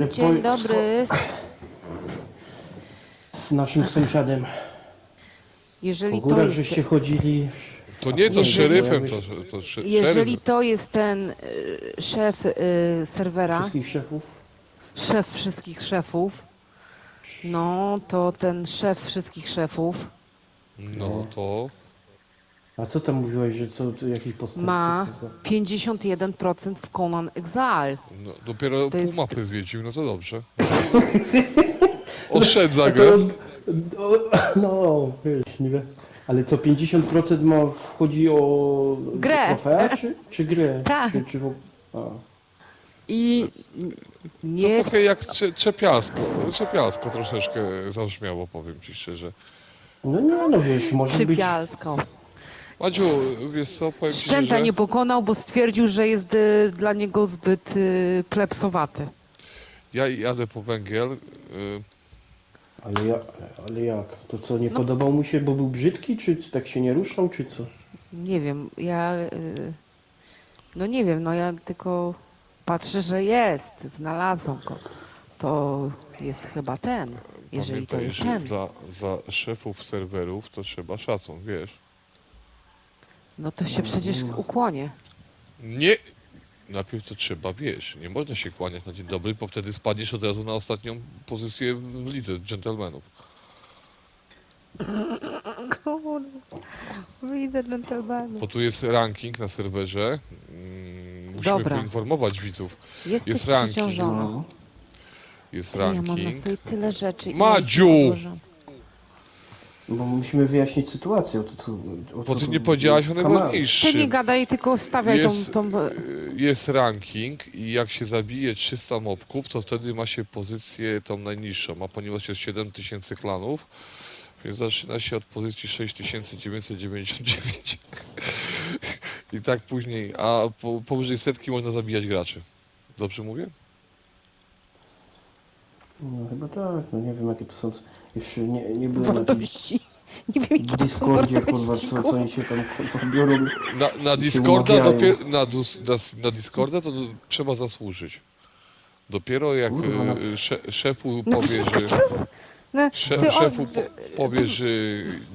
Dzień dobry. Z naszym sąsiadem. Jeżeli Po górach to żeście jest, chodzili. To nie, to z Jeżeli- szeryfem, to jeżeli szeryf. to jest ten szef serwera, Wszystkich szefów. szef wszystkich szefów, no to ten szef wszystkich szefów No to... A co tam mówiłeś, że co, jakiś postęp? ma co? 51% w Conan Exile. No, dopiero To pół jest- mapy zwiedził, no to dobrze. Oszczędza A to grę. no, wiesz, nie wiem. Ale co, 50% wchodzi o Grę. trofea, czy grę? Tak. Czy a. I To nie, trochę jak czepialsko troszeczkę zabrzmiało, powiem ci szczerze. No nie, no wiesz, może być... przypialsko. Madziu, wiesz co, powiem ci Szczęta szczerze, nie pokonał, bo stwierdził, że jest dla niego zbyt klepsowaty. ja jadę po węgiel. Ale jak? To co, nie No. podobał mu się, bo był brzydki, czy tak się nie ruszał, czy co? Nie wiem, no nie wiem, no ja tylko patrzę, że jest, znalazłem go. To jest chyba ten, jeżeli to Pamiętaj, jest że ten. za szefów serwerów to trzeba szacun, wiesz. No to się przecież ukłonię. Nie! Najpierw to trzeba, wiesz, nie można się kłaniać na dzień dobry, bo wtedy spadniesz od razu na ostatnią pozycję w lidze dżentelmenów. Kurde, widzę dżentelmenów. Bo tu jest ranking na serwerze. Musimy Dobra. poinformować widzów. Jesteś jest ranking. przeciążona. No. Jest Ja mam na ranking. sobie tyle rzeczy. i Madziu! ja się odłożę. Bo musimy wyjaśnić sytuację. Bo ty nie powiedziałaś o Ty nie najważniejszym. gadaj, tylko stawiaj Jest, tą... jest ranking i jak się zabije 300 mobków, to wtedy ma się pozycję tą najniższą. A ponieważ jest 7000 klanów, więc zaczyna się od pozycji 6999. I tak później, a powyżej setki można zabijać graczy. Dobrze mówię? No chyba tak, no nie wiem jakie to są. Jeszcze nie byłem na tym wartości. Nie wiem, jakie w to są Discordzie, kurwa, wartości. co oni się tam kurwa biorą. Na się Discorda umawiają. dopiero, na Discorda to trzeba zasłużyć. Dopiero jak Kurwa, no. szefu No, powie, że No, ty szefu od- powie, że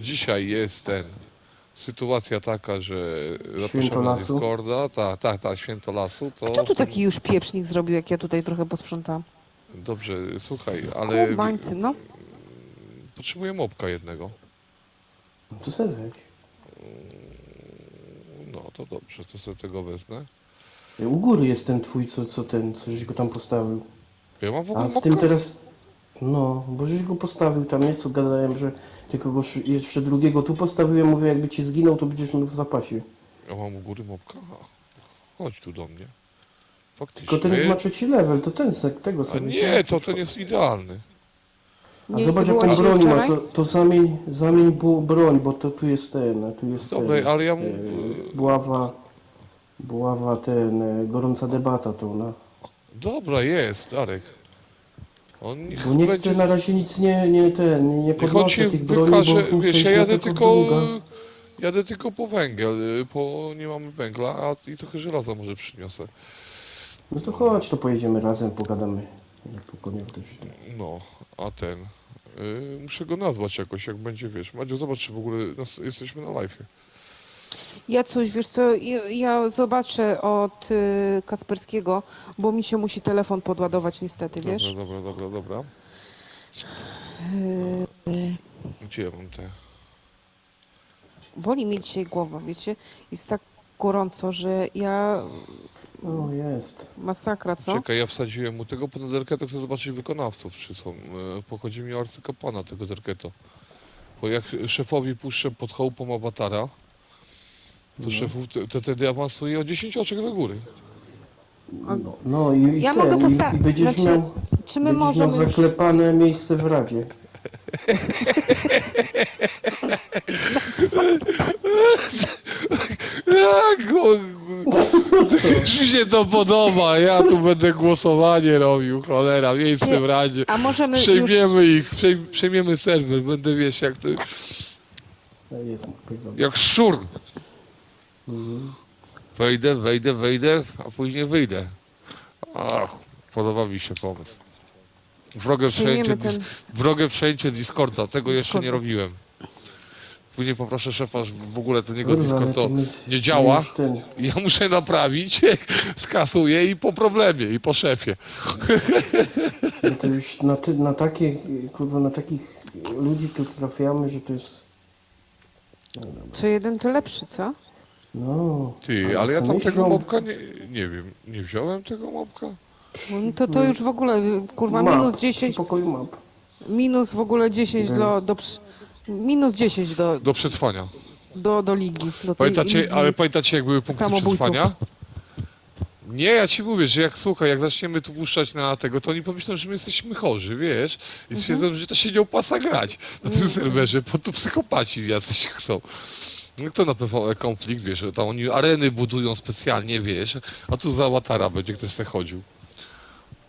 dzisiaj jest sytuacja taka, że zapraszamy Święto na lasu? Discorda, tak, święto lasu, to Kto tu taki już pieprznik zrobił, jak ja tutaj trochę posprzątałam? dobrze, słuchaj, ale Kubańcy, no. potrzebuję mopka jednego. No to sobie weź. No to dobrze, to sobie tego wezmę. U góry jest ten twój, co żeś go tam postawił. Ja mam w A ogóle z mopka? tym teraz... No, bo żeś go postawił tam, nie? Co gadałem, że tylko go jeszcze drugiego tu postawiłem, mówię, jakby ci zginął, to będziesz miał w zapasie. Ja mam u góry mopka? Aha. Chodź tu do mnie. Faktycznie. Tylko ten już ma trzeci level, to ten tego A sobie nie, wziąłem. to ten jest idealny. A Nie zobacz jak było on ci broń ma, wczoraj? to zamień broń, bo to tu jest ten, a tu jest Dobra, ten. ale ja mu... Buława gorąca debata to ona. Dobra, jest, Darek. On niech Bo nie będzie... chcę na razie nic nie Niech on podnoszę ci tych broni, bo wykaże, muszę wiesz, iść ja na jadę tego tylko... druga. Jadę tylko po węgiel, bo nie mamy węgla, a i trochę żelaza może przyniosę. No to chodź, to pojedziemy razem, pogadamy. Jak tylko nie też. No, a ten... muszę go nazwać jakoś, jak będzie, wiesz. Madziu, zobacz, czy w ogóle jesteśmy na live'ie. Ja coś, wiesz co, ja zobaczę od Kacperskiego, bo mi się musi telefon podładować niestety, wiesz? Dobra. Yy, Gdzie ja mam te... Boli mnie dzisiaj głowa, wiecie? Jest tak gorąco, że ja... O, jest. Masakra, co? Czekaj, ja wsadziłem mu tego pod derketę, chcę zobaczyć wykonawców, czy są. Pochodzi mi o arcykapłana tego derketo. Bo jak szefowi puszczę pod chałupą awatara, to No. szefów wtedy awansuje o 10 oczek do góry. No i Ja ten, mogę i postawić, będziesz znaczy, miał, czy my będziesz miał możemy już... zaklepane miejsce w radzie. Jak mi się to podoba, ja tu będę głosowanie robił, cholera, miejsce w radzie. A możemy już... Przejmiemy ich, przejmiemy serwer, będę wiesz jak to, Jest, jak szczur. Mhm. Wejdę, a później wyjdę. Ach, podoba mi się pomysł. Przyjmiemy ten wrogie przejęcie Discorda, tego jeszcze nie Discorda. robiłem. Później poproszę szefa, że w ogóle ten jego Kurwa, ale Discord to my nie działa. już ten... Ja muszę naprawić, skasuję i po problemie, i po szefie. No to już na takie, kurwa, na takich ludzi tu trafiamy, że to jest... No, dobra. Co jeden to lepszy, co? Ty, ale ja co tam tego myślą? mobka nie wiem, nie wziąłem tego mobka? No to już w ogóle, kurwa, Map, minus przy 10, pokoju map. minus w ogóle 10 minus 10 Do przetrwania. do ligi. Do tej Pamiętacie, ligi. ale pamiętacie jak były punkty samobójców. przetrwania? Nie, ja ci mówię, że słuchaj, jak zaczniemy tu puszczać na tego, to oni pomyślą, że my jesteśmy chorzy, wiesz? I stwierdzą, że to się nie opłaca grać na tym serwerze, bo tu psychopaci jacyś chcą. No to na PvE konflikt, wiesz, że tam oni areny budują specjalnie, wiesz, a tu za łatara będzie ktoś se chodził.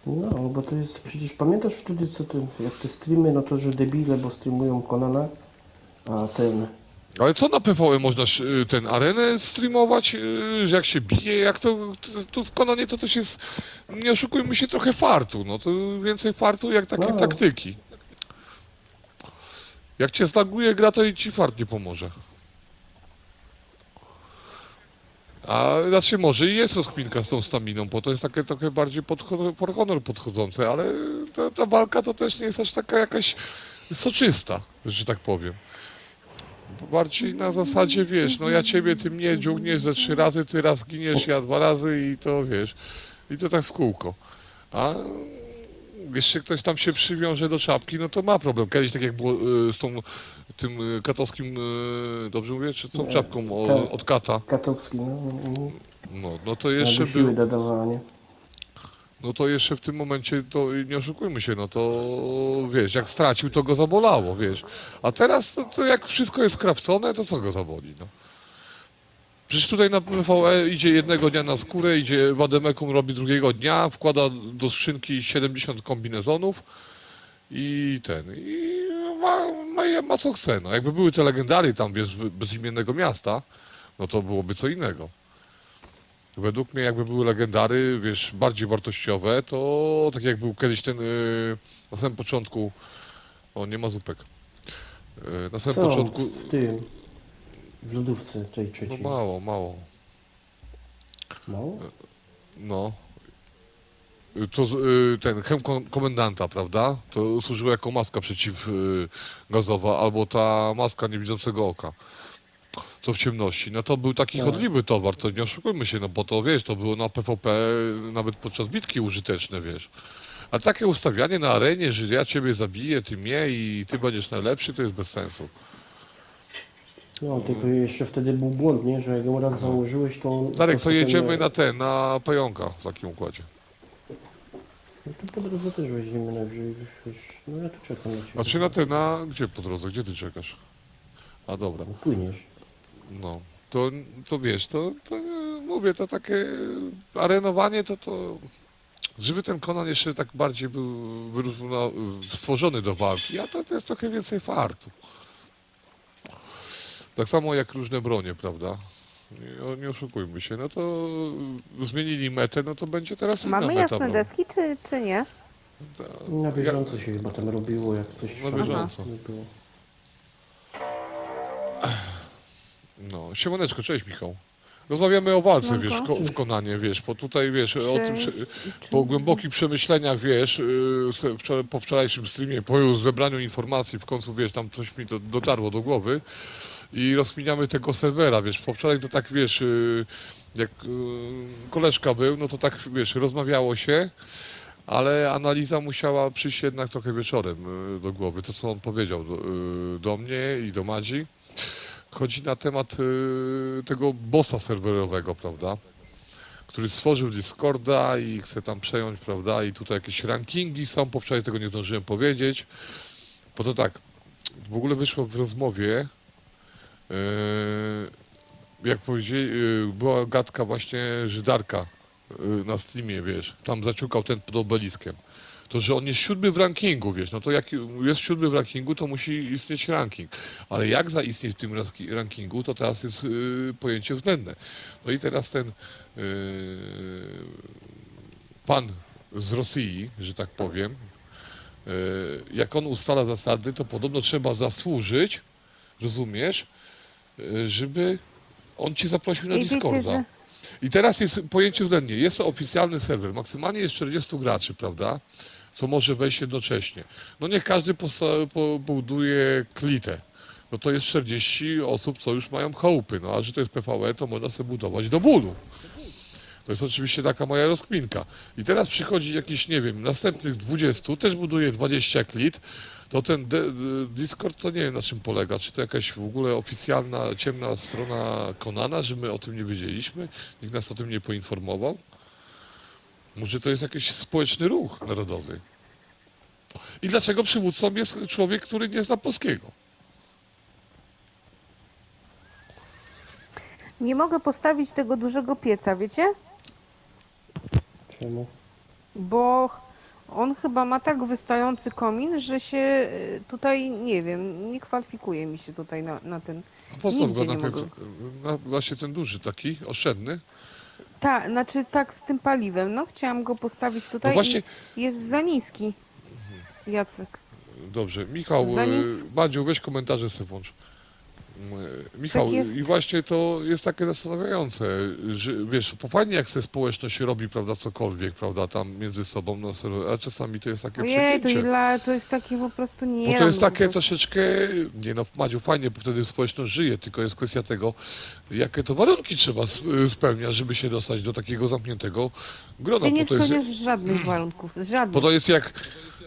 No, bo to jest, przecież pamiętasz wtedy, co ten, jak te streamy, no to, że debile, bo streamują Konana, a ten... Ale co na PvE można ten arenę streamować, że jak się bije, jak tu w Konanie to też jest, nie oszukujmy się, trochę fartu, no to więcej fartu jak takiej No. taktyki. Jak cię zlaguje gra, to i ci fart nie pomoże. A znaczy może i jest rozkminka z tą staminą, bo to jest takie trochę bardziej pod honor podchodzące, ale ta walka to też nie jest aż taka jakaś soczysta, że tak powiem. Bardziej na zasadzie, wiesz, no ja ciebie, ty mnie dziugniesz ze 3 razy, ty raz giniesz, ja 2 razy i to, wiesz, i to tak w kółko. A jeszcze ktoś tam się przywiąże do czapki, no to ma problem. Kiedyś tak jak było tym katowskim, dobrze mówię, czy tą Nie, czapką tak. od kata. Katowski, No to jeszcze jakby siły był, dodawała, nie? no to jeszcze w tym momencie, to nie oszukujmy się, no to wiesz, jak stracił, to go zabolało, wiesz. A teraz to jak wszystko jest skrawcone, to co go zaboli, no. Przecież tutaj na PvE idzie jednego dnia na skórę, idzie Wademekum robi drugiego dnia, wkłada do skrzynki 70 kombinezonów i ma co chce, no. Jakby były te legendary tam, wiesz, bezimiennego miasta, no to byłoby co innego. Według mnie jakby były legendary, wiesz, bardziej wartościowe, to tak jak był kiedyś ten na samym początku, o nie ma zupek, na samym Co początku, w tym, w lodówce tej no trzeciej? mało, Mało? no, to ten hełm komendanta, prawda, to służyło jako maska przeciwgazowa, albo ta maska niewidzącego oka, co w ciemności, no to był taki Tak. chodliwy towar, to nie oszukujmy się, no bo to wiesz, to było na PvP nawet podczas bitki użyteczne, wiesz. A takie ustawianie na arenie, że ja ciebie zabiję, ty mnie i ty będziesz najlepszy, to jest bez sensu. No, tylko jeszcze wtedy był błąd, nie? Że jak ją raz założyłeś, to... Darek, to potem, jedziemy na pająka w takim układzie. No to po drodze też weźmiemy najwyżej, wiesz, no ja tu czekam na ciebie. A czy gdzie po drodze, gdzie ty czekasz? A dobra, No, płyniesz. no. To wiesz, to mówię, to takie arenowanie, to żeby ten Conan jeszcze tak bardziej był stworzony do walki, a to jest trochę więcej fartu. Tak samo jak różne bronie, prawda? Nie oszukujmy się, no to zmienili metę, no to będzie teraz inna Mamy meta jasne broni. deski, czy nie? Na bieżąco się chyba tam robiło, jak coś... Na bieżąco. Nie było. No, siemaneczko, cześć Michał. Rozmawiamy o walce, Siemanko. wiesz, w Konanie, wiesz, bo tutaj, wiesz, o tym, Czy- po głębokich przemyśleniach, wiesz, po wczorajszym streamie, po zebraniu informacji, w końcu, wiesz, tam coś mi dotarło do głowy i rozkminiamy tego serwera, wiesz, po wczoraj to tak, wiesz, jak koleżka był, no to tak, wiesz, rozmawiało się, ale analiza musiała przyjść jednak trochę wieczorem do głowy, to co on powiedział do mnie i do Madzi. Chodzi na temat tego bossa serwerowego, prawda? Który stworzył Discorda i chce tam przejąć, prawda? I tutaj jakieś rankingi są, po wczoraj tego nie zdążyłem powiedzieć. Bo to tak, w ogóle wyszło w rozmowie, jak powiedzieli, była gadka właśnie Żydarka na streamie, wiesz, tam zaciukał ten pod obeliskiem. To, że on jest 7 w rankingu, wiesz, no to jak jest 7 w rankingu, to musi istnieć ranking. Ale jak zaistnieć w tym rankingu, to teraz jest pojęcie względne. No i teraz ten pan z Rosji, że tak powiem, Jak on ustala zasady, to podobno trzeba zasłużyć, rozumiesz, żeby on cię zaprosił na I wiecie, Discorda. że I teraz jest pojęcie względnie. Jest to oficjalny serwer. Maksymalnie jest 40 graczy, prawda? Co może wejść jednocześnie. No niech każdy pobuduje klitę. No to jest 40 osób, co już mają chałupy. No a że to jest PvE, to można sobie budować do bólu. To jest oczywiście taka moja rozkminka. I teraz przychodzi jakiś, nie wiem, następnych 20, też buduje 20 klit. To ten Discord to nie wiem na czym polega. Czy to jakaś w ogóle oficjalna, ciemna strona Konana, że my o tym nie wiedzieliśmy? Nikt nas o tym nie poinformował? Może to jest jakiś społeczny ruch narodowy? I dlaczego przywódcą jest człowiek, który nie zna polskiego? nie mogę postawić tego dużego pieca, wiecie? Czemu? Bo on chyba ma tak wystający komin, że się tutaj, nie wiem, nie kwalifikuje mi się tutaj na ten. A postaw go Nigdzie nie najpierw mogę. na właśnie ten duży, taki oszczędny. Tak, znaczy tak z tym paliwem. No chciałam go postawić tutaj No właśnie, i jest za niski. Jacek. dobrze. Michał, Za nic. Madziu, weź komentarze sobie włącz. Michał, Tak jest. i właśnie to jest takie zastanawiające, że wiesz, fajnie jak se społeczność robi, prawda, cokolwiek, prawda, tam między sobą, no, a czasami to jest takie Ojej, przegięcie. to jest takie po prostu nie. Bo to jest no, takie po prostu. troszeczkę, nie no, Madziu, fajnie, bo wtedy społeczność żyje, tylko jest kwestia tego, jakie to warunki trzeba spełniać, żeby się dostać do takiego zamkniętego grona, Ty nie bo to jest, spełniasz żadnych warunków. bo Żadnych. to jest jak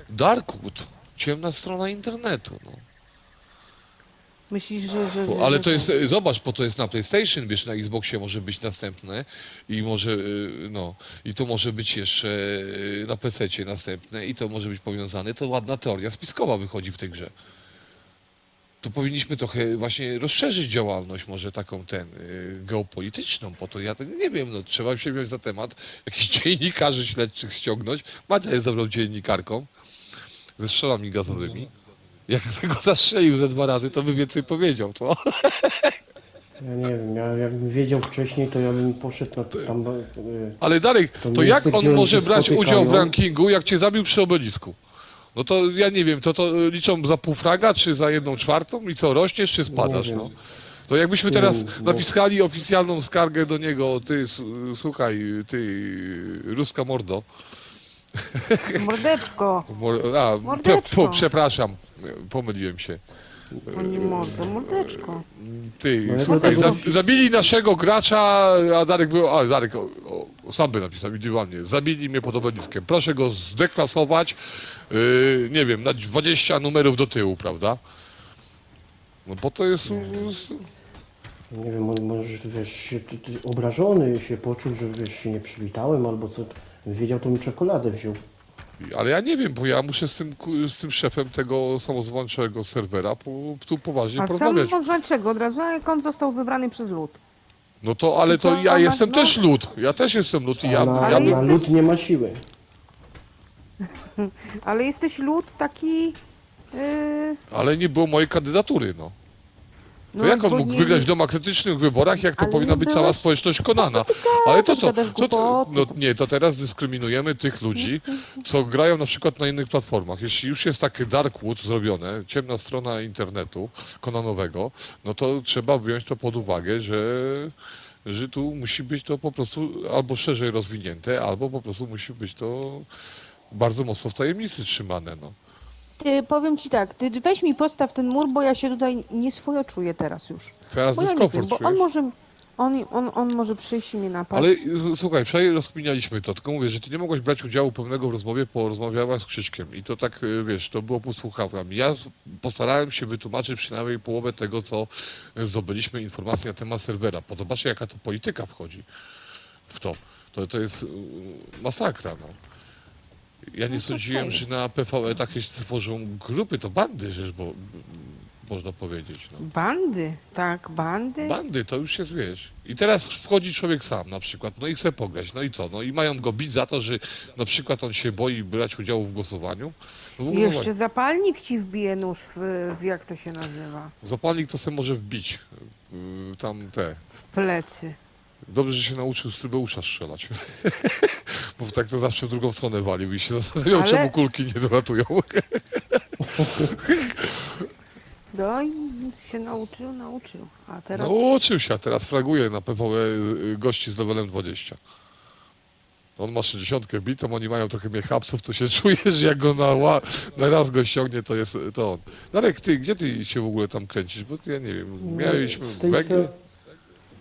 Darkwood, ciemna strona internetu, no. Myślisz, że Ale to jest, zobacz, bo to jest na PlayStation, wiesz, na Xboxie może być następne i może, no, i to może być jeszcze na PC-cie następne i to może być powiązane, to ładna teoria spiskowa wychodzi w tej grze. To powinniśmy trochę właśnie rozszerzyć działalność, może taką geopolityczną, po to ja tego nie wiem, no trzeba się wziąć za temat, jakichś dziennikarzy śledczych ściągnąć. Madzia jest dobrą dziennikarką, ze strzelami gazowymi. Jakby go zastrzelił ze 2 razy, to by więcej powiedział, co? Ja nie wiem, jakbym wiedział wcześniej, to ja bym poszedł na tam. Ale Darek, To to jak miejsce, on gdzie oni może się brać udział w spotykają? rankingu, jak cię zabił przy obelisku? No to ja nie wiem, to liczą za pół fraga, czy za 1/4 i co, rośniesz, czy spadasz, Nie wiem. no? To jakbyśmy Nie teraz wiem, bo- napisali oficjalną skargę do niego, ty, słuchaj, ty, ruska mordo. Mordeczko. Mordeczko. Przepraszam, pomyliłem się. O nie mordo, mordeczko. Ty, No, słuchaj, dlatego- zabili naszego gracza, a Darek był, Darek sam by napisał indywidualnie, zabili mnie pod obeliskiem, proszę go zdeklasować, nie wiem, na 20 numerów do tyłu, prawda? No bo to jest, Nie wiem, może wiesz, ty obrażony się poczuł, że wiesz, się nie przywitałem albo co. Wiedział, to mi czekoladę wziął. ale ja nie wiem, bo ja muszę z tym szefem tego samozwańczego serwera tu poważnie A porozmawiać. sam dlaczego od razu, a jak on został wybrany przez lud? No to, ale I co, to ja ona- jestem no- też lud, ja też jestem lud i A ja Ale na bym... lud nie ma siły. Ale jesteś lud taki... Ale nie było mojej kandydatury, no. To no, jak on bo mógł nie- wygrać w demokratycznych wyborach, jak to Ale powinna nie być cała byłeś- społeczność Konana? Ale to co? gadasz No głupoty. nie, to teraz dyskryminujemy tych ludzi, co grają na przykład na innych platformach. Jeśli już jest takie Darkwood zrobione, ciemna strona internetu konanowego, no to trzeba wziąć to pod uwagę, że tu musi być to po prostu albo szerzej rozwinięte, albo po prostu musi być to bardzo mocno w tajemnicy trzymane, no. Ty, powiem ci tak, ty weź mi postaw ten mur, bo ja się tutaj nieswojo czuję teraz już. Teraz Bo ja nie dyskomfort wiem, bo czujesz? on może... On może przyjść i mnie napaść. Ale słuchaj, wczoraj rozkminialiśmy to, tylko mówię, że ty nie mogłaś brać udziału pełnego w rozmowie, bo rozmawiałaś z Krzyśkiem i to tak, wiesz, to było pół słuchawkami. Ja postarałem się wytłumaczyć przynajmniej połowę tego, co zdobyliśmy informacji na temat serwera. Podobacie, jaka to polityka wchodzi w to. To jest masakra, no. Ja nie No to sądziłem, fajnie. że na PvE takie się tworzą grupy, to bandy, bo można powiedzieć, no. Bandy, tak, bandy. Bandy, to już jest, wiesz. I teraz wchodzi człowiek sam na przykład, no i chce pograć, no i co? No i mają go bić za to, że na przykład on się boi brać udziału w głosowaniu. No w I ogóle jeszcze zapalnik ci wbije nóż w jak to się nazywa? zapalnik to se może wbić tam te. W plecy. Dobrze, że się nauczył z Trybeusza strzelać. Bo tak to zawsze w drugą stronę walił i się zastanawiał, Ale- czemu kulki nie dolatują. No i się nauczył. A teraz... Nauczył się, a teraz fraguje na PvE gości z levelem 20. On ma 60 bitą, oni mają trochę mniej hapsów, to się czuje, że jak go na raz go ściągnie, to on. Darek, gdzie ty się w ogóle tam kręcisz? Bo ja nie wiem, miałeś Z tej węgiel? strony...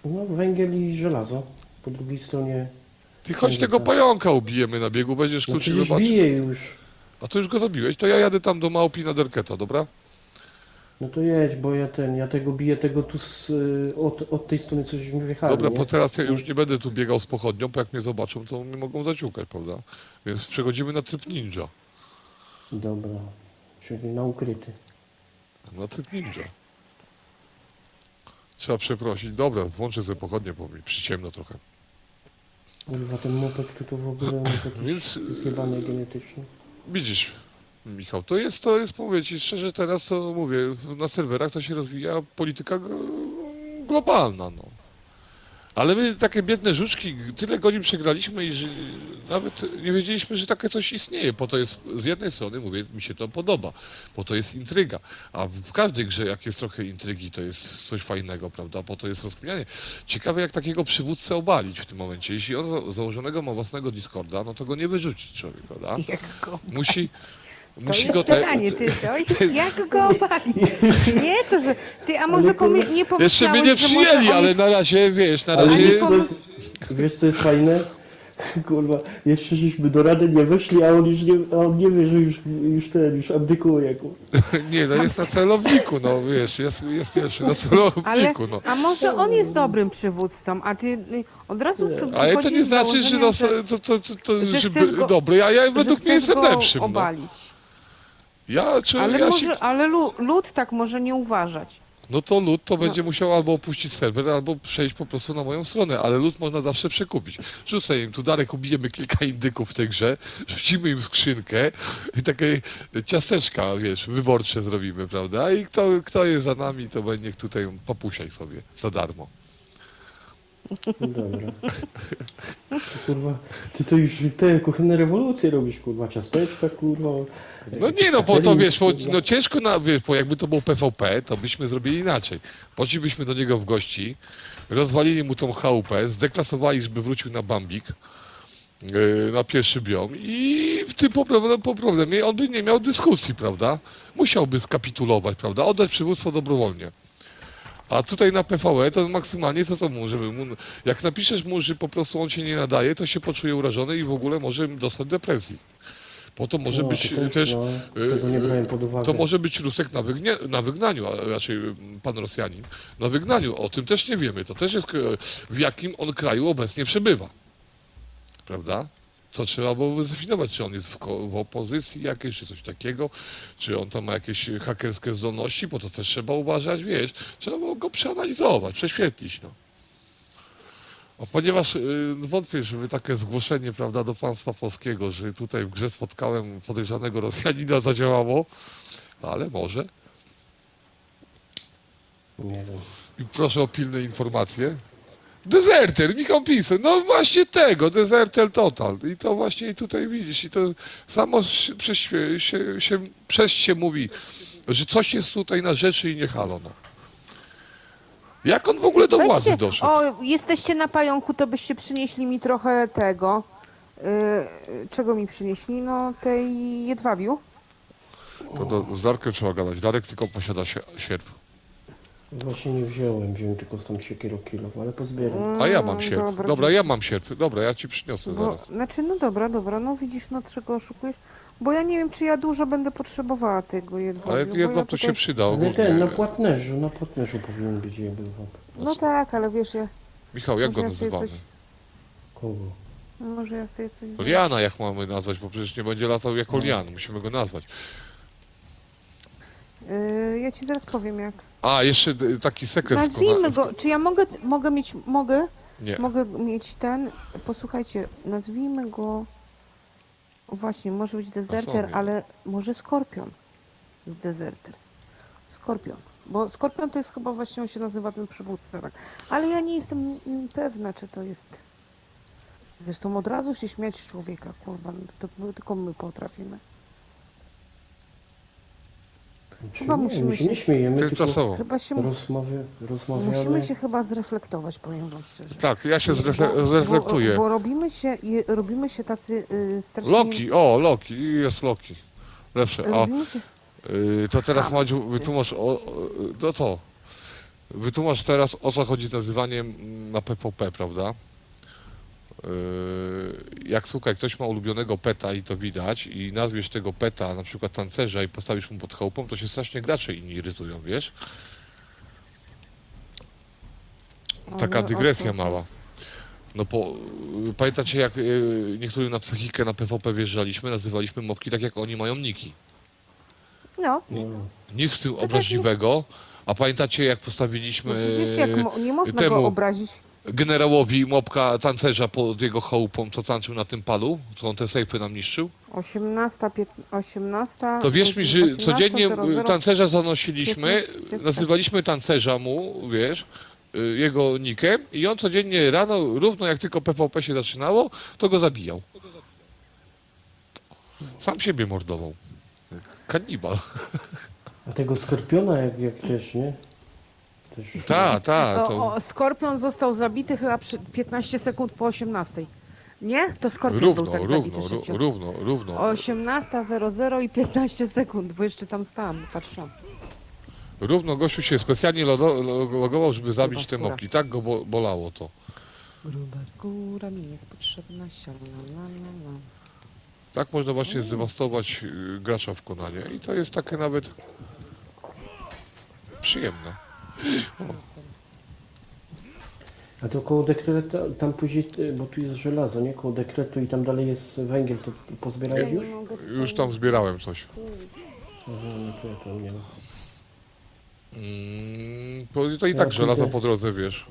No, węgiel i żelazo. Po drugiej stronie... Ty chodź tego pająka ubijemy na biegu, będziesz No kluczyk przecież zobaczyć. bije już. A to już go zabiłeś, to ja jadę tam do Małpi na Derketa, dobra? No to jedź, bo ja tego biję, tego tu od tej strony coś mi wjechali, Dobra, nie? bo teraz ja już nie będę tu biegał z pochodnią, bo jak mnie zobaczą, to mnie mogą zaciukać, prawda? Więc przechodzimy na tryb ninja. Dobra, czyli na ukryty. Na tryb ninja. Trzeba przeprosić. Dobra, włączę sobie pochodnię, bo mi przyciemno trochę. Kurwa, ten mopek tu to w ogóle jest jakiś Więc zjebany genetycznie. widzisz, Michał, to jest, mówię ci szczerze, teraz to mówię, na serwerach to się rozwija polityka globalna, no. Ale my takie biedne żuczki, tyle godzin przegraliśmy i że nawet nie wiedzieliśmy, że takie coś istnieje. Po to jest, z jednej strony mówię, mi się to podoba, bo to jest intryga. A w każdej grze, jak jest trochę intrygi, to jest coś fajnego, prawda? Po to jest rozkminianie. Ciekawe, jak takiego przywódcę obalić w tym momencie. Jeśli on założonego ma własnego Discorda, no to go nie wyrzucić człowiek, prawda? Jak go... Musi To jest go pytanie, jak go obalić? Nie, to że... Ty, a może nie powiedziałeś, Jeszcze mnie nie że może przyjęli, on ale jest- na razie, wiesz, na Ale razie... wiesz co jest fajne? Kurwa, jeszcze żeśmy do rady nie weszli, a on nie wie, że już abdykuje. Nie, no jest na celowniku, no wiesz, jest pierwszy na Ale, celowniku, no. a może on jest dobrym przywódcą, a ty od razu... Ale to nie wychodzisz z znaczy, że założenia, że chcesz go- dobry, a ja że według mnie chcesz jestem go lepszym, no. obalić. Ja Ale lud tak może nie uważać. No to lud to będzie musiał albo opuścić serwer, albo przejść po prostu na moją stronę, ale lud można zawsze przekupić. Rzucę im tu, Darek, ubijemy kilka indyków w tej grze, rzucimy im w skrzynkę i takie ciasteczka, wiesz, wyborcze zrobimy, prawda? I kto jest za nami, to będzie tutaj papusiaj sobie za darmo. Dobra. Kurwa, ty to już te kuchenne rewolucje robisz, kurwa, ciasteczka, kurwa. No nie no, po to wiesz, kurwa. no ciężko wiesz, bo jakby to był PvP, to byśmy zrobili inaczej. Poszlibyśmy do niego w gości, rozwalili mu tą chałupę, zdeklasowali, żeby wrócił na Bambik, na pierwszy biom i w tym po problemie on by nie miał dyskusji, prawda? Musiałby skapitulować, prawda? Oddać przywództwo dobrowolnie. A tutaj na PvE to maksymalnie co mu, jak napiszesz mu, że po prostu on się nie nadaje, to się poczuje urażony i w ogóle może dostać depresji. Bo to może No, być to też, no, tego nie brałem pod uwagę. to może być Rusek na wygnaniu, a raczej pan Rosjanin na wygnaniu. O tym też nie wiemy. To też jest w jakim on kraju obecnie przebywa. Prawda? Co trzeba byłoby zdefiniować, czy on jest w opozycji jakiejś, czy coś takiego, czy on tam ma jakieś hakerskie zdolności, bo to też trzeba uważać, wiesz, trzeba było go przeanalizować, prześwietlić, no. A ponieważ wątpię, żeby takie zgłoszenie, prawda, do państwa polskiego, że tutaj w grze spotkałem podejrzanego Rosjanina, zadziałało, ale może. Nie wiem. I proszę o pilne informacje. Deserter, Michał pisał, no właśnie tego, Deserter Total. I to właśnie tutaj widzisz, i to samo przez się mówi, że coś jest tutaj na rzeczy i nie halo, no. Jak on w ogóle do władzy doszedł? O, jesteście na pająku, to byście przynieśli mi trochę tego. Czego mi przynieśli? No tej jedwabiu. To z Darkiem trzeba gadać. Darek tylko posiada sierp. Właśnie nie wziąłem tylko tam siekierą kilo, ale pozbieram. A ja mam sierp. Dobra, Dobra, ja mam sierp. Dobra, ja ci przyniosę Bo, zaraz. znaczy, no dobra, no widzisz, no czego oszukujesz? Bo ja nie wiem, czy ja dużo będę potrzebowała tego jedwabiu. Ale bo jedno ja to się tutaj... przyda Ale ogólnie. ten, na płatnerzu powinien być jedwab. No tak, ale wiesz, Michał, jak go może ja sobie nazywamy? coś- Kogo? może ja sobie coś... Liana jak mamy nazwać, bo przecież nie będzie latał jako Lian. Musimy go nazwać. Ja ci zaraz powiem jak. A, jeszcze taki sekret. Nazwijmy go, czy ja mogę mieć, Nie. mogę mieć ten, posłuchajcie, nazwijmy go, o właśnie, może być dezerter, nie. ale może skorpion z dezerter. Skorpion. Bo Skorpion to jest chyba właśnie, on się nazywa ten przywódca, tak. Ale ja nie jestem pewna, czy to jest... Zresztą od razu się śmiać z człowieka, kurwa, to tylko my potrafimy. Chyba Nie, musimy my się się- nie śmiejemy, tylko Tymczasowo. Chyba się... rozmawiamy. Musimy się chyba zreflektować, powiem wam szczerze. Tak, ja się Bo zreflektuję. robimy się tacy strasznie... Loki, o, Loki, jest Loki. Lepsze. A Robimy się... to teraz Ha, Madziu, ty. wytłumacz no co? Wytłumacz teraz, o co chodzi z nazywaniem na PvP, prawda? Jak słuchaj, ktoś ma ulubionego peta i to widać i nazwiesz tego peta, na przykład tancerza i postawisz mu pod chałupą, to się strasznie gracze inni irytują, wiesz? Taka Ale o dygresja co? mała. No pamiętacie jak niektórym na psychikę na PvP wjeżdżaliśmy, nazywaliśmy mobki tak jak oni mają niki. No, No, Nic w tym tak jak obraźliwego, a pamiętacie jak no postawiliśmy przecież jak nie można temu go obrazić. generałowi mobka tancerza pod jego chałupą, co tańczył na tym palu, co on te sejfy nam niszczył? 18, To wierz mi, że 18, codziennie 00, tancerza zanosiliśmy, 15. nazywaliśmy tancerza mu, wiesz, jego nikiem i on codziennie rano, równo jak tylko PvP się zaczynało, to go zabijał. Sam siebie mordował. Kanibal. a tego Skorpiona jak też, nie? Też, Ta, Skorpion został zabity chyba 15 sekund po 18. Nie? To Skorpion był tak zabity szybciej. równo. 18:00 i 15 sekund, bo jeszcze tam stałam, patrzyłam. Równo gościu się specjalnie logował, żeby zabić te skóra. mopki. Tak go bolało to. Gruba skóra mi jest potrzebna, sialalala. Tak można właśnie zdewastować gracza w Konanie. I to jest takie nawet przyjemne. A to koło dekretu, tam później, bo tu jest żelazo, nie? Koło dekretu i tam dalej jest węgiel, to pozbierałeś już? Już tam zbierałem coś. Aha, no to ja tam nie mam. To i tak Ja żelazo pójdę. po drodze, wiesz.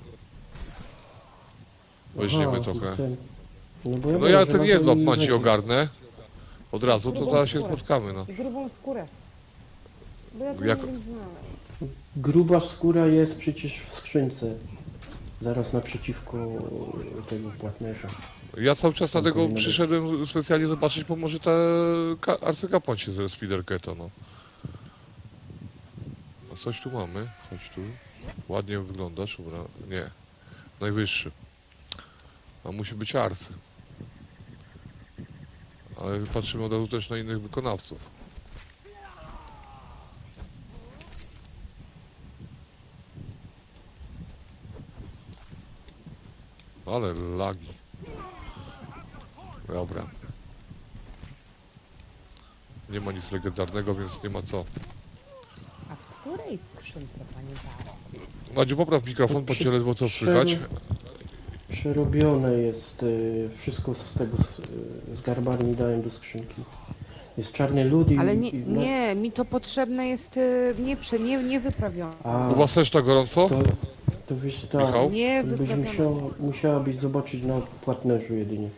Weźmiemy Aha, trochę. No bo No mam ja ten żelazo jedno i Maci węgiel. ogarnę. Od razu, to zaraz się spotkamy, no. Grubą skórę. Bo ja to Jak- nie wiem znaleźć. Gruba skóra jest przecież w skrzynce. Zaraz naprzeciwko tego płatnerza. Ja cały czas Tam dlatego powinno być. przyszedłem specjalnie zobaczyć, bo może ta arcykapłan się ze Spiderketo, no. A coś tu mamy, chodź tu. Ładnie wyglądasz, dobra. Nie. Najwyższy. A musi być arcy. Ale patrzymy od razu też na innych wykonawców. Ale lagi. Dobra. Nie ma nic legendarnego, więc nie ma co. A w której skrzynce, panie Baro? Madziu, popraw mikrofon, bo cię ledwo co słychać. Przerobione jest wszystko z tego, z garbarni dałem do skrzynki. Jest czarny lód i... Ale nie, i no, nie, mi to potrzebne jest nie wyprawione. A, U was też tak gorąco? to wiesz, tak, Michał? Nie to byś wyprawione. musiałabyś zobaczyć na płatnerzu jedynie.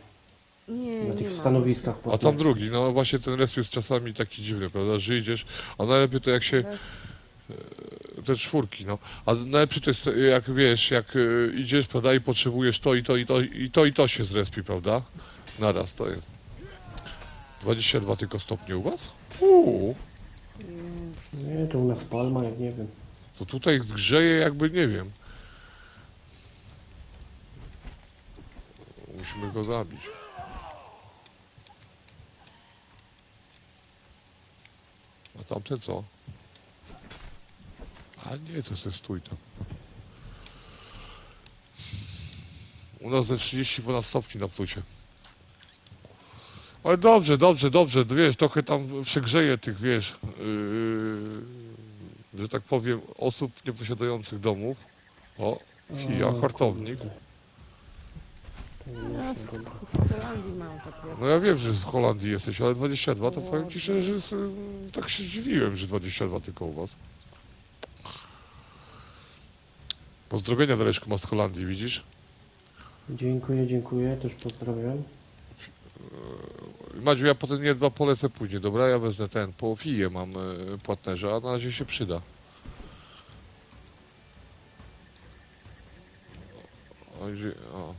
Nie, Na nie tych ma. stanowiskach A płatnerskich. tam drugi, no właśnie ten resp jest czasami taki dziwny, prawda, że idziesz, a najlepiej to jak się, te czwórki, no, a najlepiej to jest jak wiesz, jak idziesz, prawda, i potrzebujesz to i to i to i to i to się zrespi, prawda, naraz to jest. 22 tylko stopnie u was? Nie, to u nas palma, jak nie wiem. To tutaj grzeje jakby, nie wiem. Musimy go zabić. A tamten co? A nie, to se stój tam. U nas ze 30 ponad stopni na plucie. Ale dobrze, wiesz, trochę tam przegrzeje tych, wiesz, że tak powiem, osób nieposiadających domów. O, Fija, hartownik. No, w Holandii mam takie. No ja wiem, że z Holandii jesteś, ale 22 to powiem ci szczerze, że tak się dziwiłem, że 22 tylko u was. Pozdrowienia Dareczku ma z Holandii, widzisz? Dziękuję, też pozdrawiam. Madziu, ja potem nie dwa polecę później, dobra? Ja wezmę ten, po Fiję mam płatnerza, a na razie się przyda. gdzie... O.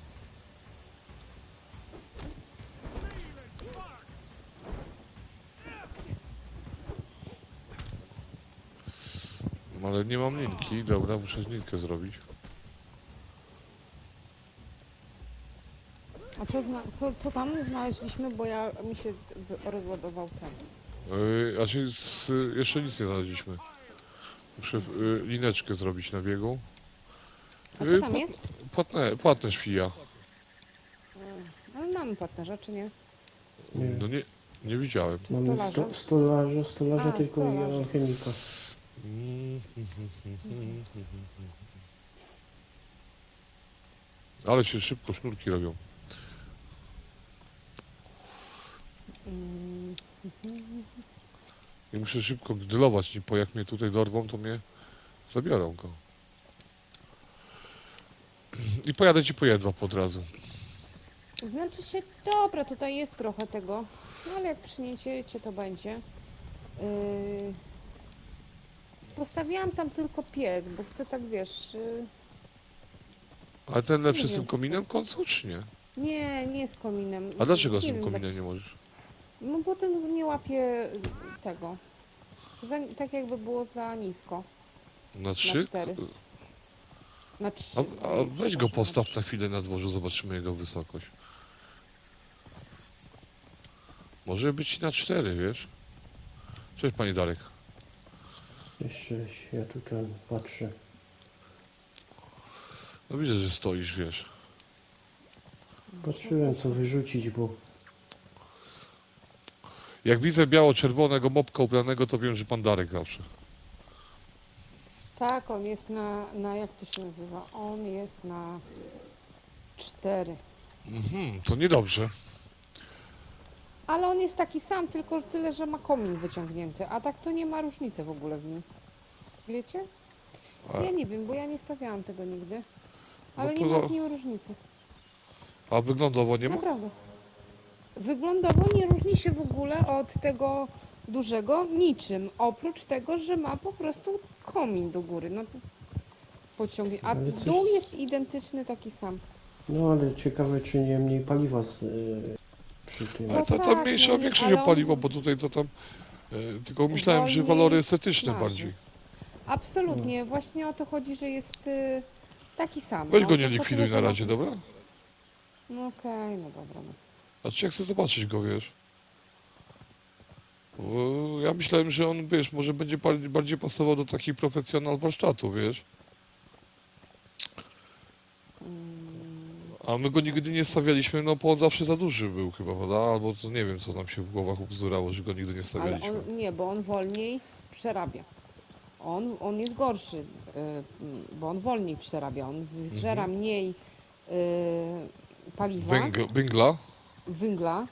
Ale nie mam linki, dobra, muszę linkę zrobić. A co tam znaleźliśmy, bo mi się rozładował ten. Jeszcze nic nie znaleźliśmy. Muszę lineczkę zrobić na biegu. A co tam jest? Płatność fija. Ale mamy partnerza, czy nie? Nie. No nie widziałem. Mamy stolarza A, tylko i stolarza. alchemika. Ale się szybko sznurki robią. Mm, I muszę szybko gdylować, bo jak mnie tutaj dorwą, to mnie zabiorą go. I pojadę ci po jedwab od razu. Znaczy się, dobra, tutaj jest trochę tego, no ale jak przyniesiecie, to będzie. Postawiłam tam tylko piec, bo chcę tak, wiesz... Ale ten lepszy Nie z tym wiem. kominem w końcu, czy nie? Nie z kominem. A dlaczego z Nie tym wiem, kominem nie możesz? No bo ten nie łapie tego. Tak jakby było za nisko. Na 3? 4. Na 3. A weź go postaw na chwilę na dworzu, zobaczymy jego wysokość. Może być i na 4, wiesz? Cześć panie Darek. Jeszcze ja tutaj patrzę. No widzę, że stoisz, wiesz. Patrzyłem co wyrzucić, bo Jak widzę biało-czerwonego mopka ubranego, to wiem, że pan Darek zawsze. Tak, on jest na jak to się nazywa? On jest na 4. To niedobrze. Ale on jest taki sam, tylko tyle, że ma komin wyciągnięty, a tak to nie ma różnicy w ogóle w nim. Wiecie? A, Ja nie wiem, bo ja nie stawiałam tego nigdy. Ale No nie to- ma w nim różnicy. a wyglądowo nie ma? Naprawdę. Wyglądowo nie różni się w ogóle od tego dużego niczym. Oprócz tego, że ma po prostu komin do góry. No to pociągnie. A Ale coś- dół jest identyczny, taki sam. no ale ciekawe czy nie mniej paliwa przy tym. Ale to tak, mniejsza no o nie, większość ale o on- paliwo, bo tutaj to tam... tylko myślałem, że Wolniej walory estetyczne smaży. bardziej. Absolutnie. Właśnie o to chodzi, że jest taki sam. Weź no, go nie tylko likwiduj tyle, na że ma- razie, dobra? No okej, no dobra. No. Znaczy ja chcę zobaczyć go, wiesz. Bo ja myślałem, że on, wiesz, może będzie bardziej pasował do takich profesjonal warsztatu, wiesz. A my go nigdy nie stawialiśmy, no bo on zawsze za duży był chyba, prawda? Albo to nie wiem, co nam się w głowach ubzdurało, że go nigdy nie Ale stawialiśmy. on, nie, bo on wolniej przerabia. On jest gorszy, bo on wolniej przerabia. On zżera mniej paliwa, Węgla? węgla,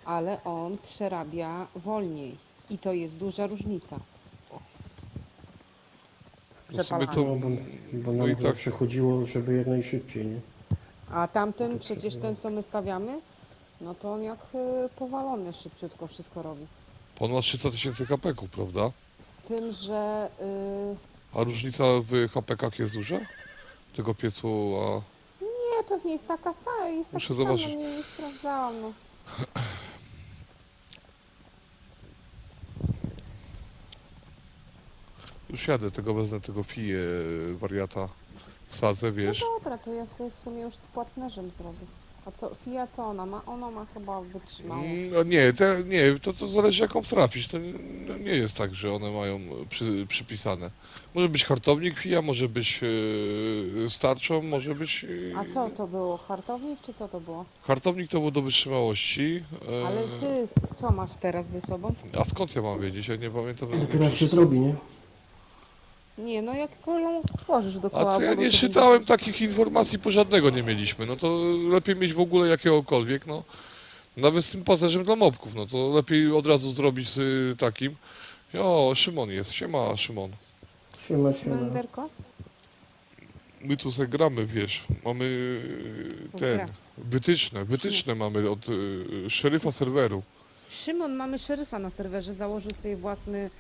ale on przerabia wolniej. I to jest duża różnica. No sobie to... No, bo No nam i tak, zawsze chodziło, żeby jak najszybciej, nie? A tamten, To przecież przecież- ten, co my stawiamy, no to on jak powalony szybciutko wszystko robi. ponad 300 000 hapeków, prawda? Tym, że A różnica w hapekach jest duża? Tego piecu, a... nie, pewnie jest taka sama, jest Muszę taka zobaczyć. sama, nie sprawdzałam, no. Już jadę, tego wezmę, tego fije wariata. Wsadzę, wiesz. No dobra, to ja sobie w sumie już z płatnerzem zrobię. A co, Fia co ona ma? Ona ma chyba wytrzymało. No nie, to zależy jaką trafisz. To nie jest tak, że one mają przypisane. Może być hartownik fija, może być starczą, może być... A co to było? Hartownik czy co to było? Hartownik to był do wytrzymałości. Ale ty co masz teraz ze sobą? A skąd ja mam wiedzieć? Ja nie pamiętam. Dopiero jak się zrobi, nie? Nie, no jak ją tworzysz do A co ja nie czytałem takich informacji, bo żadnego nie mieliśmy. No to lepiej mieć w ogóle jakiegokolwiek, no. Nawet z tym pasażem dla mopków, no to lepiej od razu zrobić z takim. O, Szymon jest, siema Szymon. Siema. Manderko? My tu se gramy, wiesz, mamy Gra. wytyczne mamy od szeryfa serweru. Szymon, mamy szeryfa na serwerze, założył sobie własny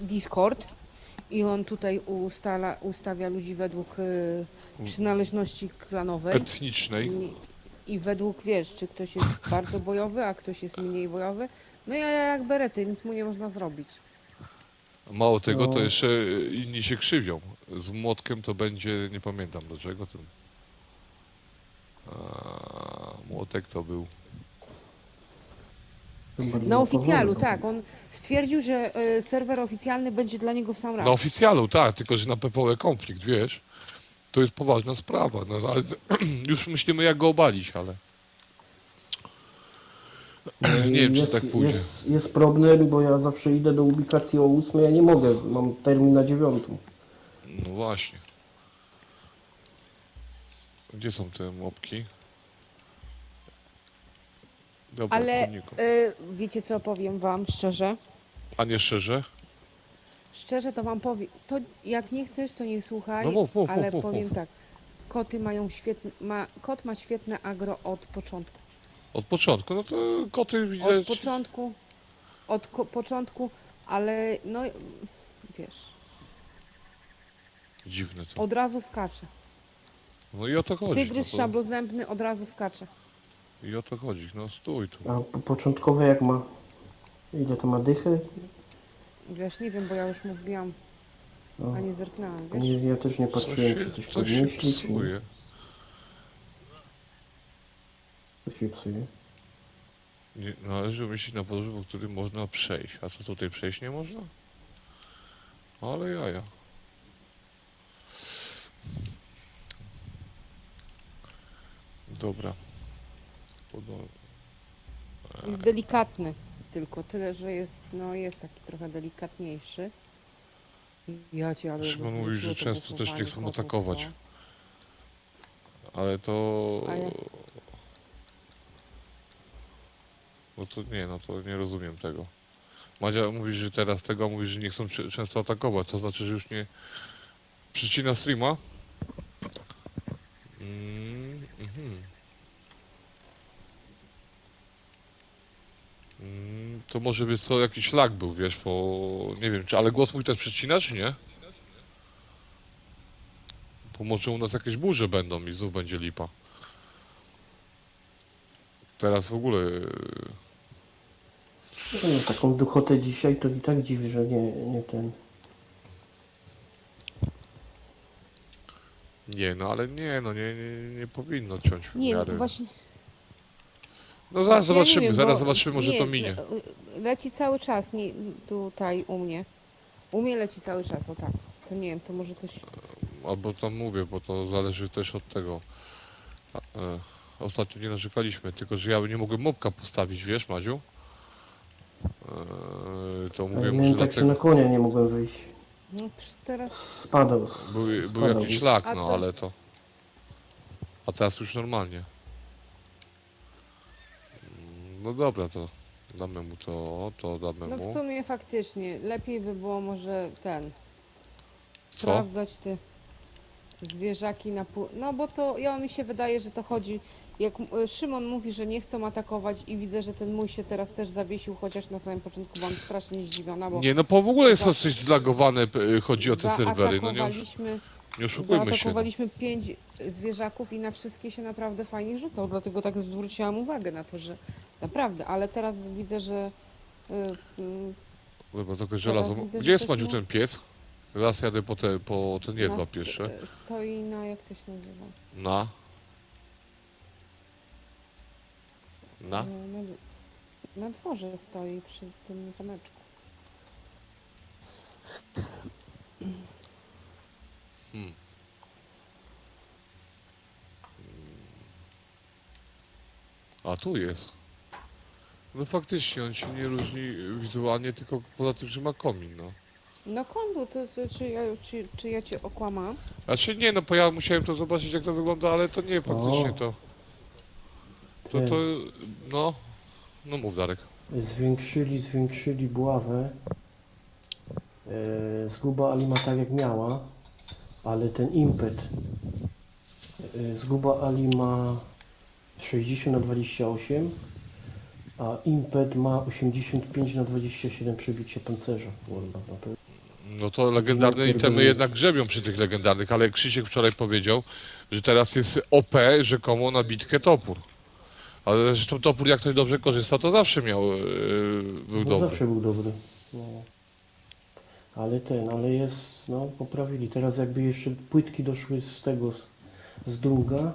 Discord I on tutaj ustawia ludzi według przynależności klanowej. Etnicznej. I według, wiesz, czy ktoś jest bardzo bojowy, a ktoś jest mniej bojowy. No ja jak berety, nic mu nie można zrobić. Mało tego, to No. jeszcze inni się krzywią. Z młotkiem to będzie, nie pamiętam do czego ten. Młotek to był. Chyba Na oficjalu, powoli. tak. On stwierdził, że serwer oficjalny będzie dla niego w sam raz. Na oficjalu, tak, tylko że na PvE konflikt, wiesz. To jest poważna sprawa. No, ale już myślimy jak go obalić, ale. Nie wiem, czy tak pójdzie. Jest problem, bo ja zawsze idę do ubikacji o 8, ja nie mogę, mam termin na 9. No właśnie. Gdzie są te mopki? Dobra, Ale koniku. wiecie co, powiem wam szczerze. A nie szczerze? Szczerze to wam powiem. To jak nie chcesz, to nie słuchaj. No mów, ale mów, powiem mów. tak. Koty mają świetne. Kot ma świetne agro od początku. Od początku, no to koty Od widać. początku. Początku, ale no wiesz, Dziwne to. od razu skacze. No i o to chodzi. Tygrys No to, szablozębny od razu skacze. I o to chodzi. No stój tu. A początkowe jak ma? Ile to ma dychy? Wiesz, nie wiem, bo ja już mu wbijam, No. a nie zerknęłam, wiesz? Nie, ja też nie patrzyłem, czy coś się podnieśli, czy nie. psuje. Co się psuje. Nie, należy umieścić na podróży, po którym można przejść. A co tutaj przejść nie można? Ale jaja. Dobra. Jest delikatny, tylko tyle, że jest, no jest taki trochę delikatniejszy. Ja cię, ale... Szymon mówi, że to często też nie bufowanie chcą kotów, atakować. no. Ale to... A ja- No to nie, no to nie rozumiem tego. Madzia mówi, że teraz tego, mówi, że nie chcą często atakować, to znaczy, że już nie... Przycina streama? To może być co, jakiś lag był, wiesz, bo... Nie wiem, czy, ale głos mój też przycina, czy nie? Bo może u nas jakieś burze będą i znów będzie lipa. Teraz w ogóle... No, taką duchotę dzisiaj to i tak dziwi, że nie ten. Nie, no ale nie, no nie powinno ciąć w Nie, no miarę. to właśnie... No zaraz ja nie zobaczymy, wiem, zaraz bo- zobaczymy, może nie, to minie. Leci cały czas, nie, tutaj u mnie. U mnie leci cały czas, o tak. To nie wiem, to może coś... Albo tam mówię, bo to zależy też od tego. Ostatnio nie narzekaliśmy, tylko że ja nie mogłem mopka postawić, wiesz, Madziu? To Ja mówię, może miałem tak, że dlatego. na konia nie mogłem wyjść. No teraz... Spadał. Był Spadał. jakiś lag, A no to- ale to... A teraz już normalnie. No dobra, to damy mu to damy No w mu. sumie faktycznie, lepiej by było może Co? sprawdzać te zwierzaki na pół... No bo to, ja mi się wydaje, że to chodzi... Jak Szymon mówi, że nie chcą atakować i widzę, że ten mój się teraz też zawiesił, chociaż na samym początku byłam strasznie zdziwiona, bo Nie, no bo w ogóle jest Za- coś zlagowane, chodzi o te serwery, no nie oszukujmy się. No. zaatakowaliśmy 5 zwierzaków i na wszystkie się naprawdę fajnie rzucał, dlatego tak zwróciłam uwagę na to, że naprawdę, ale teraz widzę, że Dobra, tylko żelazo. widzę, Gdzie że jest też Madziu ma- ten pies? Zaraz jadę po ten jedwab na- jeszcze. stoi na, jak to się nazywa? Na? Na? Na dworze stoi przy tym zameczku. A tu jest. No faktycznie, on się nie różni wizualnie, tylko poza tym, że ma komin, no. No kondu, to czy ja cię okłamałam? Znaczy nie, no bo ja musiałem to zobaczyć jak to wygląda, ale to nie, faktycznie O. to, no mów Darek. Zwiększyli buławę. Zguba Ali ma tak jak miała, ale ten impet. Zguba Ali ma 60/28, a impet ma 85/27 przebicie pancerza. Kurwa, no to No to legendarne Żadnych itemy pierdolnięć. jednak grzebią przy tych legendarnych, ale Krzysiek wczoraj powiedział, że teraz jest OP rzekomo na bitkę topór. Ale zresztą topór jak ktoś dobrze korzysta, to zawsze był No dobry. zawsze był dobry. No. Ale jest, no poprawili. Teraz jakby jeszcze płytki doszły z tego, z Dunga,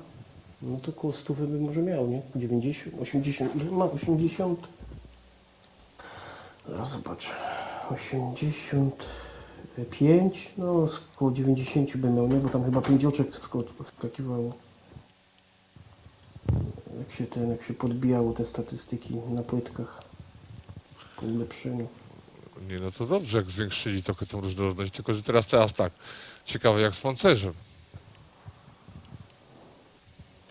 no to koło 100 by może miał, nie? 90, 80, ile ma 80? Zaraz zobaczę. 85, no około 90 by miał, nie? Bo tam chyba 5 oczek skakiwało. Jak się podbijało te statystyki na płytkach po ulepszeniu. Nie, no to dobrze, jak zwiększyli trochę tą różnorodność, tylko że teraz tak. Ciekawe jak z pancerzem.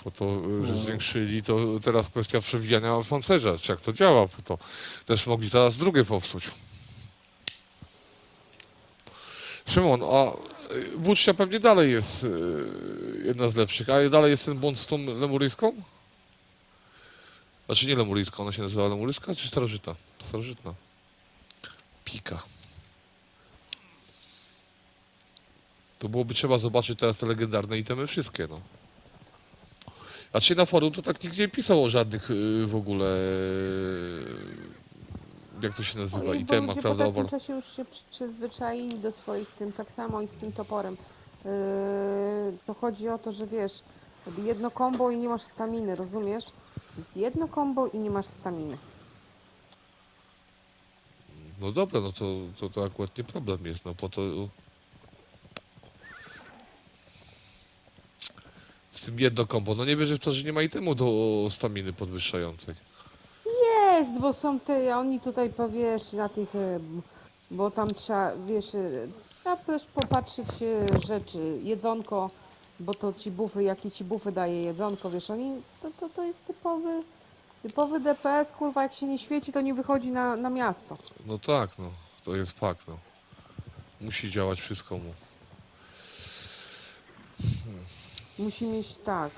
Bo to, że No. zwiększyli, to teraz kwestia przewijania pancerza, czy jak to działa, bo to też mogli zaraz drugie popsuć. Szymon, a włócznia pewnie dalej jest jedna z lepszych, a dalej jest ten błąd z tą lemuryjską? Znaczy nie lemuryjska, ona się nazywa lemuryjska czy starożytna? Starożytna. Pika. To byłoby trzeba zobaczyć teraz te legendarne itemy wszystkie, no. A czy na forum to tak nikt nie pisał o żadnych w ogóle, jak to się nazywa, Bo itemach, ludzie prawda? po takim czasie już się przyzwyczaili do swoich tym, tak samo i z tym toporem. To chodzi o to, że wiesz, jedno combo i nie masz staminy, rozumiesz? Jest jedno combo i nie masz staminy. No dobra, no to akurat nie problem jest, no po to... Z tym jedno combo, no nie wierzę w to, że nie ma itemu do staminy podwyższającej. Jest, bo są te, oni tutaj powiesz na tych, bo tam trzeba, wiesz, trzeba też popatrzeć rzeczy, jedzonko, bo to ci bufy, jakie ci bufy daje jedzonko, wiesz, oni, to jest typowy DPS, kurwa, jak się nie świeci, to nie wychodzi na miasto. No tak, no, to jest fakt, no. Musi działać wszystko mu. Musi mieć tak,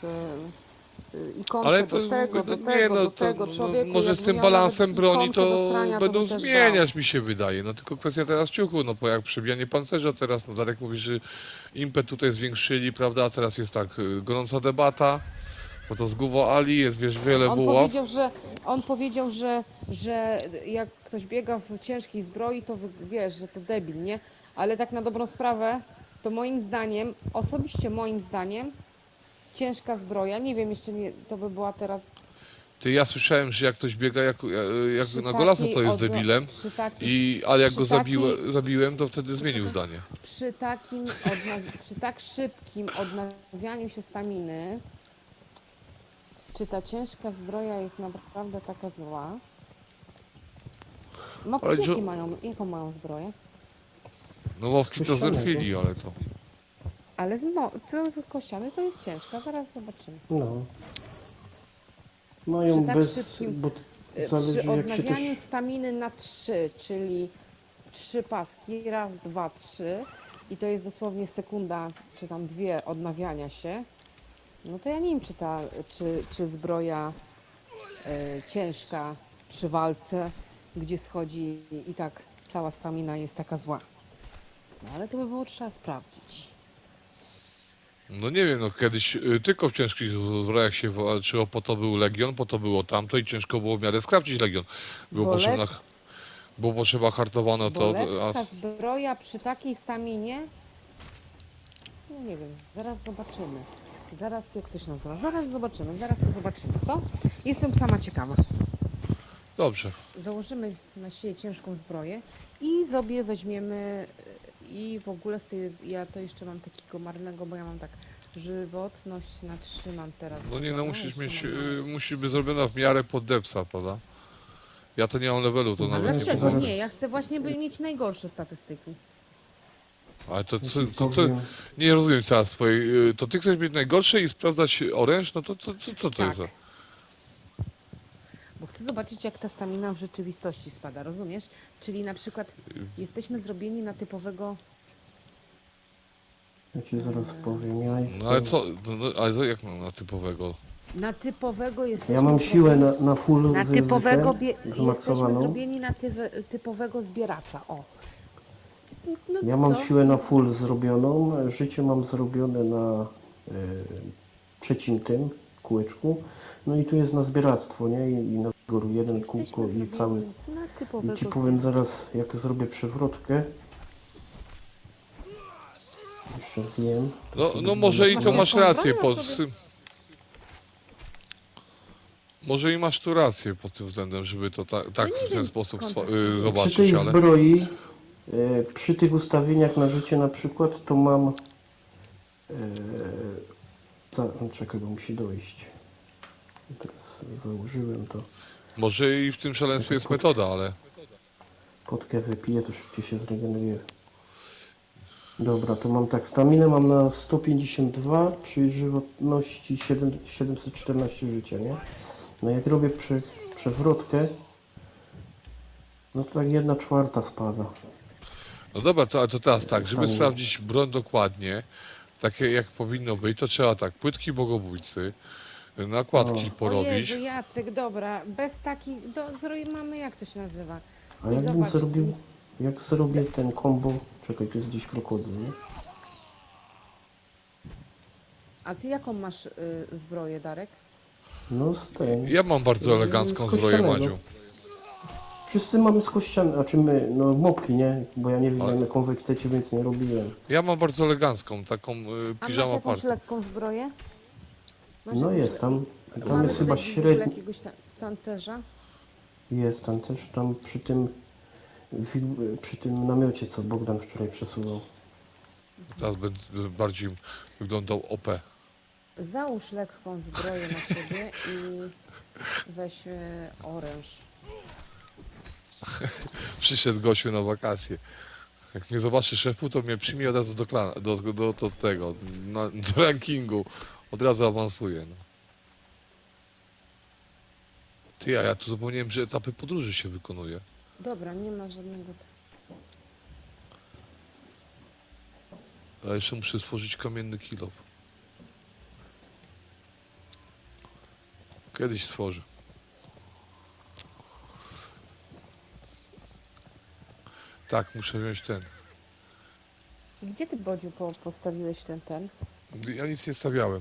ikonkę Ale do to, tego, no do nie, tego, no do to tego, no, człowieku, może z jakby tym miał nawet balansem broni ikonkę do to srania, to będą by też zmieniać, mi się wydaje. No tylko kwestia teraz ciuchu, no bo jak przebijanie pancerza teraz, no Darek mówi, że impet tutaj zwiększyli, prawda, a teraz jest tak, gorąca debata, bo to zgubo Ali, jest wiesz, wiele buław. On powiedział, że jak ktoś biega w ciężkiej zbroi, to wiesz, że to debil, nie? Ale tak na dobrą sprawę, to moim zdaniem, osobiście moim zdaniem, ciężka zbroja, nie wiem, jeszcze nie, to by była teraz Ty, ja słyszałem, że jak ktoś biega jak przy na golasa, takiej to jest odno- debilem, przy takiej, ale jak przy go takiej- zabiłem, to wtedy zmienił zdanie. przy tak szybkim odnawianiu się staminy, czy ta ciężka zbroja jest naprawdę taka zła? Mopki Ale jaką mają zbroję? No łowki to Słyszałem, znerfili, ale to... Ale co z kościany to jest ciężka, zaraz zobaczymy. No. Mają Przy tak bez, szybkim- bo Przy zależy jak się odnawianiu też... staminy na 3, czyli 3 paski, raz, dwa, 3 i to jest dosłownie sekunda, czy tam 2 odnawiania się, no to ja nie wiem, czy zbroja ciężka przy walce, gdzie schodzi i tak cała stamina jest taka zła. No ale to by było trzeba sprawdzić. No nie wiem, no kiedyś tylko w ciężkich zbrojach się walczyło, po to był Legion, po to było tamto i ciężko było w miarę skrawdzić Legion. Było potrzeba hartowane Bo to, lekka zbroja przy takiej staminie, no nie wiem, zaraz zobaczymy. Zaraz jak ktoś nazywa, zaraz to zobaczymy, co? Jestem sama ciekawa. Dobrze. Założymy na siebie ciężką zbroję i sobie weźmiemy i w ogóle ja to jeszcze mam takiego marnego, bo ja mam tak żywotność na 3 mam teraz. No nie, no musisz jeszcze mieć, mam- musi być zrobiona w miarę pod depsa, prawda? Ja to nie mam levelu, to Ale nawet Ale nie dlaczego wiem. nie? Ja chcę właśnie mieć najgorsze statystyki. Ale to, To wiem. nie rozumiem teraz twojej, to ty chcesz mieć najgorsze i sprawdzać oręż? No to co to Tak. jest za... Bo chcę zobaczyć, jak ta stamina w rzeczywistości spada, rozumiesz? Czyli na przykład jesteśmy zrobieni na typowego... Ja ci zaraz powiem. Ja jestem... No ale co, ale jak na typowego? Na typowego jesteśmy... Ja mam siłę na full Na typowego jesteśmy zmaksowaną. zrobieni na typowego zbieracza, o. No Ja mam co? siłę na full zrobioną, życie mam zrobione na trzecim tym kółeczku. No i tu jest na zbieractwo, nie? I na góry jeden kółko Jesteśmy i cały. zrobieni na I typowego ci powiem killa. zaraz, jak zrobię przewrotkę. Jeszcze zjem. No może i to Masz masz jaką rację, broń na sobie? może i masz tu rację pod tym względem, żeby to tak nie w ten wiem, sposób skąd to się Przy tej zobaczyć, ale... zbroi, przy tych ustawieniach na życie na przykład, to mam... Czekaj, bo musi dojść. Teraz założyłem to. Może i w tym szaleństwie jest metoda, ale... Potkę wypiję, to szybciej się zregeneruje. Dobra, to mam tak, staminę mam na 152 przy żywotności 714 życia, nie? No jak robię przewrotkę, no to tak 1/4 spada. No dobra, to teraz tak, żeby Sami. sprawdzić broń dokładnie, takie jak powinno być, to trzeba tak, płytki bogobójcy, nakładki O. porobić. O Jezu, Jacek, dobra, bez takich, mamy, jak to się nazywa? A I jakbym zobacz, zrobił, jak zrobię ten combo, czekaj, tu jest gdzieś krokodyl, nie? A ty jaką masz zbroję, Darek? No z ten. Ja mam bardzo elegancką z zbroję, kościanego. Madziu. Wszyscy mamy z kościanego, a czy my, no mopki, nie? Bo ja nie wiem Ale- jaką wy chcecie, więc nie robiłem. Ja mam bardzo elegancką, taką A masz piżama jakąś party. lekką zbroję? Masz No jakąś jest tam. Tam Mamy jest chyba tutaj średni. jakiegoś tancerza? Jest tancerz tam przy tym namiocie, co Bogdan wczoraj przesuwał. Teraz będę bardziej wyglądał OP. Załóż lekką zbroję na siebie i weź oręż. Przyszedł gościu na wakacje. Jak mnie zobaczy szefu, to mnie przyjmie od razu do tego, do rankingu. Od razu awansuje. No. Ty, a ja tu zapomniałem, że etapy podróży się wykonuje. Dobra, nie ma żadnego... A jeszcze muszę stworzyć kamienny kilof. Kiedyś stworzę. Tak, muszę wziąć ten. Gdzie ty, Bodziu, postawiłeś ten Ja nic nie stawiałem.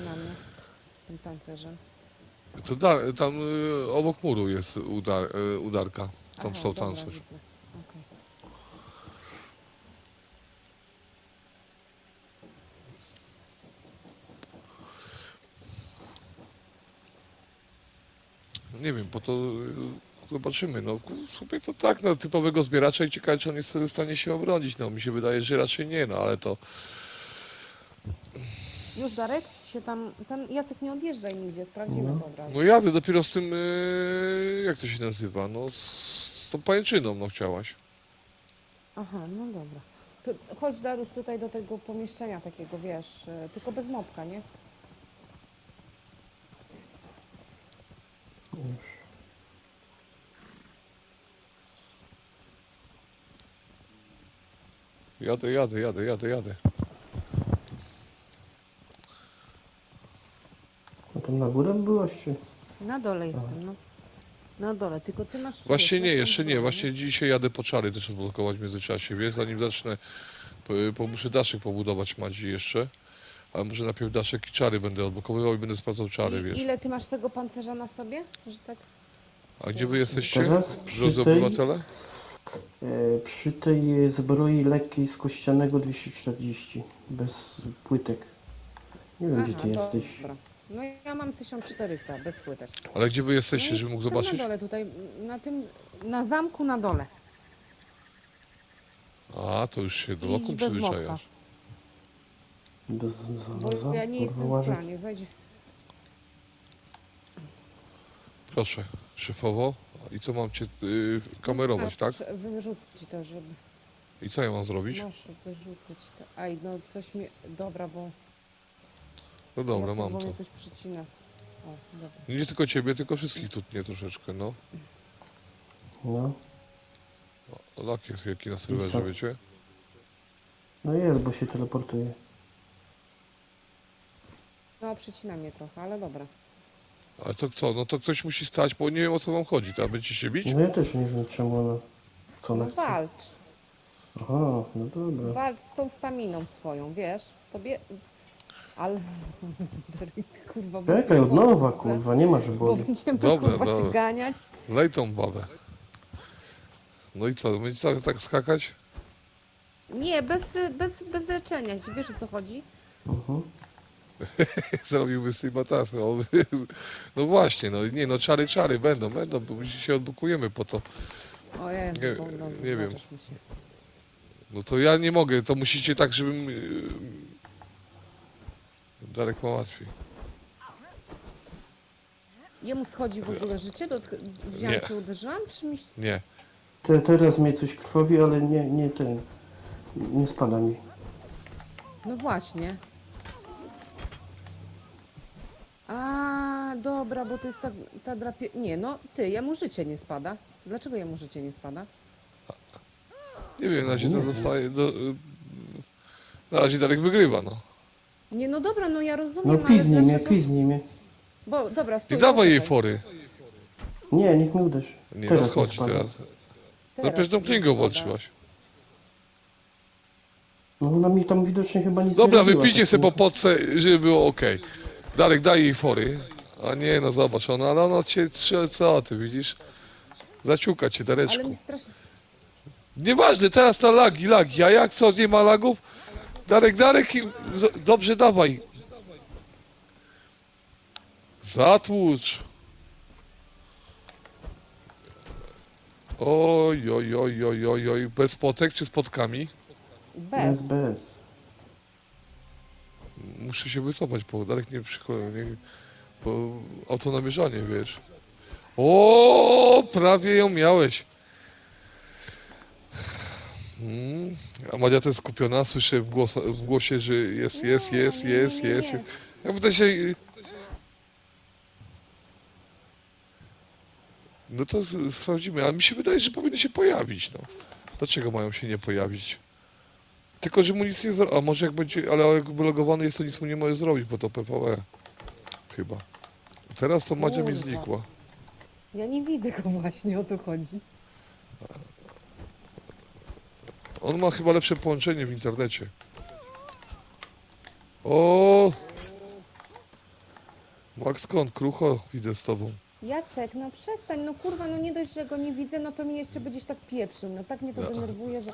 namiot z tym tancerzem? To tam obok muru jest udarka. Tam stał dobra, tancerz. widzę. Okej. Nie wiem, po to zobaczymy. No sobie to tak, no typowego zbieracza i ciekawe, czy on jest w stanie się obronić. No mi się wydaje, że raczej nie, no ale to... Już, Darek? Się tam Jacek, nie odjeżdżaj nigdzie, sprawdzimy No. to od razu. No jadę dopiero z tym, jak to się nazywa, no z tą pajęczyną, no chciałaś. Aha, no dobra. To chodź, Darus, tutaj do tego pomieszczenia takiego, wiesz, tylko bez mopka, nie? Już. Jadę. A tam na górę byłaś, czy? Na dole jestem, no. Na dole, tylko ty masz... Właśnie nie, lekką jeszcze nie. zbroję, Właśnie dzisiaj jadę po czary też odblokować w międzyczasie, wiesz, zanim zacznę, muszę daszek pobudować Madzi jeszcze. Ale może najpierw daszek i czary będę odblokowywał i będę sprawdzał czary, wiesz. Ile ty masz tego pancerza na sobie? Że tak... A gdzie wy jesteście, Teraz przy drodzy tej- obywatele? Przy tej zbroi lekkiej z kościanego 240, bez płytek. Nie wiem, gdzie ty to jesteś. dobra. No ja mam 1400, bez płytek. Ale gdzie wy jesteście, No i żebym mógł tam zobaczyć? na dole tutaj, na zamku na dole. A, to już się do I lokum bez mopka. przyzwyczajasz. Do Bo zawoza, ja nie jestem w uważaj. planie, wejdź. Proszę, szefowo. I co mam cię kamerować, tak? Wyrzuć to, żeby... I co ja mam zrobić? Masz wyrzucić to. Aj, no coś mi... Dobra, bo... No dobra, Jacek, mam bo to. mnie coś przycina. O, dobra. Nie tylko ciebie, tylko wszystkich tutnie troszeczkę, no. No. Lak jest wielki na co? serwerze, wiecie? No jest, bo się teleportuje. No, przycina mnie trochę, ale dobra. Ale to co? No to ktoś musi stać, bo nie wiem o co wam chodzi. To będziecie się bić? No ja też nie wiem czemu ona... Co ona No chce? walcz. Aha, no dobra. Walcz z tą staminą swoją, wiesz? Tobie... Ale... kurwa, bo Czekaj, od kurwa, nowa, kurwa, nie ma, że Bo boli. będziemy Dobra, kurwa dobra. się ganiać. Lej tą babę. No i co, będzie tak skakać? Nie, bez leczenia, wiesz o co chodzi? Mhm. Zrobiłby z tej batasy. No właśnie, no nie, no czary będą, bo my się odblokujemy po to. O Jezu, Nie- Bogdan, nie wiem. zgadzasz mi się. No to ja nie mogę, to musicie tak, żebym... Darek ma łatwiej. Jemu schodzi w ogóle życie? Wziąłem Nie. cię, uderzyłam? Czy mi... Nie. Teraz mnie coś krwowi, ale nie ten. Nie spada mi. No właśnie. A, dobra, bo to jest ta drapie... Nie, no ty, jemu życie nie spada. Dlaczego jemu życie nie spada? Nie wiem, na razie to Nie. zostaje... Na razie Darek wygrywa, no. Nie, no dobra, no ja rozumiem, No ale piznij mnie, dlaczego- piznij mnie. Bo, dobra, stój, Nie dawaj jej poczekaj. fory. Nie, niech mnie uderzy. Nie, Teraz rozchodzi nie spada. teraz. Teraz Dopiero tą nie księgą spada. walczyłaś. No ona mi tam widocznie chyba nic Dobra, nie robiła, wypijcie tak sobie po nie- potce, żeby było ok. Darek, daj jej fory. A nie, no zobacz, ona cię co ty widzisz? Zaciuka cię, Ale Dareczku. mi strasznie... Nieważne, teraz to lagi. A jak co, nie ma lagów? Darek, dobrze dawaj. Zatłucz. Oj, bez potek czy z potkami? Bez. Bez. Muszę się wycofać, bo Darek nie przykłada, bo autonamierzanie, wiesz. O, prawie ją miałeś. A Madzia też skupiona, słyszę w głosie, że jest. Nie. Jakby to się... No to sprawdzimy, ale mi się wydaje, że powinny się pojawić, no. Dlaczego mają się nie pojawić? Tylko, że mu nic nie zrobi. A może jak będzie, ale jak wylogowany jest, to nic mu nie może zrobić, bo to PvE. Chyba. Teraz to Madzia mi Kurwa. znikła. Ja nie widzę go właśnie, o to chodzi. On ma chyba lepsze połączenie w internecie. O! Max, skąd? Krucho, widzę z tobą. Jacek, no przestań, no kurwa, no nie dość, że go nie widzę, no to mi jeszcze będziesz tak pieprzył, no tak mnie to No. denerwuje, że...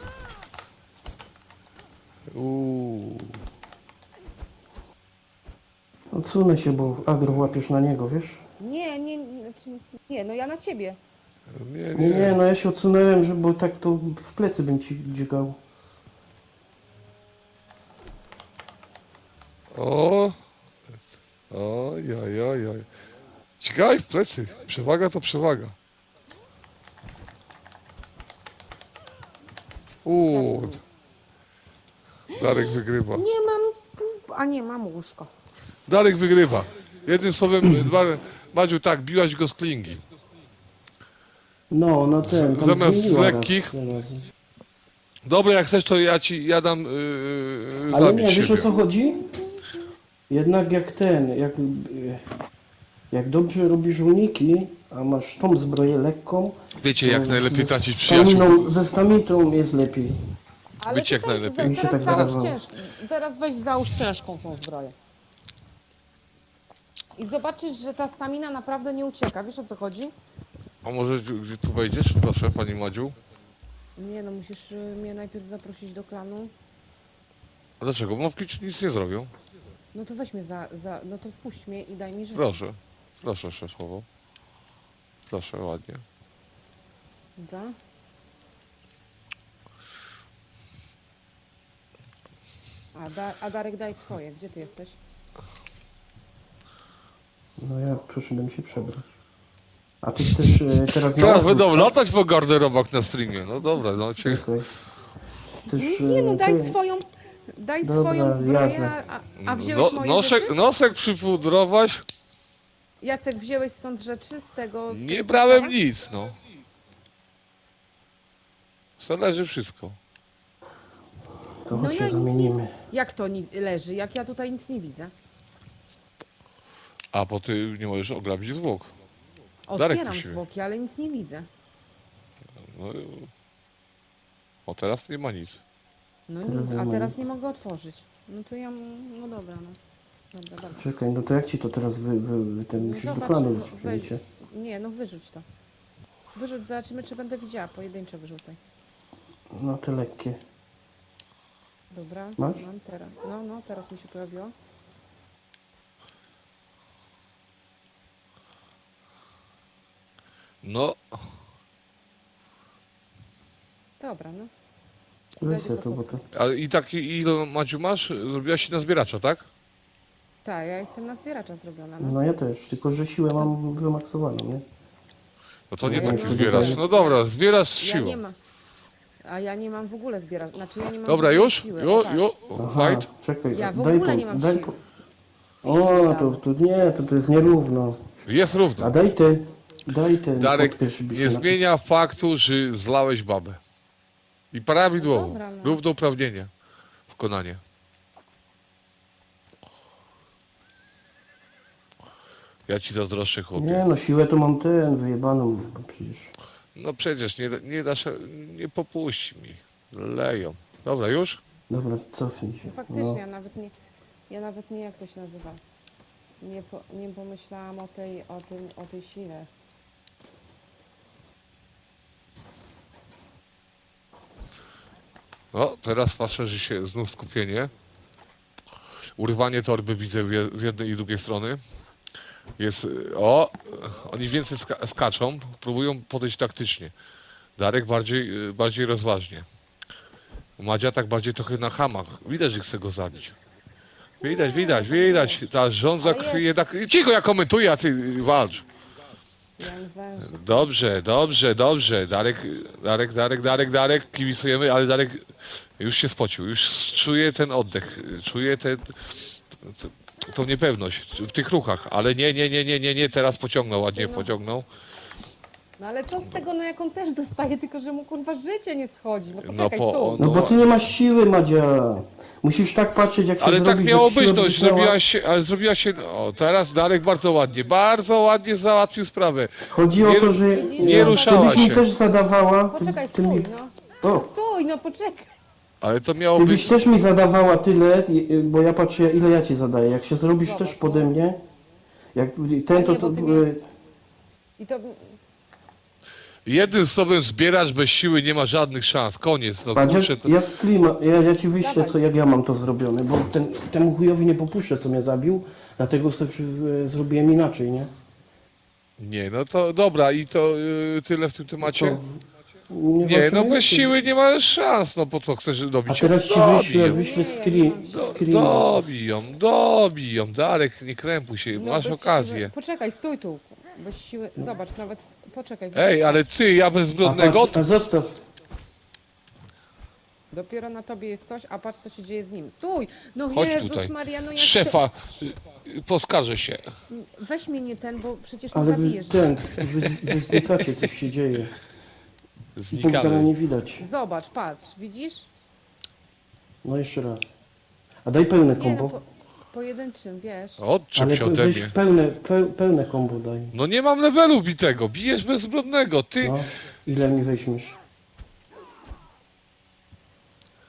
Uuu. Odsunę się, bo agro łapiesz na niego, wiesz? Nie, no ja na ciebie. Nie, no ja się odsunąłem, bo tak to w plecy bym ci dźgał. O! Oj. Ciekawe w plecy. Przewaga to przewaga. Uuu. Darek wygrywa. Nie mam... A nie, mam łóżko. Darek wygrywa. Jednym słowem, Madziu, tak, biłaś go z klingi. No, no ten, tam Zamiast z zmieniła lekkich? raz. Dobra, jak chcesz, to ja dam Ale zabić nie, wiesz siebie. o co chodzi? Jednak jak dobrze robisz uniki, a masz tą zbroję lekką, Wiecie, jak to najlepiej ze tracić przyjaciół. Ze stamitą jest lepiej. Ale Wiecie, jak tutaj najlepiej. Mi się tak załóż wydawało. teraz weź załóż ciężką tą zbroję. I zobaczysz, że ta stamina naprawdę nie ucieka, wiesz o co chodzi? A może gdzie tu wejdziesz? Proszę, pani Madziu. Nie no, musisz mnie najpierw zaprosić do klanu. A dlaczego? Mowki ci nic nie zrobią. No to weź mnie no to wpuść mnie i daj mi życie. Proszę, szefowo. Proszę, ładnie. Dobra. A Darek, daj swoje, gdzie ty jesteś? No ja przyszedłem się przebrać. A ty chcesz teraz na Teraz odwrót, będą tak? latać po garderobach na streamie. No dobra, no cię... Czekaj. Chcesz, Nie no, daj ty- swoją... Daj Dobra, swoją zbroję, jasne. a wziąłeś moje nosek, rzeczy? nosek przypudrować? Jacek, wziąłeś stąd rzeczy z tego... Nie brałem nic, no. Zależy wszystko. To No chodź ja się zamienimy. Jak to leży? Jak ja tutaj nic nie widzę? A, bo ty nie możesz ograbić zwłok. Darek Otwieram musimy. zwłoki, ale nic nie widzę. No, O, teraz nie ma nic. No Teraz nic, nie a ma teraz nic. nie mogę otworzyć. No to ja, no dobra, no. Dobra, dobra. Czekaj, no to jak ci to teraz ten No musisz do zobacz, klanu no, iść, weź, wiecie? nie, no wyrzuć to. Wyrzuć, zobaczymy czy będę widziała, pojedynczo wyrzucaj. No te lekkie. Dobra, Masz? mam teraz. No, no, teraz mi się pojawiło. No, Dobra, no. Weź sobie to, bo to... a i tak ile Madziu masz? Zrobiłaś się na zbieracza, tak? Tak, ja jestem na zbieracza zrobiona, no. No ja też, tylko że siłę mam wymaksowaną, nie? No to nie Ja taki nie mam zbieracz. siły. No dobra, zbierasz z Ja siłą. nie mam. A ja nie mam w ogóle zbierać. Znaczy ja nie mam Dobra, w ogóle już? siły, o tak. Aha, Fight? czekaj, Ja w daj ogóle po, nie mam daj siły. po... O, to nie, to jest nierówno. Jest A równo. daj ten Darek, kotkę, żeby nie się zmienia faktu, że zlałeś babę. I prawidłowo. No dobra, no. Równouprawnienie. Wykonanie. Ja ci zazdroszczę, Nie chłopie. no, siłę to mam wyjebaną, bo przecież... No przecież nie dasz, nie popuści mi. Leją. Dobra, już? Dobra, cofnij się. No faktycznie, No. ja nawet nie jak to się nazywa. Nie pomyślałam o tej sile. No, teraz patrzę, że się znów skupienie. Urwanie torby widzę z jednej i drugiej strony. Jest, oni więcej skaczą, próbują podejść taktycznie. Darek bardziej rozważnie. Madzia tak bardziej trochę na hamach. Widać, że chce go zabić. Widać. Ta żądza Ale krwi jednak... Cicho, ja komentuję, a ty walcz. Ja myślałem, Dobrze. Darek, kibicujemy, ale Darek już się spocił, już czuje ten oddech, czuje tą niepewność w tych ruchach, ale nie, teraz pociągnął, ładnie No. pociągnął. no ale co z tego, no jak on też dostaje, tylko że mu kurwa życie nie schodzi. No No poczekaj, po- tu. No bo ty nie masz siły, Madzia. Musisz tak patrzeć, jak się Ale zrobi, tak miało że być, siła no, zniknęła. zrobiła się, o, teraz Darek bardzo ładnie załatwił sprawę. Chodzi o Nie- to, że nie ruszała ty byś mi się. też zadawała... Poczekaj, ty mi... stój, no. O, Stój, no poczekaj. Ale to miało ty być, byś też mi zadawała tyle, bo ja patrzę, ile ja ci zadaję. Jak się zrobisz Zobacz, też pode no. mnie, jak ten to... Nie, bo to ty mi- I to... jednym słowem zbierasz bez siły, nie ma żadnych szans, koniec, no Madzia, kurczę, to... ja streama, ja ci wyślę, Dawaj. jak ja mam to zrobione, bo temu chujowi nie popuszczę, co mnie zabił, dlatego sobie zrobiłem inaczej, nie? Nie, no to dobra i to tyle w tym temacie. To Nie, no walczymy bez jeszcze. siły nie ma szans, no po co chcesz A dobić? teraz ci Dobiją. wyślę Nie, ja nie mam screen. Dobiją, Darek, nie krępuj się, No, masz bez okazję. Siły. Poczekaj, stój tu. Bez siły. Zobacz, nawet. Poczekaj. Ej, ale ty, ja bezbrodnego, A zostaw. Dopiero na tobie jest coś, a patrz co się dzieje z nim. Stój! No Chodź Jezus tutaj. Maria, no jak szefa, poskarżę się. Weź mnie nie ten, bo przecież mnie Ale zabijesz. wy znikacie, coś się dzieje. Punkta nie Znikamy. widać. Zobacz, patrz, widzisz? No jeszcze raz. A daj pełne Nie, no kombo. pojedynczym, wiesz. Odczep Ale się to ode weź mnie. pełne kombo daj. No nie mam levelu bitego, bijesz bezbrodnego, ty. No, ile mi weźmiesz?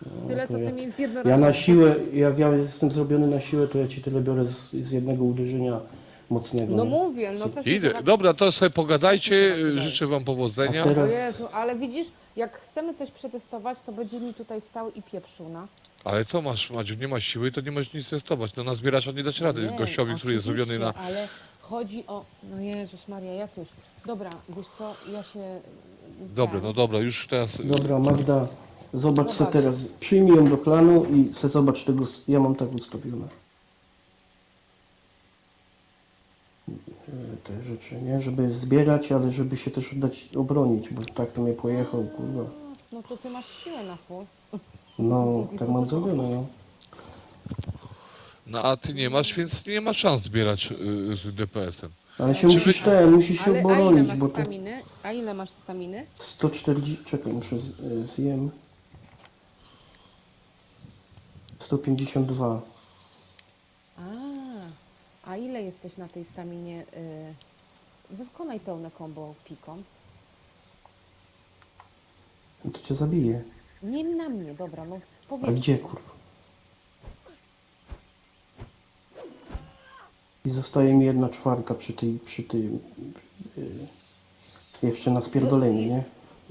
No, Tyle to co ja, ty mi z ja jednorazowym. na siłę, jak ja jestem zrobiony na siłę, to ja ci tyle biorę z jednego uderzenia mocnego. No nie? mówię, no też Idę. tak- Dobra, to sobie pogadajcie, życzę wam powodzenia. A teraz- O Jezu, ale widzisz, jak chcemy coś przetestować, to będzie mi tutaj stał i pieprzył, no. Ale co masz, Madziu, nie masz siły, to nie możesz nic testować. No na zbieracza nie dać rady Nie, gościowi, który jest zrobiony na... oczywiście, ale chodzi o... No Jezus Maria, jak już. Dobra, wiesz co, ja się... Dobra, no dobra, już teraz... Dobra, Magda, zobacz se Zobacz. teraz. Przyjmij ją do klanu i se zobacz tego, ja mam tak ustawione. Te rzeczy, nie? Żeby zbierać, ale żeby się też oddać, obronić, bo tak to mnie pojechał, kurwa. No to ty masz siłę na full. No, tak mam zrobione, no. No a ty nie masz, więc nie ma szans zbierać z DPS-em. Ale się Czy musisz musisz się Ale a ile obronić, masz bo to staminy? A ile masz staminy? 140, czekaj, muszę zjem. 152. A ile jesteś na tej staminie? Wykonaj pełne combo piką. No to cię zabije. Nie na mnie, dobra, no A powiedz. gdzie, kurwa? I zostaje mi 1/4 przy tym, jeszcze na spierdoleniu, nie?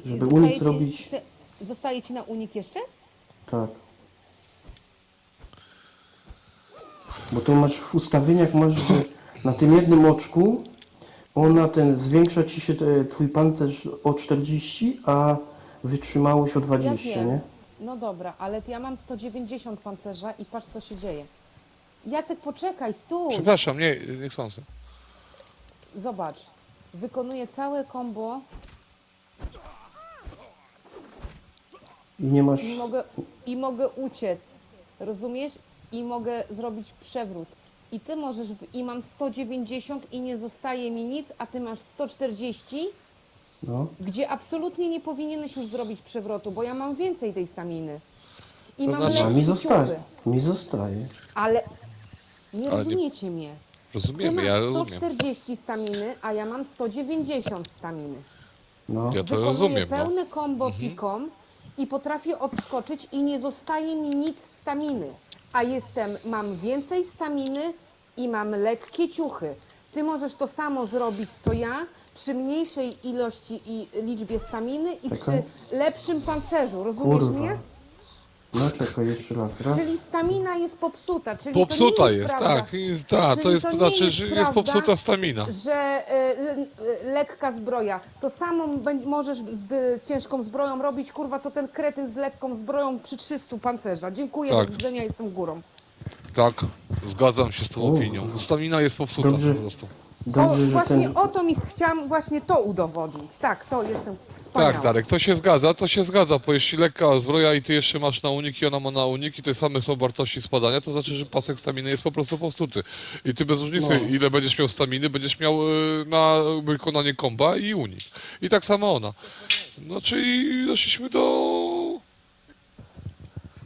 Żeby unik zrobić, Zostaje ci na unik jeszcze? tak. Bo to masz w ustawieniach, masz, że na tym jednym oczku ona zwiększa ci się twój pancerz o 40, a wytrzymałość o 20, Ja wiem. nie? No dobra, ale ja mam 190 pancerza i patrz co się dzieje. Jacek, poczekaj, stój! Przepraszam, nie chcący. Zobacz, wykonuję całe combo I nie masz... i mogę uciec, rozumiesz? I mogę zrobić przewrót. I ty możesz, i mam 190 i nie zostaje mi nic, a ty masz 140, No. gdzie absolutnie nie powinieneś już zrobić przewrotu, bo ja mam więcej tej staminy. I To mam znaczy- A lekkie mi zostaje. ciuchy. Mi zostaje. Ale nie Ale nie- rozumiecie mnie. Ty Rozumiemy, masz ja rozumiem. 140 staminy, a ja mam 190 staminy. No. Ja to Wykonuję rozumiem, no. pełne combo Mhm. piką i potrafię odskoczyć i nie zostaje mi nic staminy. A mam więcej staminy i mam lekkie ciuchy. Ty możesz to samo zrobić co ja, przy mniejszej ilości i liczbie staminy i Czekaj. przy lepszym pancerzu. Rozumiesz mnie? Kurwa. No czekaj, jeszcze raz. Raz. Czyli stamina jest popsuta. Czyli Popsuta to nie jest, prawda, tak. To Czyli jest, to nie znaczy, jest że jest prawda, popsuta stamina. że lekka zbroja. To samo możesz z ciężką zbroją robić, kurwa, co ten kretyn z lekką zbroją przy 300 pancerza. Dziękuję, Tak. do widzenia, jestem górą. Tak, zgadzam się z tą O. opinią. Stamina jest popsuta Dobrze. po prostu. Dobrze, że właśnie ten... o to chciałam właśnie to udowodnić. Tak, to jestem wspaniała. Tak, Darek, to się zgadza, bo jeśli lekka zbroja i ty jeszcze masz na uniki, ona ma na uniki, te same są wartości spadania, to znaczy, że pasek staminy jest po prostu popsuty. I ty bez różnicy, No. ile będziesz miał staminy, będziesz miał na wykonanie komba i unik. I tak samo ona. No, czyli doszliśmy do...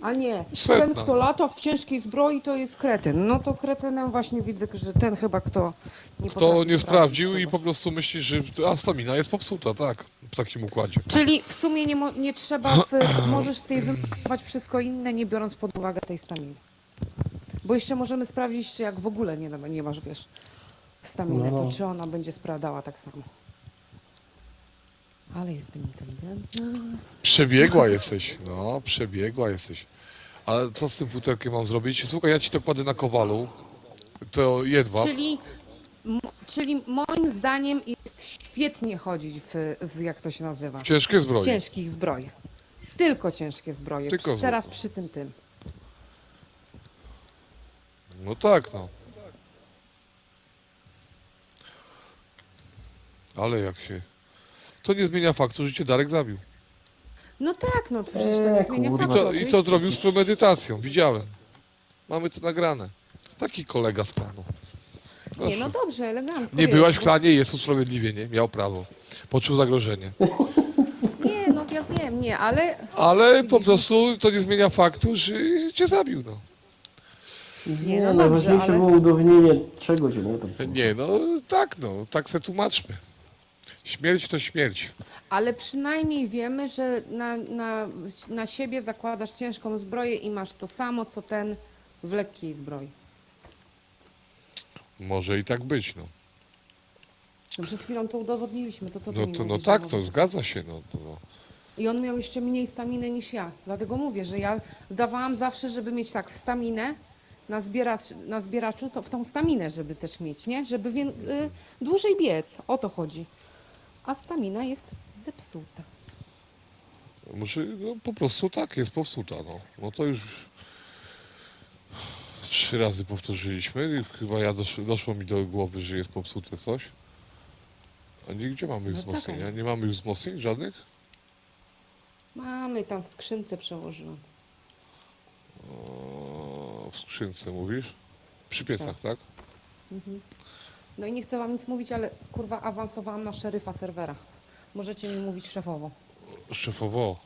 A nie, Setna. ten kto lata w ciężkiej zbroi to jest kretyn. No to kretynem właśnie widzę, że ten chyba kto nie Kto potrafi nie sprawdził sprawdzić i tego. po prostu myśli, że stamina jest popsuta, tak, w takim układzie. Czyli w sumie nie trzeba, możesz sobie wymyślać wszystko inne, nie biorąc pod uwagę tej staminy. Bo jeszcze możemy sprawdzić, czy jak w ogóle nie masz, wiesz, staminy, No. to czy ona będzie sprawdzała tak samo. Ale jestem inteligentna. Przebiegła jesteś, no, przebiegła jesteś. Ale co z tym futerkiem mam zrobić? Słuchaj, ja ci to kładę na kowalu, to jedwab. Czyli moim zdaniem jest świetnie chodzić w jak to się nazywa? Ciężkie W zbroje. ciężkich zbrojach. Tylko ciężkie zbroje. Tylko Teraz złoto. przy tym. No tak, no. Ale jak się... To nie zmienia faktu, że cię Darek zabił. No tak, no przecież to nie zmienia kurwa. I faktu. co, i co zrobił z premedytacją? Widziałem. Mamy to nagrane. Taki kolega z klanu. Proszę. Nie, no dobrze, elegancko. Nie jest, byłaś w bo- klanie, jest usprawiedliwienie. Miał prawo. Poczuł zagrożenie. Nie, no ja wiem, nie, ale Ale po prostu to nie zmienia faktu, że cię zabił, no. Nie, no najważniejsze dobrze, ale- było udowodnienie czegoś, nie? To... Nie, no, tak se tłumaczmy. Śmierć to śmierć. Ale przynajmniej wiemy, że na siebie zakładasz ciężką zbroję i masz to samo, co ten w lekkiej zbroi. Może i tak być, no. No przed chwilą to udowodniliśmy, to co ty No mi to, no mówisz, tak, że to może- zgadza się, no. No. I on miał jeszcze mniej staminy niż ja. Dlatego mówię, że ja zdawałam zawsze, żeby mieć tak staminę na zbieraczu, to w tą staminę, żeby też mieć, nie? Żeby dłużej biec. O to chodzi. A stamina jest zepsuta. Może po prostu tak, jest popsuta, no. No to już 3 razy powtórzyliśmy. Chyba doszło mi do głowy, że jest popsute coś. A nigdzie mamy już No wzmocnienia? tak. Nie mamy już wzmocnień żadnych? Mamy tam w skrzynce przełożyłam. O, w skrzynce mówisz? Przy piecach, tak? Mhm. No i nie chcę wam nic mówić, ale kurwa awansowałam na szeryfa serwera. Możecie mi mówić szefowo. Szefowo,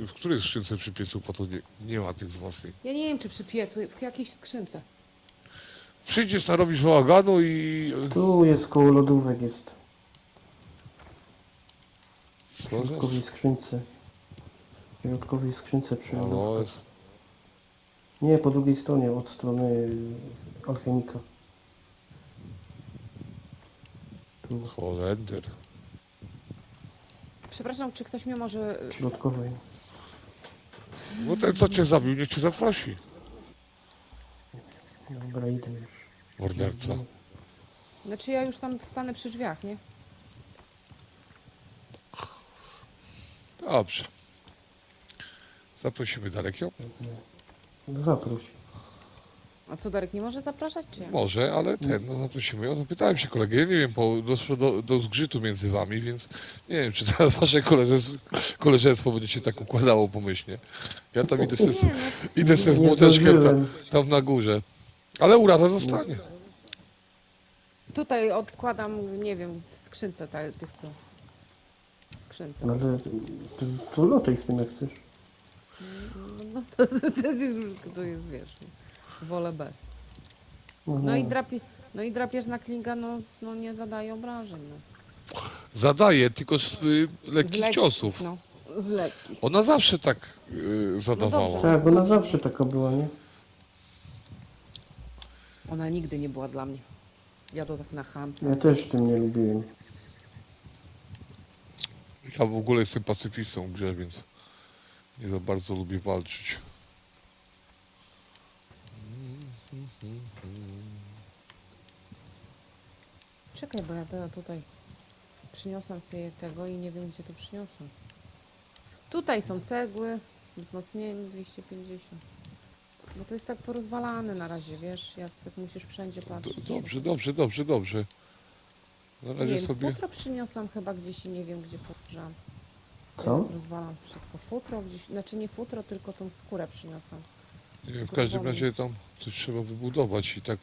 w której skrzynce przy piecu po to nie ma tych wzmocnień? Ja nie wiem, czy przy piecu, w jakiejś skrzynce. Przyjdziesz, narobisz bałaganu i... Tu jest koło lodówek, jest. W Co za- środkowej skrzynce. W środkowej skrzynce No, przejazdówka. jest. Nie, po drugiej stronie, od strony alchemika. Tu, Holender. Przepraszam, czy ktoś mnie może... w środkowej. No ten co cię zabił, niech cię zaprosi. Dobra, idę już. Morderca. Znaczy ja już tam stanę przy drzwiach, nie? Dobrze. Zaprosimy Darekią? No zaproś. A co, Darek nie może zapraszać, czy ja? Może, ale no zaprosimy ją. Zapytałem się kolegę, ja nie wiem, doszło do zgrzytu między wami, więc nie wiem, czy teraz wasze koleżeństwo będzie się tak układało pomyślnie. Ja tam idę Nie, sobie, no, idę sobie z Nie młoteczkiem zdążyłem. tam na górze. Ale uraza zostanie. tutaj odkładam, nie wiem, w skrzynce tych co... W skrzynce. No ale to lotaj w tym jak chcesz. No to jest, wiesz, wolę B. No i drapieżna klinga, no nie zadaje obrażeń, no. Zadaje tylko z Z lekkich lekkich, ciosów. No, z lekkich. Ona zawsze tak zadawała. dobrze. Tak, ona zawsze taka była, nie? Ona nigdy nie była dla mnie. Ja to tak na chamce. Ja też tym nie lubiłem. Ja w ogóle jestem pacyfistą w grze, więc nie za bardzo lubię walczyć. Czekaj, bo ja tutaj przyniosłam sobie tego i nie wiem, gdzie to przyniosłam. Tutaj są cegły, wzmocnienie 250. Bo to jest tak porozwalane na razie, wiesz, Jacek, musisz wszędzie patrzeć. Dobrze. Na Nie razie wiem, sobie... futro przyniosłam chyba gdzieś i nie wiem, gdzie położyłam. Co? Rozwalam wszystko. Futro gdzieś, znaczy nie futro, tylko tą skórę przyniosłam. Nie wiem, w każdym razie tam coś trzeba wybudować i tak...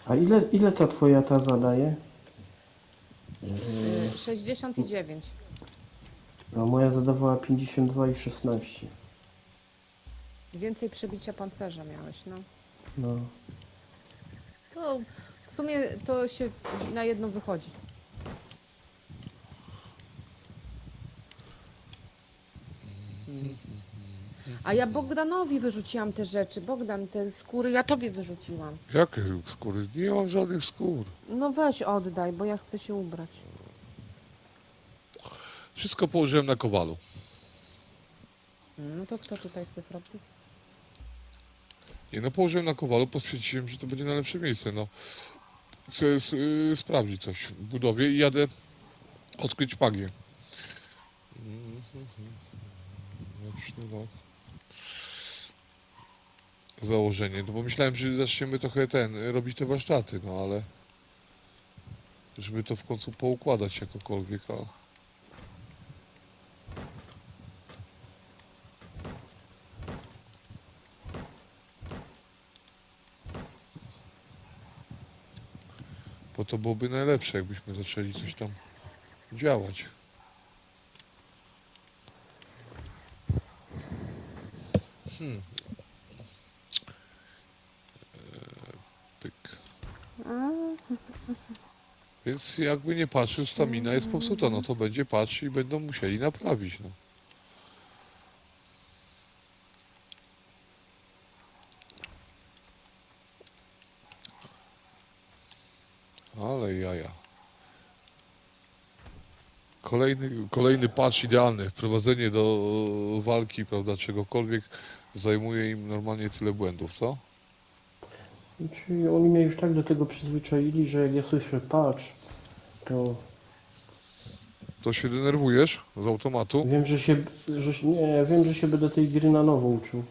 A ile ta twoja ta zadaje? 69. A moja zadawała 52 i 16. Więcej przebicia pancerza miałeś, no. No. To w sumie to się na jedno wychodzi. A ja Bogdanowi wyrzuciłam te rzeczy. Bogdan, te skóry ja tobie wyrzuciłam. Jakie skóry? Nie mam żadnych skór. No weź oddaj, bo ja chcę się ubrać. Wszystko położyłem na kowalu. No to kto tutaj chce robi? Nie no, położyłem na kowalu, poświęciłem, że to będzie najlepsze miejsce, no. Chcę sprawdzić coś w budowie i jadę odkryć magię. Założenie, no bo myślałem, że zaczniemy trochę robić te warsztaty, no ale żeby to w końcu poukładać jakokolwiek, a bo to byłoby najlepsze, jakbyśmy zaczęli coś tam działać. Pyk. Więc jakby nie patrzył, stamina jest popsuta, no to będzie patrzył i będą musieli naprawić, no. Ale jaja. Kolejny patch idealny. Wprowadzenie do walki, prawda, czegokolwiek zajmuje im normalnie tyle błędów, co? Czyli oni mnie już tak do tego przyzwyczaili, że jak ja słyszę patch, to To się denerwujesz z automatu? wiem, nie, wiem, że się będę tej gry na nowo uczył.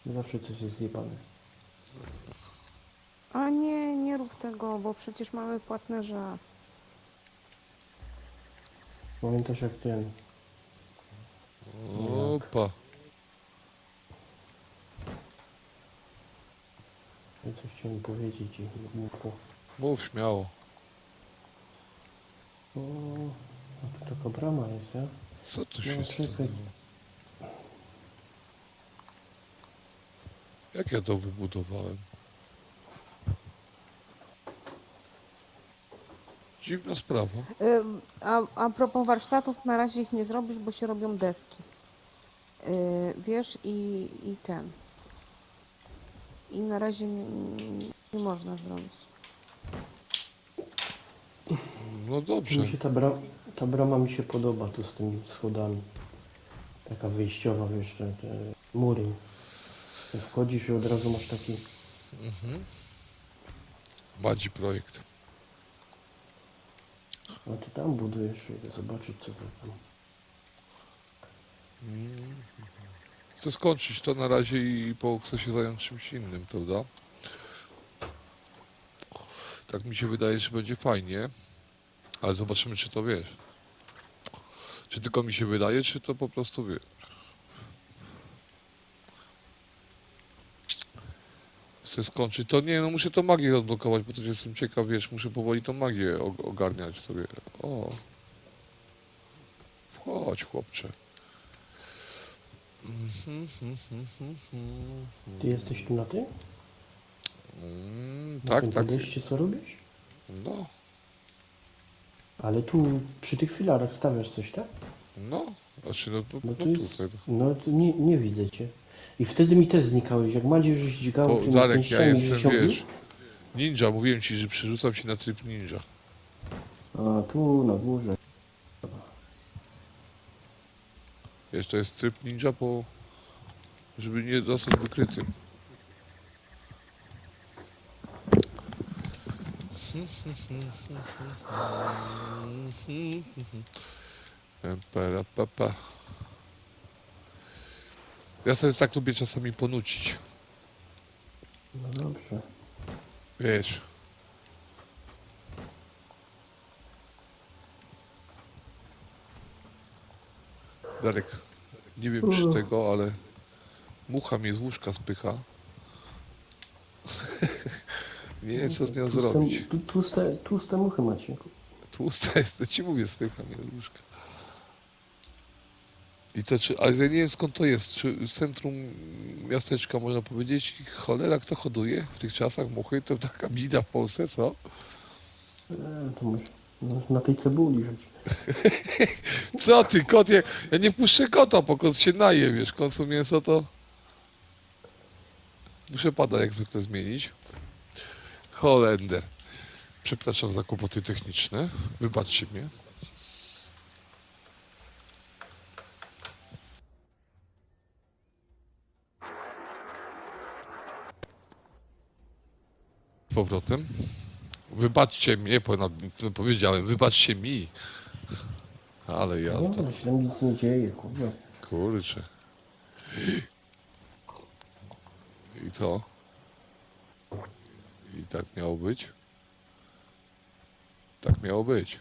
Zawsze coś jest zjebane. A nie rób tego, bo przecież mamy płatnerza. Pamiętasz jak ten... Opa. Ja coś chciałem powiedzieć i głupło. Mów śmiało. O, a tu taka brama jest, ja? Co tu No, się czekaj. stało? Jak ja to wybudowałem? Dziwna sprawa. A propos warsztatów, na razie ich nie zrobisz, bo się robią deski. Wiesz, i ten. I na razie nie można zrobić. No dobrze. Mi się ta brama mi się podoba tu z tymi schodami. Taka wyjściowa, wiesz, te mury. Ty wchodzisz i od razu masz taki... Mhm. Badzi projekt. No ty tam budujesz, idę zobaczyć co to tam. Mm. Chcę skończyć to na razie i chcę się zająć czymś innym, prawda? Tak mi się wydaje, że będzie fajnie, ale zobaczymy, czy to wiesz. Czy tylko mi się wydaje, czy to po prostu wiesz. Chcę skończyć to, nie no, muszę to magię odblokować, bo też jestem ciekaw, wiesz, muszę powoli tą magię ogarniać sobie. O, wchodź chłopcze. Ty jesteś tu na tym? Na Tak, tym tak. podejście co robisz? No, Ale tu przy tych filarach stawiasz coś, tak? no, znaczy no, No no to jest... tutaj. No to nie widzę cię. I wtedy mi też znikałeś, jak Madziej żeś dźgał Bo tymi Darek, ja pięściami, że jestem, się obił. wiesz, ninja, mówiłem ci, że przerzucam się na tryb ninja. A tu na górze. Wiesz, to jest tryb ninja żeby nie zostać wykrytym. Papa. Ja sobie tak lubię czasami ponucić. No dobrze. Wiesz. Darek, nie wiem czy tego, ale mucha mnie z łóżka spycha. Nie wiem co z nią zrobić. Tłuste muchy macie. Tłusta jest, to ci mówię, spycha mnie z łóżka. I to czy, ale ja nie wiem skąd to jest, czy w centrum miasteczka można powiedzieć, cholera kto hoduje w tych czasach muchy, to taka bida w Polsce, co? To może na tej cebuli żyć. Co ty, kot, ja nie puszczę kota, bo kot się naje, wiesz, w końcu mięso to... Muszę pada jak zwykle zmienić. Holender. Przepraszam za kłopoty techniczne, wybaczcie mnie. Z powrotem. Wybaczcie mnie, powiedziałem, wybaczcie mi. Ale jazda. No, się tam nic nie dzieje, kurde. Kurczę. I to? I tak miało być? Tak miało być.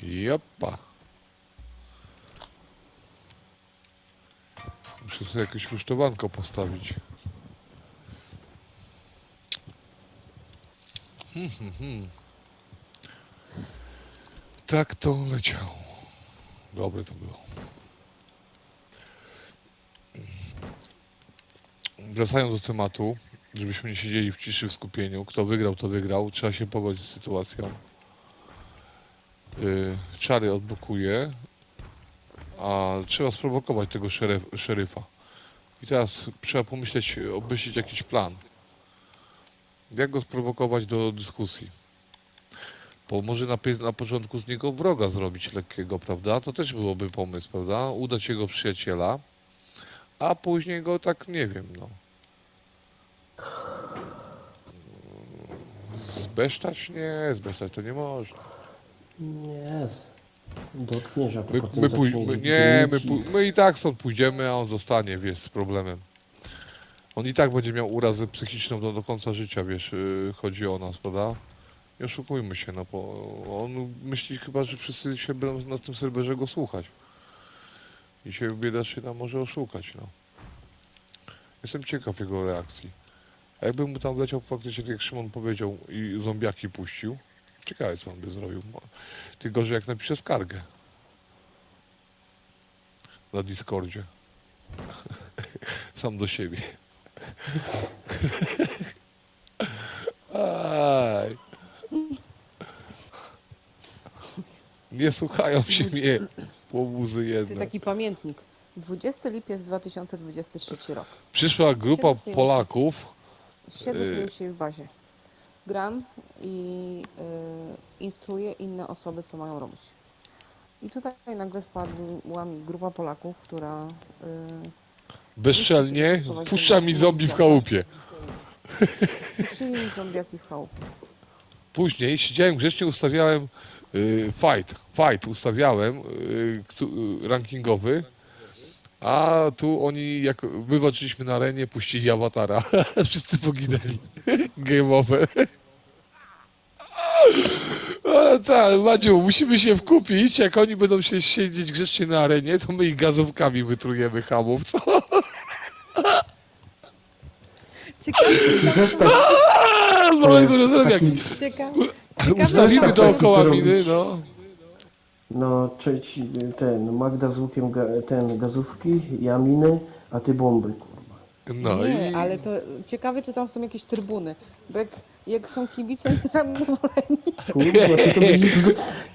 Joppa. Muszę sobie jakieś rusztowanko postawić. Tak to leciało. Dobre to było. Wracając do tematu, żebyśmy nie siedzieli w ciszy, w skupieniu. Kto wygrał, to wygrał. Trzeba się pogodzić z sytuacją. Czary odblokuje, a trzeba sprowokować tego szeryfa. I teraz trzeba pomyśleć, obmyślić jakiś plan. Jak go sprowokować do dyskusji? Bo może na początku z niego wroga zrobić lekkiego, prawda? To też byłoby pomysł, prawda? Udać jego przyjaciela, a później go tak, nie wiem, no. Zbesztać? Nie, zbesztać to nie można. Nie, dotkniesz, a to My, potem my, zacznie pój- nie, my, dymić pój- my i tak stąd pójdziemy, a on zostanie, wiesz, z problemem. On i tak będzie miał urazę psychiczną do końca życia, wiesz, chodzi o nas, prawda? Nie oszukujmy się, no bo on myśli chyba, że wszyscy się będą na tym serwerze go słuchać. I się biedaczyna może oszukać, no. Jestem ciekaw jego reakcji. A jakbym mu tam wleciał faktycznie, tak jak Szymon powiedział, i zombiaki puścił, ciekawe co on by zrobił. Ty gorzej jak napisze skargę. Na Discordzie. Sam do siebie. Aj. Nie słuchają się mnie, łobuzy To jedne. taki pamiętnik. 20 lipiec 2023 rok. Przyszła grupa Siedzę Polaków. Siedzę sobie dzisiaj w bazie. Gram i instruuję inne osoby, co mają robić. I tutaj nagle wpadła mi grupa Polaków, która Bezczelnie puszcza mi zombie w chałupie. puścili mi zombiaki w chałupie. Później siedziałem grzecznie, ustawiałem fight ustawiałem rankingowy, a tu oni, jak my walczyliśmy na arenie, puścili awatara. Wszyscy poginęli. Game over. Tak, Madziu, musimy się wkupić, jak oni będą się siedzieć grzecznie na arenie, to my ich gazówkami wytrujemy hamów, co? Ciekawe, Zestaw, Małego jest rozrabiaki. ciekawe. Ustawimy Zestaw dookoła taki miny, zrobić. no. no, ten Magda z łukiem ten gazówki, ja miny, a ty bomby, kurwa. No Nie, i ale to ciekawe, czy tam są jakieś trybuny. Bo jak są kibice niezadowoleni. Kurwa, ty to będziesz...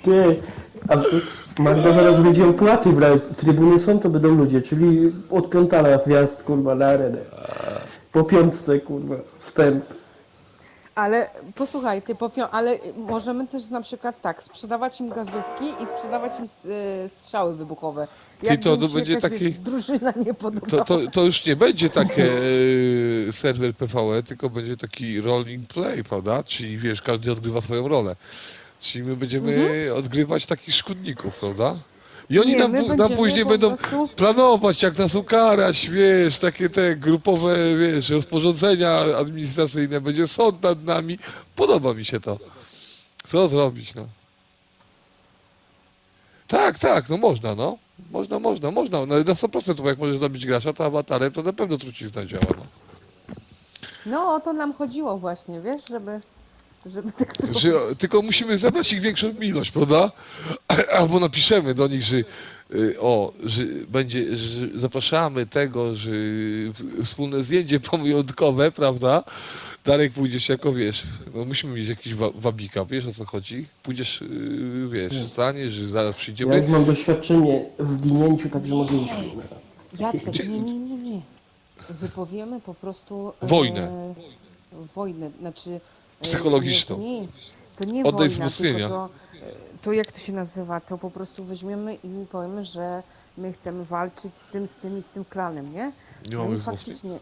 Ty, a Magda zaraz będzie opłaty brać. Trybuny są, to będą ludzie, czyli od piątana wjazd, kurwa, na arenę. Po piątce, kurwa, wstęp. Ale posłuchaj, ale możemy też na przykład tak, sprzedawać im gazówki i sprzedawać im strzały wybuchowe. Ty, to im się będzie jakaś, taki- wiesz, drużyna nie podoba. to już nie będzie takie serwer PvE, tylko będzie taki rolling play, prawda? Czyli wiesz, każdy odgrywa swoją rolę. Czyli my będziemy odgrywać takich szkodników, prawda? I oni Nie, nam, my nam będziemy później po będą prostu- planować, jak nas ukarać, wiesz, takie te grupowe, wiesz, rozporządzenia administracyjne, będzie sąd nad nami. Podoba mi się to. Co zrobić, no? Tak, no można, no. Można. No, na 100%, bo jak możesz zabić gracza, to awatarem, to na pewno trucizna działa, no. No o to nam chodziło właśnie, wiesz, żeby tak zrobić. Tylko musimy zebrać ich większą ilość, prawda? Albo napiszemy do nich, że że będzie, że zapraszamy tego, że wspólne zdjęcie pamiątkowe, prawda? Darek pójdziesz jako, wiesz, no musimy mieć jakiś wabika, wiesz o co chodzi? Pójdziesz, wiesz, staniesz, że zaraz Ja przyjdziemy. już mam doświadczenie w ginięciu, także mogę iść. Jacek, nie. Wypowiemy po prostu... Wojnę. Wojnę, znaczy... Psychologiczną. To nie Oddaj wojna, wzmocnienia. tylko to jak to się nazywa, to po prostu weźmiemy i powiemy, że my chcemy walczyć z tym klanem, nie? Nie No mamy i wzmocnienia. faktycznie,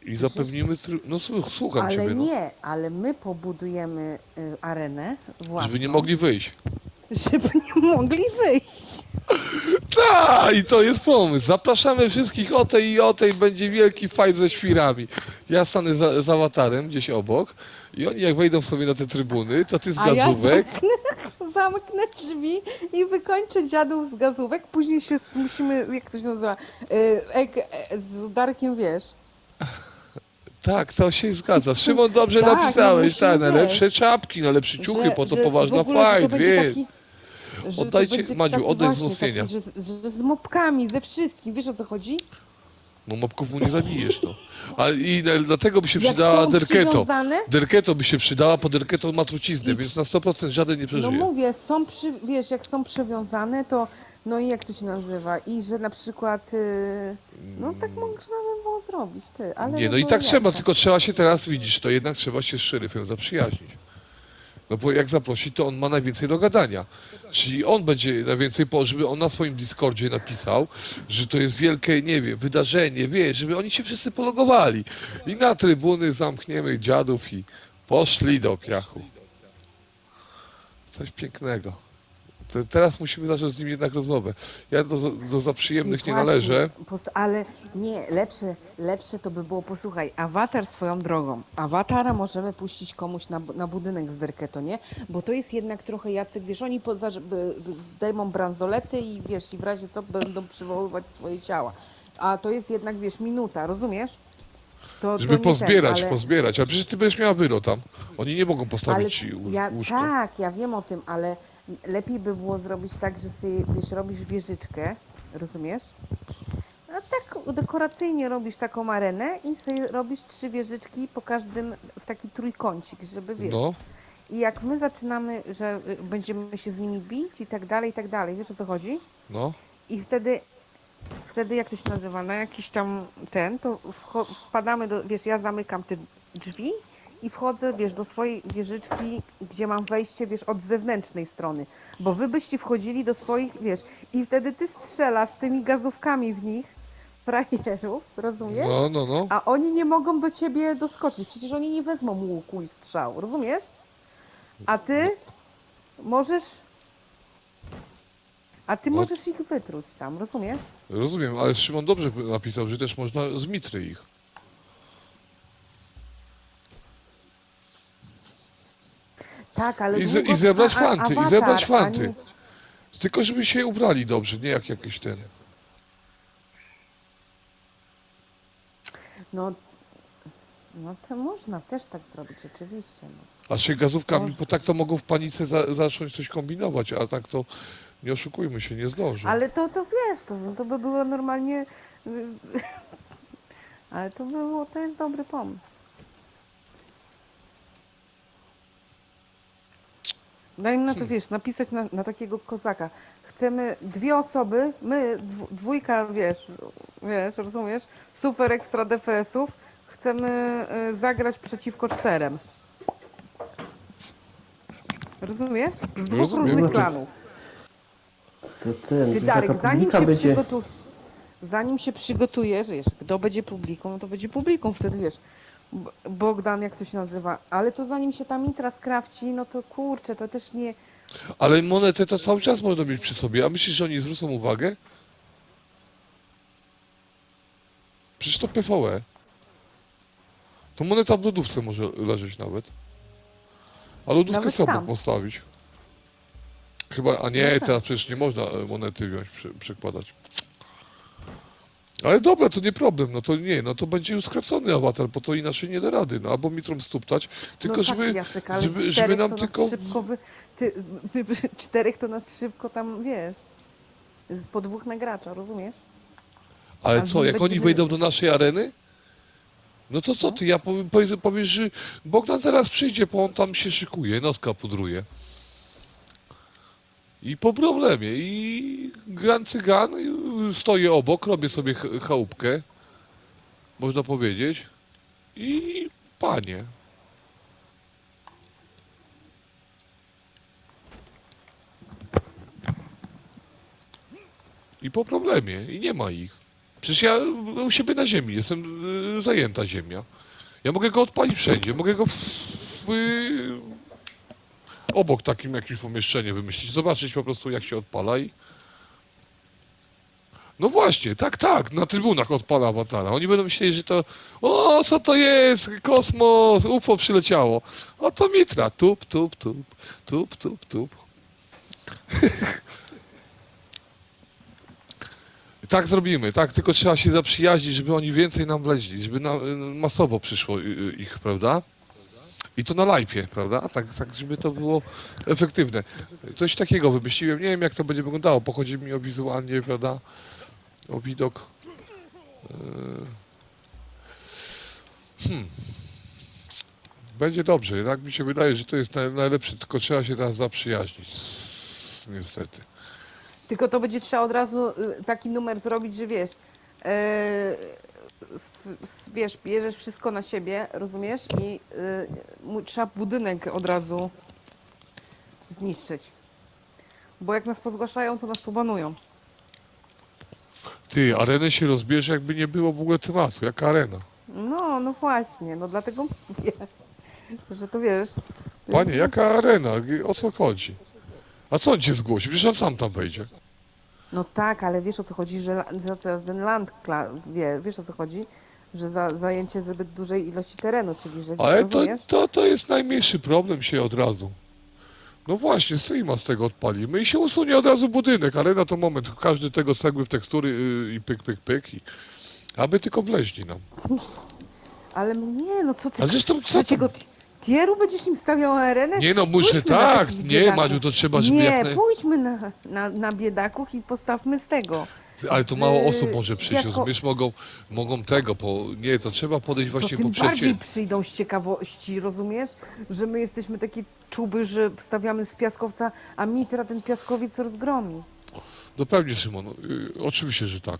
I zapewnimy, no słucham ale ciebie, no. nie, ale my pobudujemy arenę własną, Żeby nie mogli wyjść. żeby nie mogli wyjść. Tak, i to jest pomysł. Zapraszamy wszystkich o tej będzie wielki fight ze świrami. Ja stanę z awatarem gdzieś obok i oni jak wejdą sobie na te trybuny, to ty z A ja gazówek. zamknę drzwi i wykończę dziadów z gazówek, później się musimy, jak to się nazywa, z Darkiem, wiesz. Tak, to się zgadza. Szymon, dobrze Tak, napisałeś, no tak, musimy, najlepsze czapki, najlepsze ciuchy, po to że poważna w ogóle, że to fight, będzie wiesz. taki- że to Oddajcie- będzie Madziu, taki oddaj właśnie wzmocnienia. taki, że z mopkami, ze wszystkim, wiesz o co chodzi? No mopków mu nie zabijesz, no. A i dlatego by się Jak przydała są Derketo. przywiązane, Derketo by się przydała, bo Derketo ma truciznę, I- więc na 100% żaden nie no przeżyje. mówię, wiesz, jak są przywiązane, to no i jak to się nazywa? I że na przykład, no tak można by było zrobić, ty, ale... Nie, no i to tak jak trzeba, to? tylko trzeba się teraz, widzisz, to jednak trzeba się z szeryfem zaprzyjaźnić. No bo jak zaprosi, to on ma najwięcej do gadania. Czyli on będzie najwięcej, żeby on na swoim Discordzie napisał, że to jest wielkie, nie wiem, wydarzenie, wiesz, żeby oni się wszyscy pologowali. I na trybuny zamkniemy dziadów i poszli do piachu. Coś pięknego. Teraz musimy zacząć z nim jednak rozmowę. Ja do zaprzyjemnych nie Właśnie, należę. Ale nie, lepsze to by było, posłuchaj, awatar swoją drogą. Awatara możemy puścić komuś na budynek z Derketo, nie? Bo to jest jednak trochę Jacek, wiesz, oni zdejmą bransolety i wiesz, i w razie co będą przywoływać swoje ciała. A to jest jednak, wiesz, minuta, rozumiesz? To Żeby nie ten, pozbierać. Ale przecież ty będziesz miała wyro tam. Oni nie mogą postawić ci łóżko. Tak, ja wiem o tym, ale Lepiej by było zrobić tak, że sobie, wiesz, robisz wieżyczkę, rozumiesz? A tak dekoracyjnie robisz taką arenę i sobie robisz 3 wieżyczki po każdym w taki trójkącik, żeby wiesz. No, I jak my zaczynamy, że będziemy się z nimi bić i tak dalej, wiesz o co chodzi? no. I wtedy jak to się nazywa, na jakiś tam to wpadamy do, wiesz, ja zamykam te drzwi i wchodzę, wiesz, do swojej wieżyczki, gdzie mam wejście, wiesz, od zewnętrznej strony. Bo wy byście wchodzili do swoich, wiesz, i wtedy ty strzelasz tymi gazówkami w nich, frajerów, rozumiesz? No, no, no. A oni nie mogą do ciebie doskoczyć, przecież oni nie wezmą łuku i strzał, rozumiesz? A ty możesz... A ty No. możesz ich wytruć tam, rozumiesz? Rozumiem, ale Szymon dobrze napisał, że też można z mitry ich. Tak, ale I długo zebrać trwa fanty, i awatar, zebrać a fanty. nie- Tylko żeby się ubrali dobrze, nie jak jakiś ten. No, no to można też tak zrobić, oczywiście. No. A się gazówkami, Może. bo tak to mogą w panice zacząć coś kombinować, a tak to nie oszukujmy się, nie zdążą. Ale to wiesz, to by było normalnie... Ale to jest dobry pomysł. Daj im na to, wiesz, napisać na takiego kozaka. Chcemy 2 osoby, my dwójka, wiesz, rozumiesz? Super ekstra DPS-ów. Chcemy zagrać przeciwko 4. Rozumiesz? Z 2 Rozumiem. różnych No to- klanów. To ten, Ty, wiesz, jaka Darek, publika będzie... zanim się przygotujesz, wiesz, kto będzie publiką, no to będzie publiką wtedy, wiesz, Bogdan, jak to się nazywa, ale to zanim się ta mitra skrawci, no to kurczę, to też nie... Ale monetę to cały czas można mieć przy sobie, a myślisz, że oni zwrócą uwagę? Przecież to PvE. To moneta w lodówce może leżeć nawet. A lodówkę Nawet sobie tam. postawić. Chyba, a nie, No tak. teraz przecież nie można monety wziąć, przekładać. Ale dobra, to nie problem, no to nie, no to będzie już skrawcony awatar, bo to inaczej nie da rady, no albo mitrom stuptać, tylko no żeby, tak, Jacek, ale żeby 4 nam to tylko... nas szybko ty, 4 to nas szybko tam, wiesz, po 2 na gracza, rozumiesz? Ale a z co, nim jak oni będziemy- wejdą do naszej areny? No to co No. ty, ja powiesz, że Bogdan zaraz przyjdzie, bo on tam się szykuje, noska pudruje. I po problemie, i Gran Cygan stoję obok, robię sobie chałupkę, można powiedzieć, i panie. I po problemie, i nie ma ich. Przecież ja u siebie na ziemi, jestem zajęta ziemia. Ja mogę go odpalić wszędzie, mogę go obok takim jakimś pomieszczenie wymyślić, zobaczyć po prostu jak się odpala i... No właśnie, tak, na trybunach odpala awatara. Oni będą myśleli, że to... O, co to jest? Kosmos, UFO przyleciało. O, to Mitra. Tup. Tak zrobimy, tak, tylko trzeba się zaprzyjaźnić, żeby oni więcej nam wleźli, żeby masowo przyszło ich, prawda? I to na live'ie, prawda? Tak, żeby to było efektywne. Coś takiego wymyśliłem, nie wiem jak to będzie wyglądało, bo chodzi mi o wizualnie, prawda? O widok. Będzie dobrze, tak mi się wydaje, że to jest najlepsze, tylko trzeba się teraz zaprzyjaźnić. Niestety. Tylko to będzie trzeba od razu taki numer zrobić, że wiesz, wiesz, bierzesz wszystko na siebie, rozumiesz? I trzeba budynek od razu zniszczyć. Bo jak nas pozgłaszają, to nas pobanują. Ty, arenę się rozbierze, jakby nie było w ogóle tematu. Jaka arena? No właśnie, no dlatego mówię, że to wiesz. to Panie, jest- jaka arena? O co chodzi? A co on cię zgłosi? Wiesz, on sam tam wejdzie. No tak, ale wiesz o co chodzi, że ten land, wiesz o co chodzi? Że zajęcie zbyt dużej ilości terenu, czyli że Ale rozumiesz? to jest najmniejszy problem się od razu. No właśnie, streama z tego odpalimy i się usunie od razu budynek. Arena to moment, każdy tego cegły w tekstury i pyk. Aby tylko wleźli nam. Ale nie, no co ty... A zresztą co Trzeciego, Tieru będziesz im stawiał arenę? Nie no, muszę Pójdźmy na tak, takich nie biedaków. Madziu, to trzeba, żeby Nie, jak pójdźmy na biedaków i postawmy z tego. Ale to z, mało osób może przyjść, piasko- rozumiesz, mogą tego, nie, to trzeba podejść To właśnie tym po bardziej przyjdą z ciekawości, rozumiesz? Że my jesteśmy takie czuby, że stawiamy z piaskowca, a Mitra ten piaskowiec rozgromi. No pewnie, Szymon, oczywiście, że tak.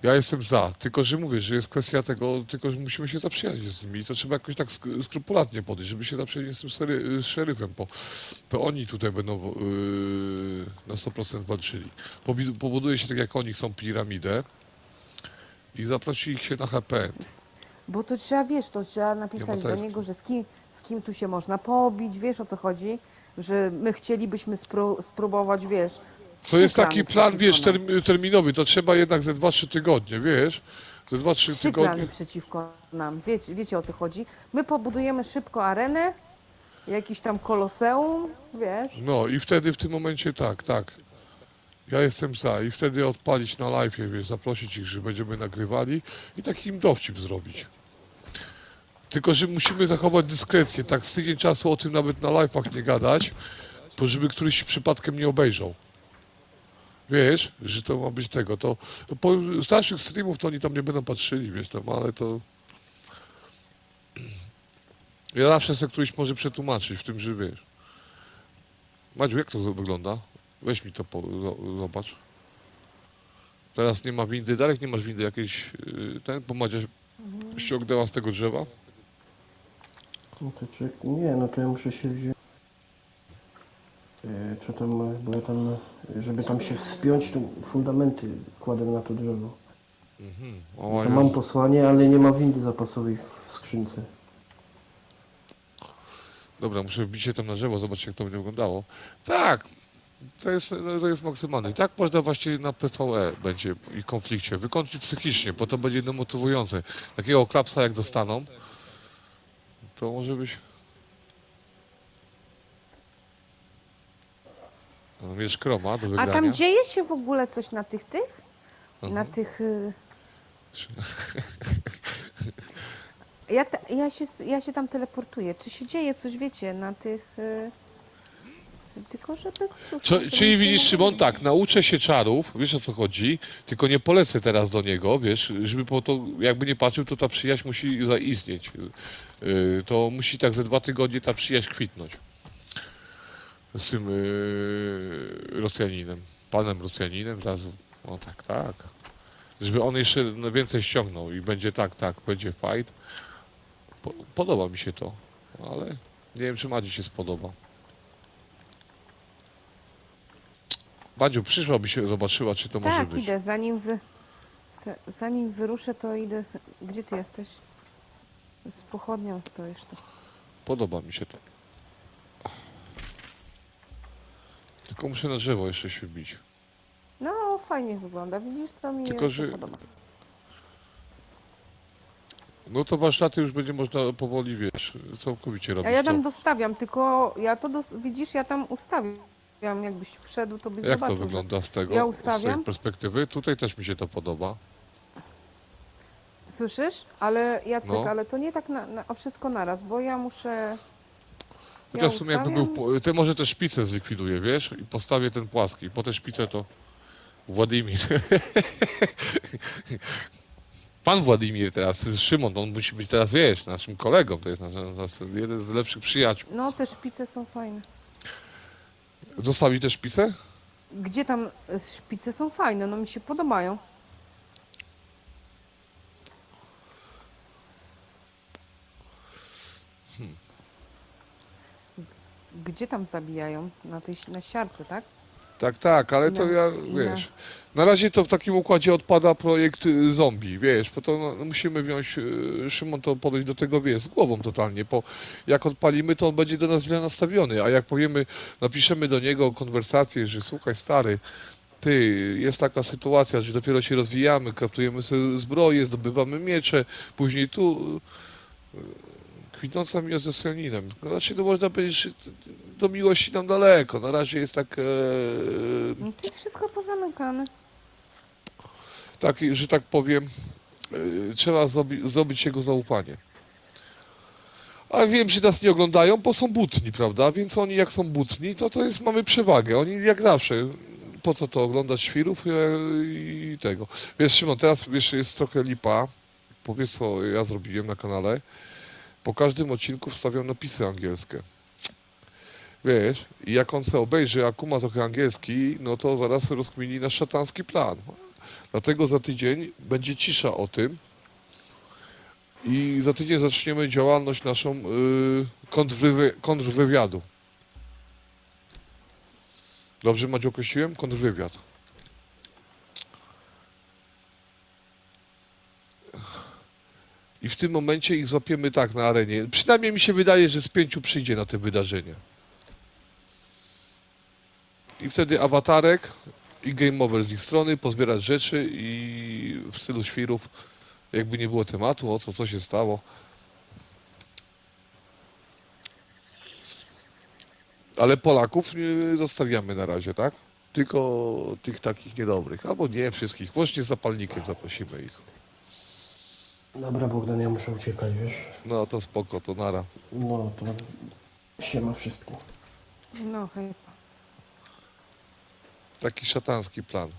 Ja jestem za, tylko że mówię, że jest kwestia tego, tylko że musimy się zaprzyjaźnić z nimi i to trzeba jakoś tak skrupulatnie podejść, żeby się zaprzyjaźnić z tym z szeryfem, bo to oni tutaj będą na 100% walczyli. Pobuduje się tak jak oni chcą piramidę i zaprosi ich się na HP. Bo to trzeba, wiesz, to trzeba Nie napisać ma do testu. niego, że z kim tu się można pobić, wiesz o co chodzi? Że my chcielibyśmy spróbować, wiesz. To 3 jest taki plany plan, wiesz, przeciwko nam. terminowy, to trzeba jednak ze 2-3 tygodnie, wiesz? Ze 2-3 3 plany tygodnie. przeciwko nam, wiecie o co chodzi? My pobudujemy szybko arenę, jakiś tam koloseum, wiesz? No i wtedy w tym momencie tak. Ja jestem za i wtedy odpalić na live'ie, wiesz, zaprosić ich, że będziemy nagrywali i taki im dowcip zrobić. Tylko, że musimy zachować dyskrecję, tak z tydzień czasu o tym nawet na live'ach nie gadać, to żeby któryś przypadkiem nie obejrzał. Wiesz, że to ma być tego, to po starszych streamów to oni tam nie będą patrzyli, wiesz, tam, ale to... Ja zawsze sobie któryś może przetłumaczyć w tym, że wiesz. Madziu, jak to wygląda? Weź mi to, zobacz. Teraz nie ma windy, Darek, nie masz windy jakiejś, bo Madzia ściągnęła z tego drzewa? No to nie, no to ja muszę się wziąć. Co tam, bo ja tam, żeby tam się wspiąć, to fundamenty kładę na to drzewo. Mhm. To mam posłanie, ale nie ma windy zapasowej w skrzynce. Dobra, muszę wbić się tam na drzewo, zobaczyć jak to będzie wyglądało. Tak, to jest maksymalne. I tak można właśnie na PvE będzie i konflikcie wykończyć psychicznie, bo to będzie demotywujące. Takiego klapsa jak dostaną, to może być... No, wiesz, kroma do A wygrania. tam dzieje się w ogóle coś na tych? Na Mhm. tych... Ja się tam teleportuję. Czy się dzieje coś, wiecie, na tych... Tylko, że bez suszu. Czyli widzisz, Szymon, tak, nauczę się czarów, wiesz o co chodzi, tylko nie polecę teraz do niego, wiesz, żeby po to, jakby nie patrzył, to ta przyjaźń musi zaistnieć. To musi tak ze 2 tygodnie ta przyjaźń kwitnąć z tym Rosjaninem, panem Rosjaninem, razu, no tak. Żeby on jeszcze więcej ściągnął i będzie tak, będzie fight. Podoba mi się to, ale nie wiem, czy Madzi się spodoba. Badziu, przyszłaby się, zobaczyła, czy to może Tak, być. idę. Zanim wyruszę, to idę... Gdzie ty jesteś? Z pochodnią stoisz tu. Podoba mi się to. Tylko muszę na drzewo jeszcze się wbić. No, fajnie wygląda. Widzisz, to mi Tylko, się że- podoba. No to warsztaty już będzie można powoli, wiesz, całkowicie A robić ja to. tam dostawiam, tylko ja to, widzisz, ja tam ustawiam. Jakbyś wszedł, to byś Jak to zobaczył, że wygląda z tego, ja z tej ustawiam. perspektywy? Tutaj też mi się to podoba. Słyszysz? Ale Jacek, No. ale to nie tak o wszystko naraz, bo ja muszę... Chociaż w sumie jakby ustawiam. był, ty może te szpice zlikwiduję, wiesz, i postawię ten płaski. Po te szpice to Władimir. Pan Władimir teraz, Szymon, on musi być teraz, wiesz, naszym kolegą, to jest nasz jeden z lepszych przyjaciół. No, te szpice są fajne. Zostawi te szpice? Gdzie tam szpice są fajne? No mi się podobają. Gdzie tam zabijają? Na siarce, tak? Tak, ale to No, ja, no. wiesz, na razie to w takim układzie odpada projekt zombie, wiesz, bo to no, musimy wziąć, Szymon, to podejść do tego, wiesz, z głową totalnie, bo jak odpalimy, to on będzie do nas źle nastawiony, a jak powiemy, napiszemy do niego konwersację, że słuchaj stary, ty, jest taka sytuacja, że dopiero się rozwijamy, kraftujemy sobie zbroje, zdobywamy miecze, później tu... Kwitnąca miłość z Rosjaninem. No raczej to można powiedzieć, że do miłości nam daleko. Na razie jest tak, No to jest wszystko pozamykane. że tak powiem, trzeba zdobyć jego zaufanie. Ale wiem, że nas nie oglądają, bo są butni, prawda? Więc oni jak są butni, to jest, mamy przewagę. Oni jak zawsze. Po co to oglądać świrów i tego. Wiesz, Szymon, teraz wiesz, jest trochę lipa. Powiedz, co ja zrobiłem na kanale. Po każdym odcinku wstawiam napisy angielskie. Wiesz, i jak on se obejrzy, a kuma trochę angielski, no to zaraz rozkmini nasz szatański plan. Dlatego za tydzień będzie cisza o tym i za tydzień zaczniemy działalność naszą kontrwywiadu. Dobrze, Madziu, określiłem? Kontrwywiad. I w tym momencie ich złapiemy tak na arenie. Przynajmniej mi się wydaje, że z 5 przyjdzie na to wydarzenie. I wtedy awatarek i game over z ich strony, pozbierać rzeczy i w stylu świrów, jakby nie było tematu, o co się stało. Ale Polaków nie zostawiamy na razie, tak? Tylko tych takich niedobrych. Albo nie wszystkich. Łącznie z zapalnikiem zaprosimy ich. Dobra, Bogdan, ja muszę uciekać, wiesz? No to spoko, to nara. No to siema wszystkim. No hej. Taki szatański plan.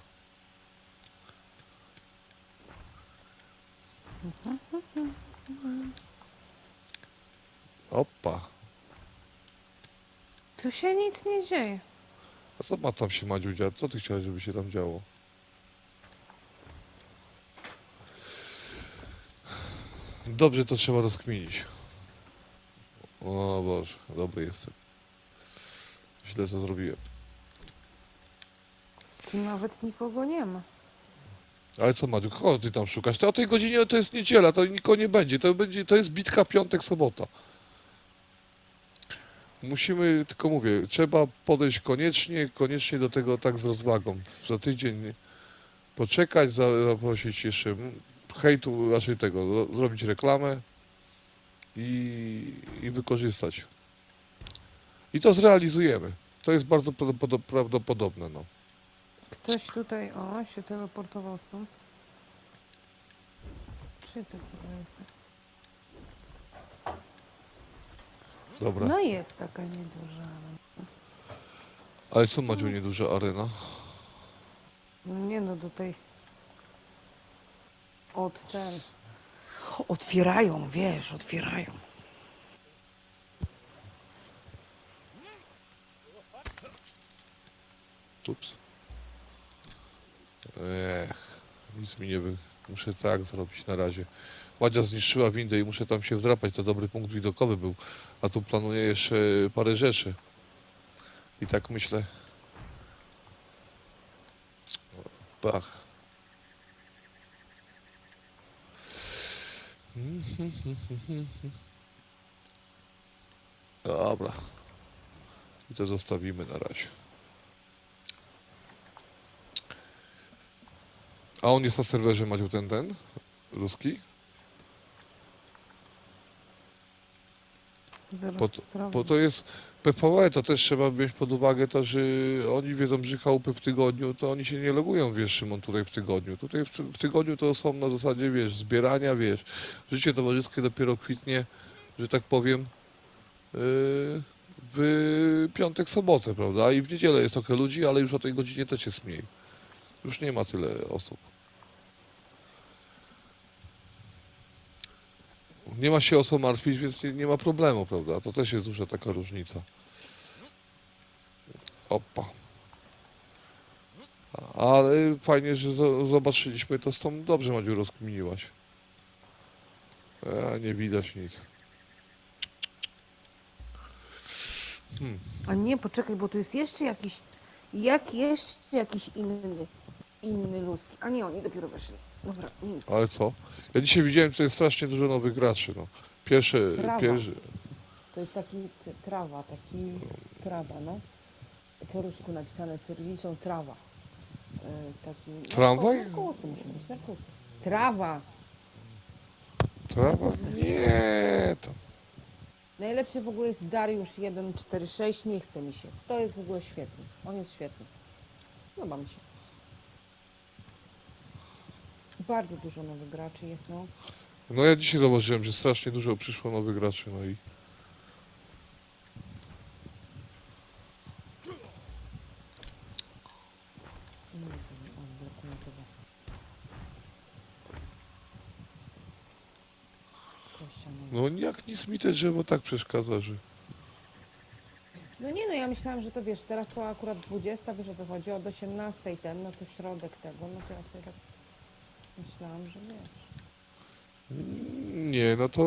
Opa. Tu się nic nie dzieje. A co ma tam się Madziu dziać? Co ty chciałeś, żeby się tam działo? Dobrze, to trzeba rozkminić. O Boże, dobry jestem. Źle to zrobiłem. Tu nawet nikogo nie ma. Ale co Madziu, kogo ty tam szukasz? To o tej godzinie to jest niedziela, to nikogo nie będzie. To jest bitka piątek, sobota. Musimy, tylko mówię, trzeba podejść koniecznie do tego tak z rozwagą. Za tydzień poczekać, zaprosić jeszcze hejtu, raczej tego, zrobić reklamę i wykorzystać. I to zrealizujemy. To jest bardzo prawdopodobne, no. Ktoś tutaj, się teleportował stąd. Czy to chyba jest? Dobra. No jest taka nieduża. Ale co Madziu, nieduża arena? No nie no, do tej... Otwierają, wiesz, otwierają. Ups. Nic mi nie wy... Muszę tak zrobić na razie. Madzia zniszczyła windę i muszę tam się wdrapać. To dobry punkt widokowy był. A tu planuję jeszcze parę rzeczy. I tak myślę. Bach. Dobra. I to zostawimy na razie. A on jest na serwerze, Maciu, ten ruski? Zaraz sprawdzę. Bo to jest PvE, to też trzeba wziąć pod uwagę to, że oni wiedzą, że chałupy w tygodniu, to oni się nie logują, wiesz, Szymon, tutaj w tygodniu. Tutaj w tygodniu to są na zasadzie, wiesz, zbierania, wiesz, życie towarzyskie dopiero kwitnie, że tak powiem, w piątek, sobotę, prawda? I w niedzielę jest trochę ludzi, ale już o tej godzinie też jest mniej. Już nie ma tyle osób. Nie ma się o co martwić, więc nie ma problemu, prawda? To też jest duża taka różnica. Opa. Ale fajnie, że zobaczyliśmy to z tą dobrze, Madziu, rozkminiłaś. Nie widać nic. A nie, poczekaj, bo tu jest jeszcze jakiś... jeszcze jakiś inny lud. A nie, oni dopiero weszli. Dobra, nic. Ale co? Ja dzisiaj widziałem tutaj strasznie dużo nowych graczy, no. Trawa. Pierwszy... To jest trawa, no. Po rusku napisane serwisą trawa. Taki... Tramwaj? Narkosy musi być, narkosy. Trawa. Trawa? Nie, to... Najlepszy w ogóle jest Dariusz 146, nie chce mi się. To jest w ogóle świetny. On jest świetny. Podoba mi się. Bardzo dużo nowych graczy jest, no. No ja dzisiaj zauważyłem, że strasznie dużo przyszło nowych graczy, no i... No jak nic mi te drzewo tak przeszkadza, że... No nie no, ja myślałam, że to wiesz, teraz to akurat 20, wiesz o co chodzi, od 18 ten, no to środek tego, no to ja sobie tak myślałam, że wiesz. Nie, no to...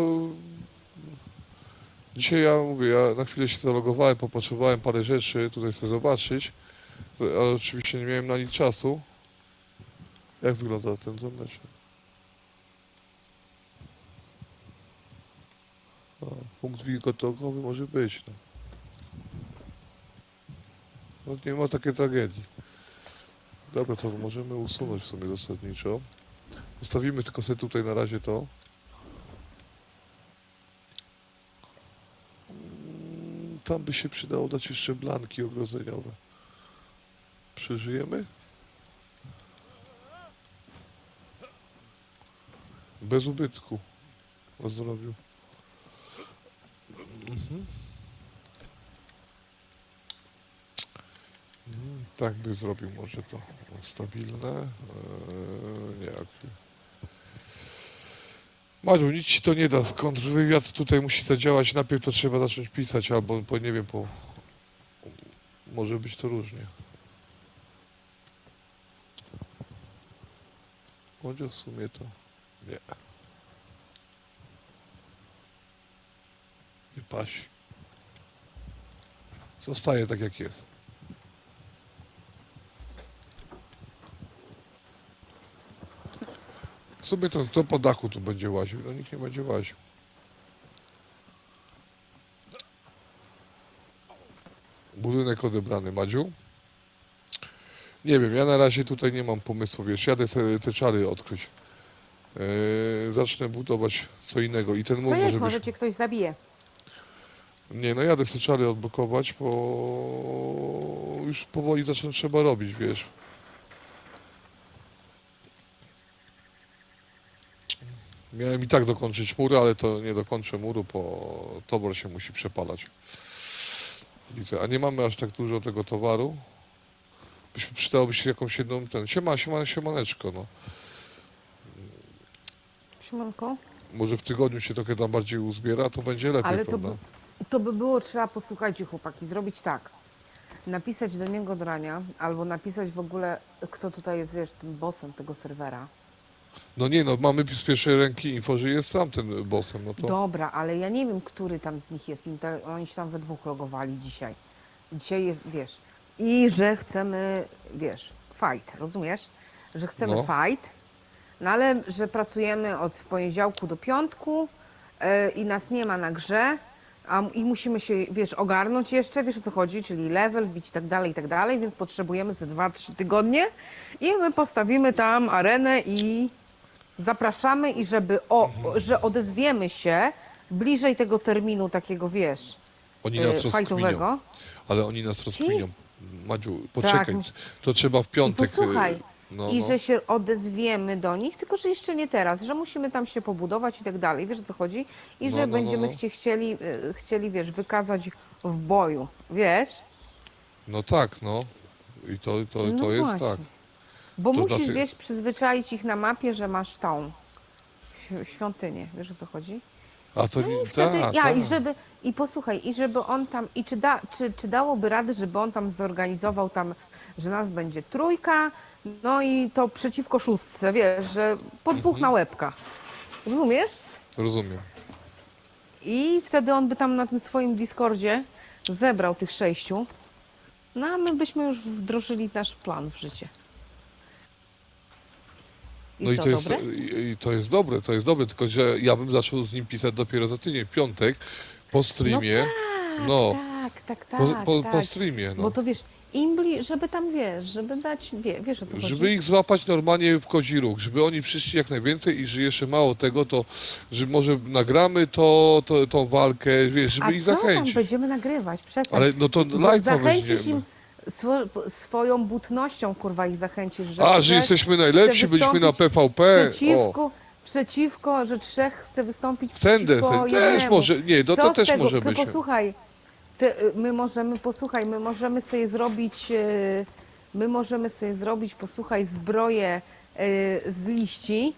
Dzisiaj ja mówię, ja na chwilę się zalogowałem, popotrzebowałem parę rzeczy tutaj chcę zobaczyć, ale oczywiście nie miałem na nic czasu. Jak wygląda ten zameczek? O, punkt wilgotowy może być, no. No nie ma takiej tragedii. Dobra, to możemy usunąć w sumie zasadniczo. Zostawimy tylko sobie tutaj na razie to. Tam by się przydało dać jeszcze blanki ogrodzeniowe. Przeżyjemy? Bez ubytku. O zdrowiu. Mhm. Tak by zrobił może to stabilne. Nie. Madziu, nic ci to nie da. Kontrwywiad tutaj musi zadziałać. Najpierw to trzeba zacząć pisać, albo po nie wiem, po... Może być to różnie. Może w sumie to... Nie. Nie pasi. Zostaje tak jak jest. W sumie to po dachu tu będzie łaził. No nikt nie będzie łaził. Budynek odebrany, Madziu. Nie wiem, ja na razie tutaj nie mam pomysłu, wiesz, jadę te czary odkryć. Zacznę budować co innego i ten mur To może jedź, być... może cię ktoś zabije. Nie, no jadę te czary odblokować, bo już powoli trzeba robić, wiesz. Miałem i tak dokończyć mury, ale to nie dokończę muru, bo towar się musi przepalać. Widzę, a nie mamy aż tak dużo tego towaru. Przydałoby się jakąś jedną, siemaneczko, no. Siemanko. Może w tygodniu się trochę tam bardziej uzbiera, to będzie lepiej, Ale prawda? to by było trzeba, posłuchajcie chłopaki, zrobić tak. Napisać do niego do rania, albo napisać w ogóle, kto tutaj jest, wiesz, tym bossem tego serwera. No nie, no mamy z pierwszej ręki info, że jest sam ten bossem, no to... Dobra, ale ja nie wiem, który tam z nich jest. Oni się tam we dwóch logowali dzisiaj. Dzisiaj jest, wiesz, i że chcemy, wiesz, fight, rozumiesz? Że chcemy No. fight, no ale że pracujemy od poniedziałku do piątku i nas nie ma na grze, i musimy się, wiesz, ogarnąć jeszcze, wiesz o co chodzi, czyli level, bić i tak dalej, więc potrzebujemy ze 2-3 tygodnie i my postawimy tam arenę i zapraszamy i że odezwiemy się bliżej tego terminu takiego, wiesz, Oni nas rozkminią, fajtowego. ale oni nas rozkminią. Madziu, poczekaj, Tak, to trzeba w piątek... posłuchaj, no, i no. że się odezwiemy do nich, tylko że jeszcze nie teraz, że musimy tam się pobudować i tak dalej, wiesz o co chodzi? I No, że no, będziemy no. chcieli, wiesz, wykazać w boju, wiesz? No tak, no. I to No jest właśnie. tak. Bo To musisz, znaczy- wiesz, przyzwyczaić ich na mapie, że masz tą świątynię, wiesz o co chodzi? A to No nie... i wtedy, tak. i posłuchaj, i żeby on tam, i czy dałoby radę, żeby on tam zorganizował tam, że nas będzie trójka, no i to przeciwko szóstce, wiesz, że po dwóch na łebkach. Rozumiesz? Rozumiem. I wtedy on by tam na tym swoim Discordzie zebrał tych 6, no a my byśmy już wdrożyli nasz plan w życie. I No i co, to jest, dobre? i to jest dobre, tylko że ja bym zaczął z nim pisać dopiero za tydzień, w piątek, po streamie. No, tak, po streamie, Bo no. to wiesz, żeby tam, wiesz, żeby dać, wiesz o co chodzi? Żeby ich złapać normalnie w kozi róg, żeby oni przyszli jak najwięcej i że jeszcze mało tego, to że może nagramy tą walkę, wiesz, żeby A ich co tam zachęcić. będziemy nagrywać? Przestań. Ale no to Bo live'a zachęcisz weźmiemy. im swoją butnością, kurwa, ich zachęcisz, że A, że jesteśmy najlepsi, byliśmy na PvP. O, przeciwko, że 3 chce wystąpić ten przeciwko deseń też jednemu. może, nie, no Co to z też tego? może Ty być. posłuchaj, my możemy sobie zrobić, posłuchaj, zbroję z liści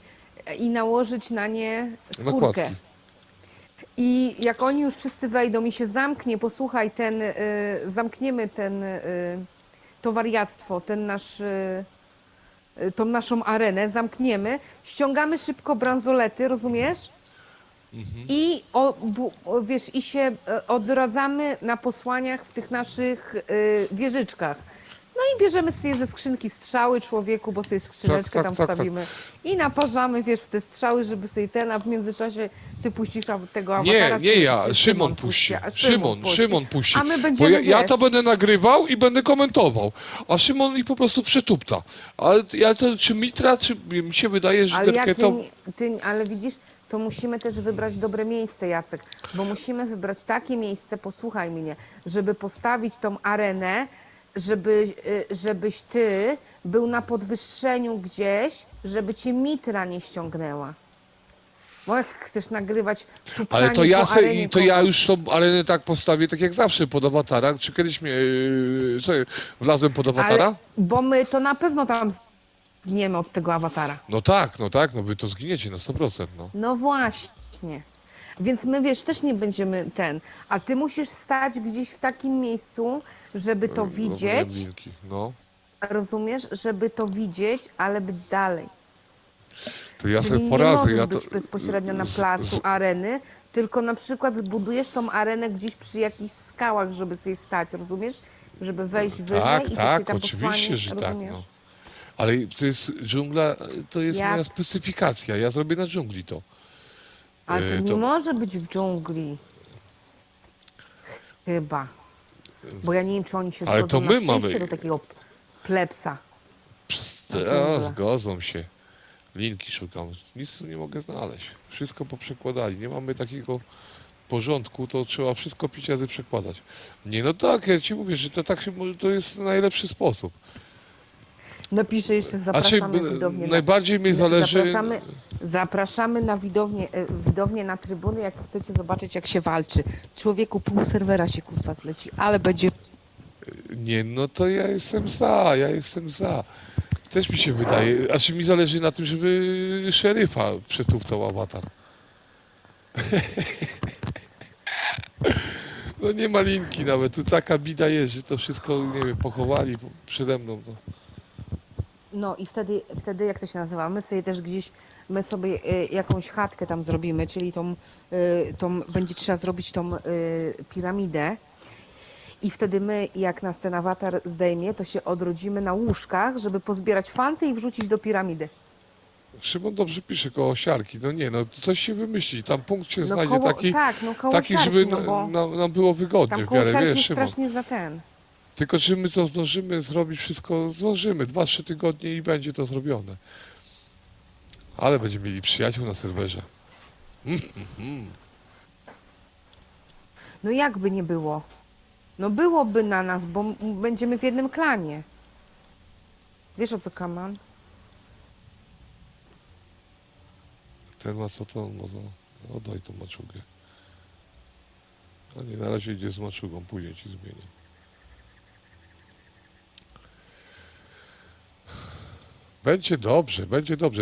i nałożyć na nie skórkę. Nakładki. I jak oni już wszyscy wejdą i się zamknie, posłuchaj, zamkniemy to wariactwo, tą naszą arenę, zamkniemy, ściągamy szybko bransolety, rozumiesz? Mhm. I wiesz, i się odradzamy na posłaniach w tych naszych wieżyczkach. No i bierzemy sobie ze skrzynki strzały człowieku, bo sobie skrzyneczkę Tak, tam tak, tak. wstawimy i naparzamy, wiesz, w te strzały, żeby sobie a w międzyczasie ty puścisz tego awatara. Nie czy ja, Szymon puści. a Szymon puści. A my Bo będziemy, ja wiesz, to będę nagrywał i będę komentował, a Szymon ich po prostu przetupta. Ale czy Mitra, czy mi się wydaje, że ale jak Derketo... ale widzisz, to musimy też wybrać dobre miejsce, Jacek, bo musimy wybrać takie miejsce, posłuchaj mnie, żeby postawić tą arenę, żebyś ty był na podwyższeniu gdzieś, żeby cię Mitra nie ściągnęła. Bo jak chcesz nagrywać Ale tuptanie po arenie to ja kogoś, już tą arenę tak postawię, tak jak zawsze pod awatara. Czy kiedyś mnie, wlazłem pod awatara? bo my to na pewno tam zginiemy od tego awatara. No tak, no wy to zginiecie na 100%, no. No właśnie. Więc my, wiesz, też nie będziemy a ty musisz stać gdzieś w takim miejscu, żeby to widzieć, Linki, no. rozumiesz, żeby to widzieć, ale być dalej. To ja Czyli sobie nie poradzę, możesz ja to... być bezpośrednio na placu areny, tylko na przykład zbudujesz tą arenę gdzieś przy jakichś skałach, żeby sobie stać, rozumiesz? Żeby wejść wyżej Tak, i to tak, się tam oczywiście, posłanie, że tak, rozumiesz? no. Ale to jest dżungla, to jest Ja- moja specyfikacja. Ja zrobię na dżungli to. Ale to nie to może być w dżungli. Chyba. Bo ja nie wiem, czy oni się Ale zgodzą to na my przyjście mamy- do takiego plepsa. a, zgodzą się. Linki szukam. Nic tu nie mogę znaleźć. Wszystko poprzekładali. Nie mamy takiego porządku, to trzeba wszystko 5 razy przekładać. Nie, no tak, ja ci mówię, że to tak się, to jest najlepszy sposób. Napiszę jeszcze, Znaczy, zapraszamy widownię najbardziej mi zależy... zapraszamy na widownię na trybuny, jak chcecie zobaczyć, jak się walczy. Człowieku, pół serwera się kurwa zleci, ale będzie... Nie, no to ja jestem za. Też mi się wydaje, znaczy mi zależy na tym, żeby szeryfa przetuptał awatar. No nie ma linki nawet, tu taka bida jest, że to wszystko, nie wiem, pochowali przede mną. No. No i wtedy jak to się nazywa? My sobie jakąś chatkę tam zrobimy, czyli będzie trzeba zrobić tą piramidę. I wtedy my, jak nas ten awatar zdejmie, to się odrodzimy na łóżkach, żeby pozbierać fanty i wrzucić do piramidy. Szymon dobrze pisze koło siarki, no nie, no coś się wymyśli, tam punkt się znajdzie koło taki, siarki, żeby bo nam było wygodnie tam w koło miarę, siarki wiesz, jest Szymon. strasznie za ten. Tylko czy my to zdążymy zrobić wszystko, zdążymy, 2-3 tygodnie i będzie to zrobione. Ale będziemy mieli przyjaciół na serwerze. No jakby nie było? No byłoby na nas, bo będziemy w jednym klanie. Wiesz o co, Kaman? Ten ma co to on ma za... Oddaj tą maczugę. A nie, na razie idzie z maczugą, później ci zmienię. Będzie dobrze.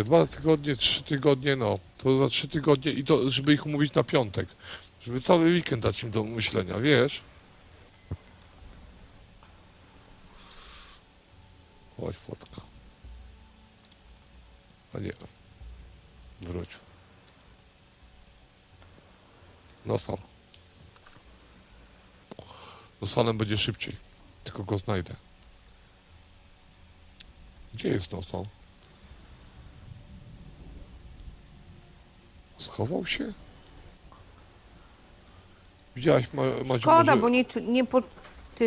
2 tygodnie, 3 tygodnie, no. To za 3 tygodnie i to, żeby ich umówić na piątek. Żeby cały weekend dać im do myślenia, wiesz? Chodź, fotka. A nie. Wróć. Nosan. Nosanem będzie szybciej. Tylko go znajdę. Gdzie jest Nosan? Schował się? Widziałaś, Maciu, Szkoda, może... bo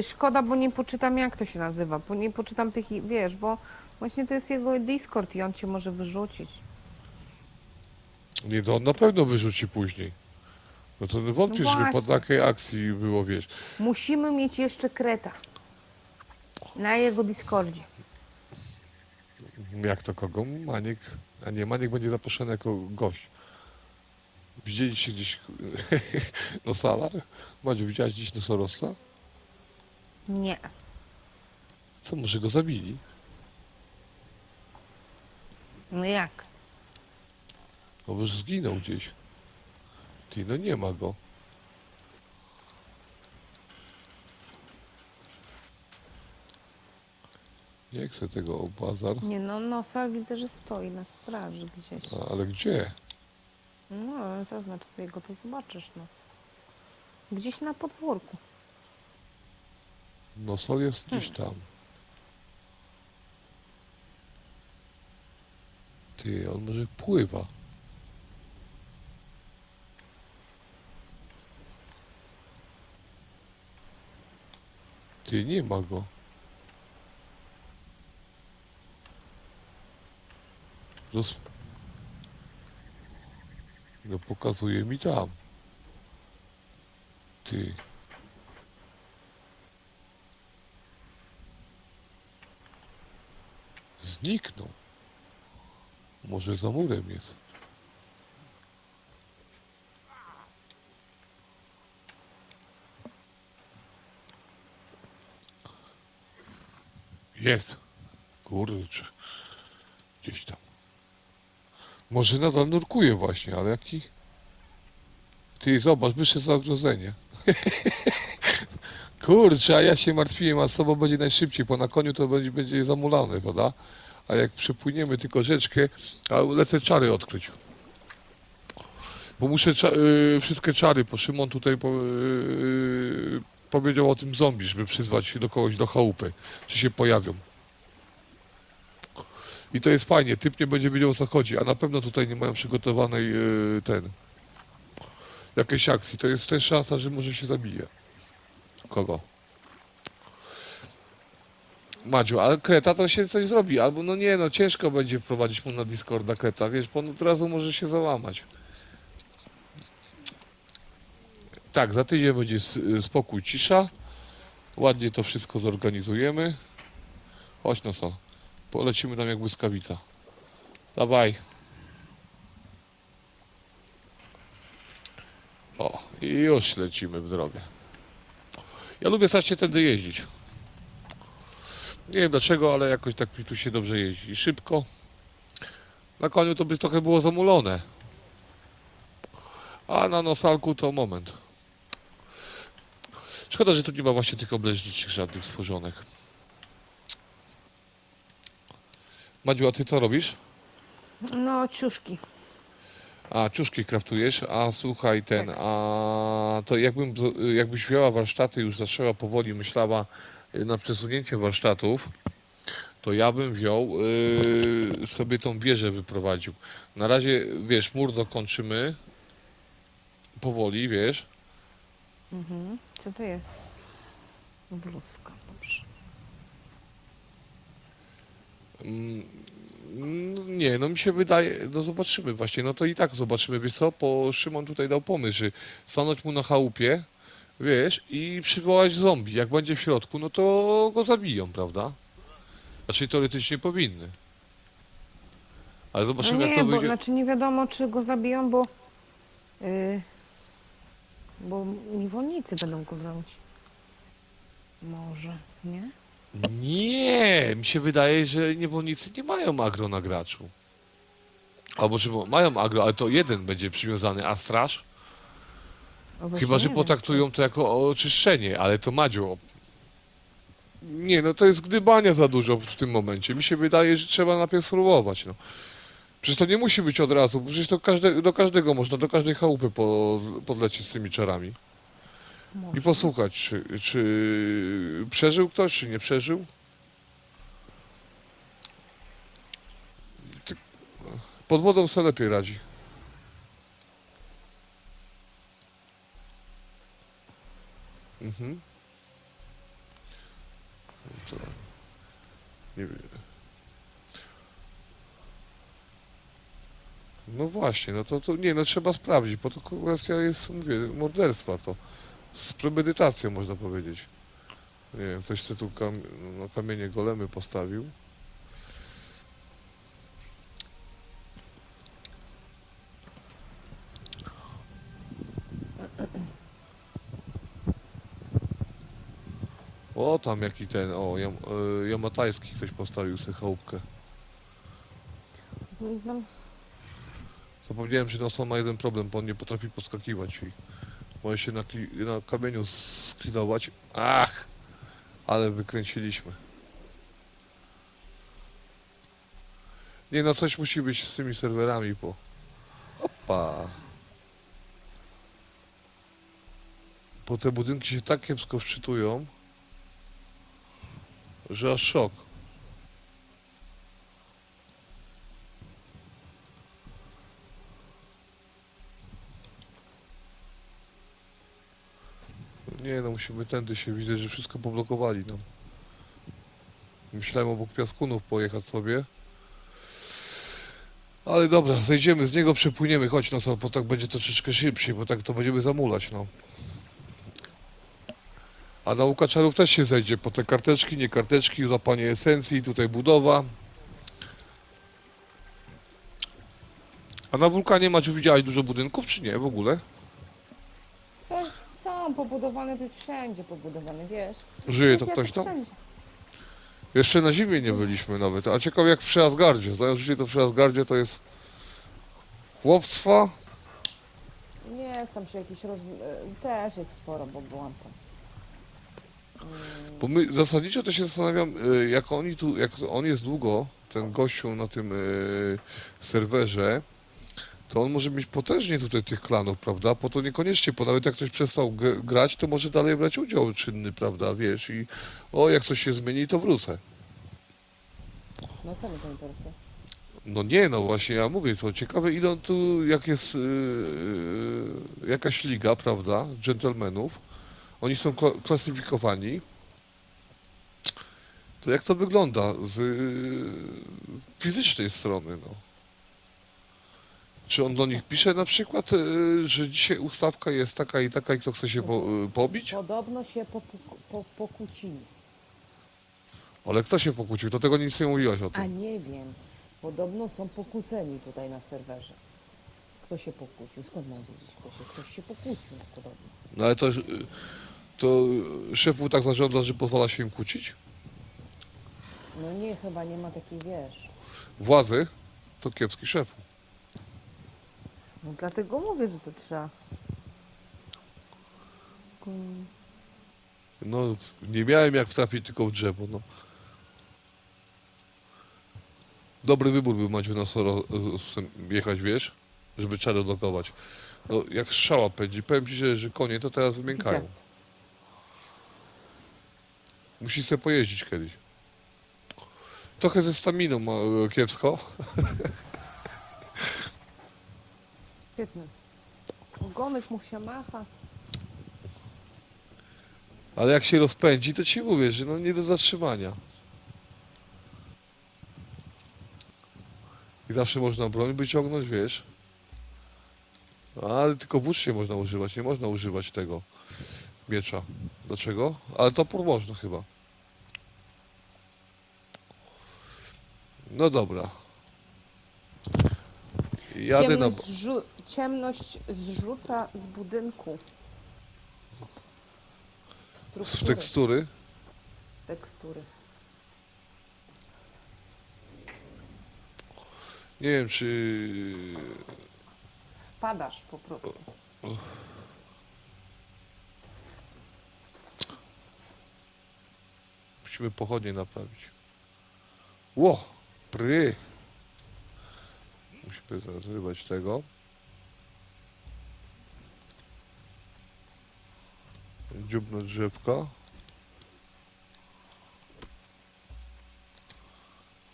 szkoda, bo nie poczytam, jak to się nazywa, bo nie poczytam tych, wiesz, bo właśnie to jest jego Discord i on cię może wyrzucić. Nie, to on na pewno wyrzuci później. No to nie wątpię, No żeby po właśnie. takiej akcji było, wiesz. Musimy mieć jeszcze kreta na jego Discordzie. Jak to kogo? Maniek. A nie, Maniek będzie zaproszony jako gość. Widzieliście gdzieś Nosala? Madziu, widziałaś gdzieś Nosorosa? Nie. Co, może go zabili? No jak? No bo już zginął gdzieś. Ty, no nie ma go. Nie chcę tego bazar. Nie no, Nosal widzę, że stoi na straży gdzieś. Ale gdzie? No, ale zaznacz sobie go, to zobaczysz, no. Gdzieś na podwórku. No Sol jest gdzieś tam. Ty, on może pływa. Ty, nie ma go. No pokazuje mi tam. Ty. Zniknął. Może za murem jest. Jest. Kurczę. Gdzieś tam. Może nadal nurkuje właśnie, ale jaki... Ty, zobacz, wyszedł zagrożenie. Kurczę, a ja się martwiłem, a z sobą będzie najszybciej, bo na koniu to będzie zamulane, prawda? A jak przepłyniemy tylko rzeczkę, a lecę czary odkryć. Bo muszę wszystkie czary, bo Szymon tutaj powiedział o tym zombie, żeby przyzwać do kogoś do chałupy, czy się pojawią. I to jest fajnie, typ nie będzie wiedział o co chodzi, a na pewno tutaj nie mają przygotowanej jakiejś akcji. To jest też szansa, że może się zabije. Kogo? Madziu, ale Kreta to się coś zrobi, albo no nie, no ciężko będzie wprowadzić mu na Discorda Kreta, wiesz, bo on od razu może się załamać. Tak, za tydzień będzie spokój, cisza. Ładnie to wszystko zorganizujemy. Chodź no co, polecimy tam jak błyskawica. Dawaj. O, i już lecimy w drogę. Ja lubię strasznie tędy jeździć. Nie wiem dlaczego, ale jakoś tak mi tu się dobrze jeździ. Szybko. Na koniu to by trochę było zamulone. A na nosalku to moment. Szkoda, że tu nie ma właśnie tych obleżniczych żadnych stworzonych. Madziu, a ty co robisz? No, ciuszki. A, ciuszki kraftujesz, a słuchaj ten, Tak. a to jakbyś wzięła warsztaty, już zaczęła powoli myślała na przesunięcie warsztatów, to ja bym wziął, sobie tą wieżę wyprowadził. Na razie, wiesz, mur dokończymy, powoli, wiesz. Mhm. Co to jest? Bluzka, dobrze. Nie, no mi się wydaje, no zobaczymy właśnie, no to i tak zobaczymy, wiesz co, bo Szymon tutaj dał pomysł, że stanąć mu na chałupie, wiesz, i przywołać zombie, jak będzie w środku, no to go zabiją, prawda? Znaczy teoretycznie powinny. Ale No zobaczymy jak nie, to bo wyjdzie. znaczy nie wiadomo, czy go zabiją, bo niewolnicy będą go brać. Może, nie? Nie, mi się wydaje, że niewolnicy nie mają agro na graczu. Albo że mają agro, ale to jeden będzie przywiązany, a straż? O, właśnie Chyba, że nie wiem, potraktują to jako oczyszczenie, ale to Madziu. Nie, no to jest gdybania za dużo w tym momencie. Mi się wydaje, że trzeba najpierw spróbować, no. Przecież to nie musi być od razu, bo przecież to do każdego można, do każdej chałupy podlecieć z tymi czarami. Może. I posłuchać, czy przeżył ktoś, czy nie przeżył. Ty- Pod wodą sobie lepiej radzi. Mhm. To, nie wiem. No właśnie, no to nie, no trzeba sprawdzić, bo to kwestia jest, mówię, morderstwa to. Z premedytacją można powiedzieć. Nie wiem, ktoś chce tu no, kamienie golemy postawił. O, tam jaki ten, jamatajski ktoś postawił sobie chałupkę. No, Zapomniałem, że Nosol ma jeden problem, bo on nie potrafi podskakiwać i może się na kamieniu sklinować. Ach! Ale wykręciliśmy. Nie no, coś musi być z tymi serwerami, bo... Opa! Bo te budynki się tak kiepsko wczytują, że aż szok. Nie no, musimy tędy się, widzę, że wszystko poblokowali nam. Myślałem obok piaskunów pojechać sobie. Ale dobra, zejdziemy z niego, przepłyniemy, chodź no, bo tak będzie troszeczkę szybciej, bo tak to będziemy zamulać, no. A nauka czarów też się zejdzie po te karteczki, nie karteczki, złapanie esencji, tutaj budowa. A na wulkanie macie widziałeś dużo budynków, czy nie w ogóle? To są pobudowane, to jest wszędzie pobudowane, wiesz. Żyje to Ja ktoś tam? wszędzie. Jeszcze na zimie nie byliśmy nawet, a ciekawe jak przy Asgardzie. Znając życie to przy Asgardzie to jest chłopstwa. Nie, tam się jakiś też jest sporo, bo byłam tam. Bo my zasadniczo to się zastanawiam, jak oni tu, jak on jest długo, ten gościu na tym serwerze, to on może mieć potężnie tutaj tych klanów, prawda? Po to niekoniecznie, bo nawet jak ktoś przestał grać, to może dalej brać udział czynny, prawda? Wiesz, i o, jak coś się zmieni, to wrócę. No co mnie to interesuje? No nie, no właśnie, ja mówię, to ciekawe ile on tu, jak jest jakaś liga, prawda, dżentelmenów, oni są klasyfikowani, to jak to wygląda z fizycznej strony, no. Czy on do nich pisze na przykład, że dzisiaj ustawka jest taka i kto chce się pobić? Podobno się pokłócili. Ale kto się pokłócił? Do tego nic nie mówiłaś o A tym. nie wiem. Podobno są pokłóceni tutaj na serwerze. Kto się pokłócił? Skąd mam wiedzieć? Ktoś się pokłócił podobno. No ale to szefu tak zarządza, że pozwala się im kłócić? No nie, chyba nie ma takiej, wiesz. Władzy to kiepski szef. No dlatego mówię, że to trzeba. No, nie miałem jak wtrafić tylko w drzewo, no. Dobry wybór był Maciu na Soro jechać, wiesz, żeby czary odlokować. No, jak strzała pędzi, powiem ci, że konie to teraz wymiękają. Gdzie? Musisz sobie pojeździć kiedyś. Trochę ze staminą ma kiepsko. Świetny. Ogonek mu się macha. Ale jak się rozpędzi, to ci mówię, że no nie do zatrzymania. I zawsze można broń wyciągnąć, wiesz. Ale tylko włócznie można używać, nie można używać tego miecza. Dlaczego? Ale topór można chyba. No dobra. Jadę na... Ciemność zrzuca z budynku. z tekstury. Tekstury. Nie wiem, czy... Wpadasz po prostu. Musimy pochodnie naprawić. Ło! Pry! Musimy zrywać tego. Dziubnąć drzewka.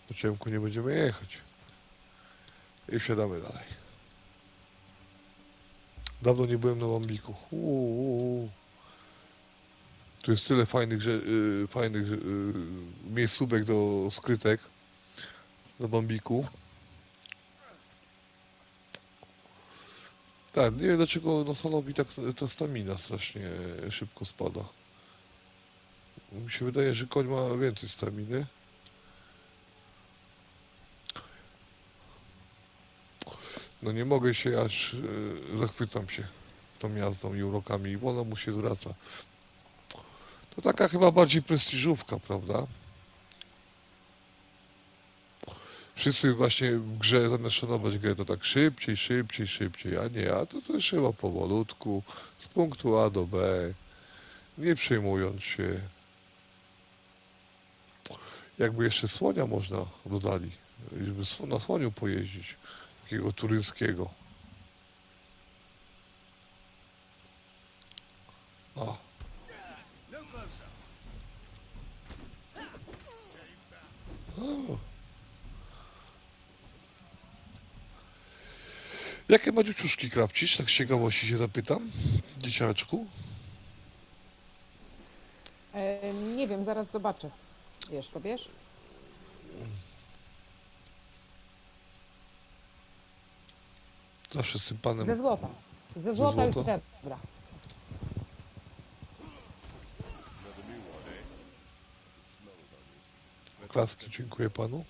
Po ciemku nie będziemy jechać. I wsiadamy dalej. Dawno nie byłem na Bambiku. Tu jest tyle fajnych miejscówek do skrytek na Bambiku. Tak, nie wiem dlaczego Nosolowi tak ta stamina strasznie szybko spada. Mi się wydaje, że koń ma więcej staminy. No nie mogę się aż... zachwycam się tą jazdą i urokami i wolno mu się zwraca. To taka chyba bardziej prestiżówka, prawda? Wszyscy właśnie w grze, zamiast szanować grę, to tak szybciej, szybciej, szybciej, a nie, a to trzeba powolutku, z punktu A do B, nie przejmując się. Jakby jeszcze słonia można dodali, żeby na słoniu pojeździć, takiego turyńskiego. A. O. Jakie madziuczuszki krawcisz? Tak z ciekawości się zapytam, dzieciaczku. Nie wiem, zaraz zobaczę. Wiesz, to wiesz? Zawsze z tym panem. Ze złota. Ze złota i złota? srebra. Klaski, dziękuję panu.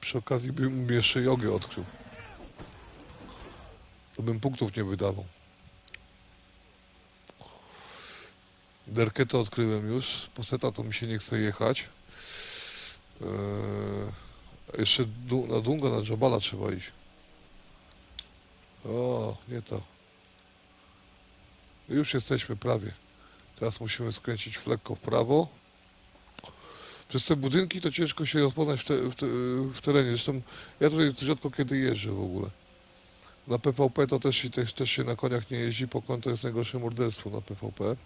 Przy okazji bym jeszcze jogę odkrył. To bym punktów nie wydawał. Derketę odkryłem już. Z Poseta to mi się nie chce jechać. Jeszcze na Dunga, na Jabala trzeba iść. O, nie to. Już jesteśmy prawie. Teraz musimy skręcić lekko w prawo. Przez te budynki to ciężko się rozpoznać w terenie. Zresztą ja tutaj rzadko kiedy jeżdżę w ogóle. Na PvP to też się na koniach nie jeździ, pokon to jest najgorsze morderstwo na PvP.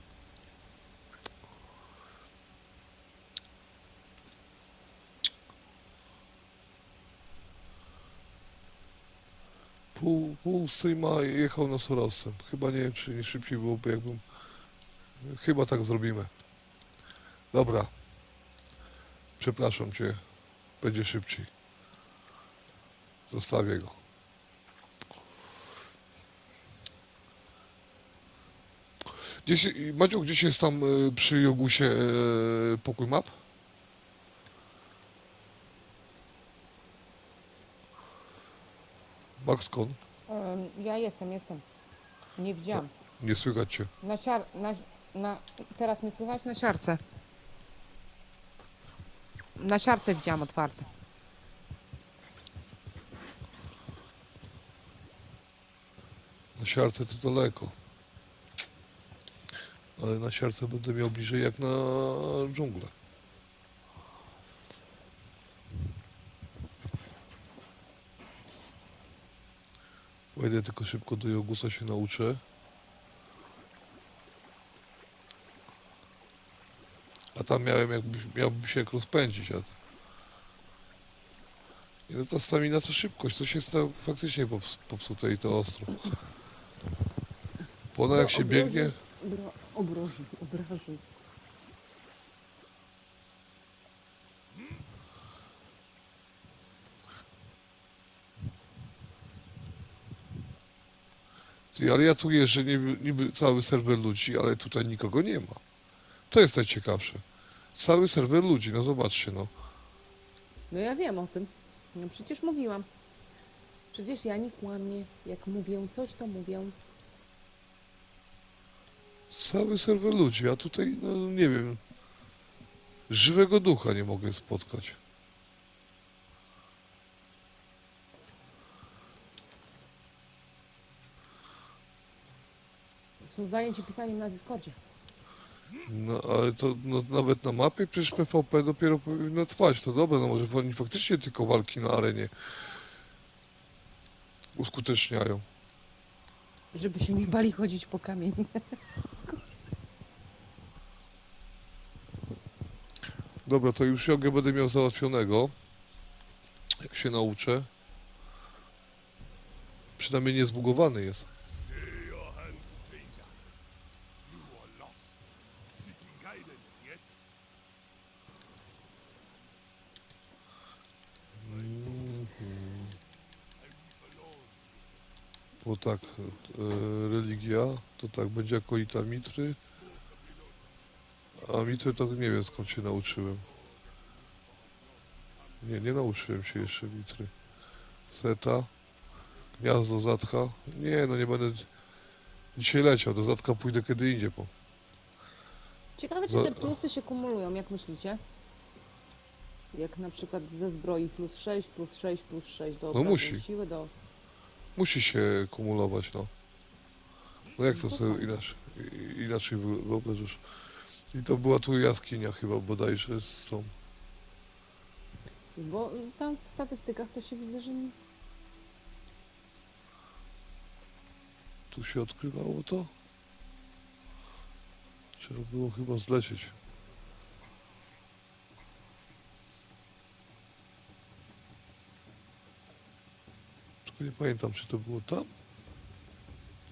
Pół streama jechał nosorożcem. Chyba nie wiem, czy nie szybciej byłoby, jakbym... Chyba tak zrobimy. Dobra. Przepraszam cię. Będzie szybciej. Zostawię go. Maciu, gdzieś jest tam przy Jogusie pokój map? Maxcon? Ja jestem. Nie widziałam. Nie słychać cię. Teraz mnie słychać na siarce. Na siarce widziałam otwarte. Na siarce to daleko. Ale na siarce będę miał bliżej jak na dżunglę. Wejdę tylko szybko do Jogusa, się nauczę. A tam miałbym się jak rozpędzić. Nie, no ta stamina to szybkość, coś jest faktycznie popsute i to ostro. Bo ona jak się biegnie... Obrażuj. Ty, ale ja tu jeżdżę niby cały serwer ludzi, ale tutaj nikogo nie ma. To jest najciekawsze. Cały serwer ludzi, no zobaczcie, no. No ja wiem o tym. No przecież mówiłam. Przecież ja nie kłamię. Jak mówię coś, to mówię. Cały serwer ludzi, a tutaj, no nie wiem, żywego ducha nie mogę spotkać. Są zajęci pisaniem na Discordzie. No ale to no, nawet na mapie przecież PvP dopiero powinno trwać. To dobre, no może oni faktycznie tylko walki na arenie uskuteczniają. Żeby się nie bali chodzić po kamieniu. Dobra, to już jogę będę miał załatwionego. Jak się nauczę. Przynajmniej nie zbugowany jest. Stay your hand, stranger. You are lost, seeking guidance, yes? Mhm. I weep alone. Bo tak, religia, to tak, będzie akolita Mitry. A Mitry to nie wiem skąd się nauczyłem. Nie nauczyłem się jeszcze Mitry. Seta. Gniazdo Zatcha. Nie, no nie będę dzisiaj leciał. Do Zatka pójdę kiedy indziej, bo... Ciekawe, czy te plusy się kumulują, jak myślicie? Jak na przykład ze zbroi plus 6, plus 6, plus 6 do No obrażeń musi. siły, do... Musi się kumulować, no. No jak to No to sobie tak. inaczej wyobrażasz? I to była tu jaskinia chyba bodajże z tą. Bo tam w statystykach to się widzę, że nie... Tu się odkrywało to? Trzeba było chyba zlecieć. Tylko nie pamiętam, czy to było tam?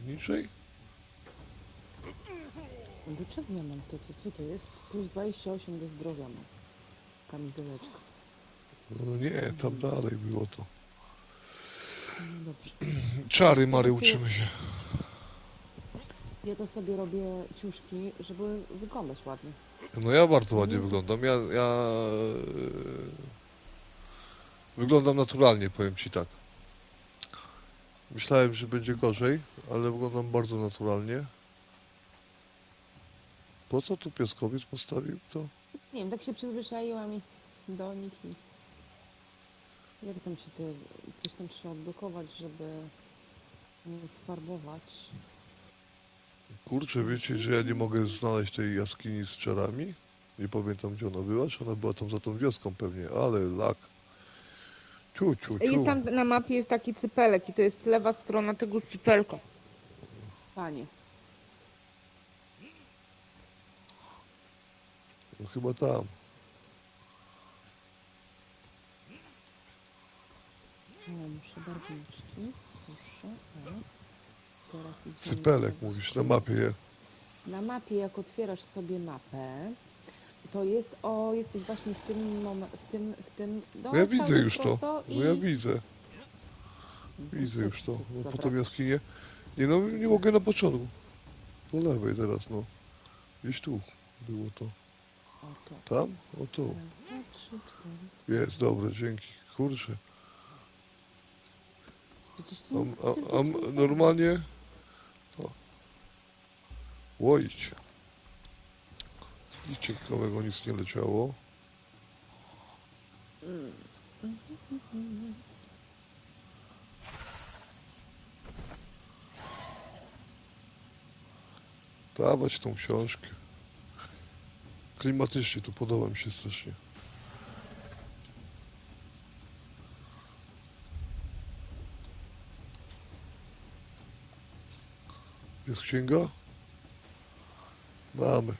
Niżej? Do czego ja mam to? Co to jest? Plus 28 do zdrowia mam. Kamizeleczka. No nie, tam dalej było to. No dobrze. Czary Mary uczymy się. Ja to sobie robię ciuszki, żeby wyglądać ładnie. No ja bardzo ładnie wyglądam. Wyglądam naturalnie, powiem ci tak. Myślałem, że będzie gorzej, ale wyglądam bardzo naturalnie. Po co tu pieskowiec postawił to? Nie wiem, tak się przyzwyczaiłam i do nich i... Jak tam się te... Coś tam trzeba odblokować, żeby móc farbować. Kurczę, wiecie, że ja nie mogę znaleźć tej jaskini z czarami? Nie pamiętam, gdzie ona była, czy ona była tam za tą wioską pewnie, ale lak. Jest tam na mapie jest taki cypelek i to jest lewa strona tego cypelka. Panie. No chyba tam. No, muszę bardziej uczcić. Proszę, o. Teraz idziemy Cypelek sobie- mówisz, na mapie jest. Na mapie, jak otwierasz sobie mapę, to jest, jesteś właśnie w tym No ja widzę cały już to. prosto No ja widzę. Widzę już to. No po tą jaskinię. Nie no, nie mogę na początku. Po lewej teraz, no. Gdzieś tu było to. O, to. Tam? O tu. 2, 3, 4. Jest, dobre, dzięki. Kurczę. Przecież to Normalnie... O. Łoić. Nic ciekawego nic nie leciało. Dawać tą książkę. Klimatycznie tu podoba mi się strasznie. Jest księga? Mamy.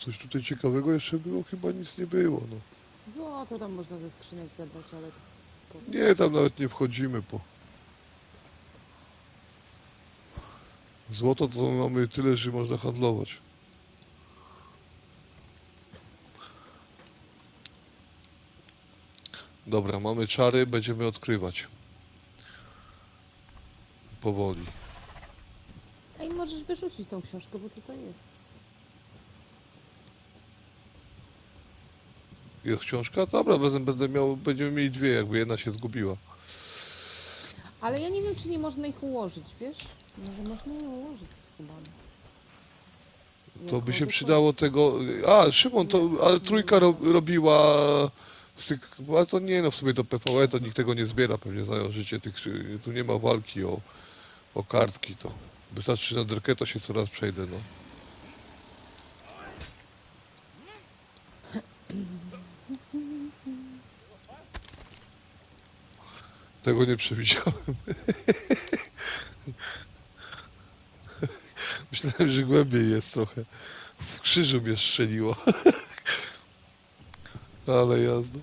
Coś tutaj ciekawego jeszcze było? Chyba nic nie było, no. No, to tam można ze skrzynek zebrać, ale... Nie, tam nawet nie wchodzimy po. Złoto to mamy tyle, że można handlować. Dobra, mamy czary, będziemy odkrywać. Powoli. Ej, możesz wyrzucić tą książkę, bo tutaj jest. Jest książka? Dobra, będziemy mieli dwie, jakby jedna się zgubiła. Ale ja nie wiem, czy nie można ich ułożyć, wiesz? Może można je ułożyć chyba. To by się przydało tego... A, Szymon, to... Ale trójka robiła... Ale to nie, no w sumie to PvE to nikt tego nie zbiera, pewnie znają życie tych... Tu nie ma walki o kartki, to... Wystarczy, że na Derketo się coraz przejdę, no. Tego nie przewidziałem. Myślałem, że głębiej jest trochę. W krzyżu mnie strzeliło. Ale jazda.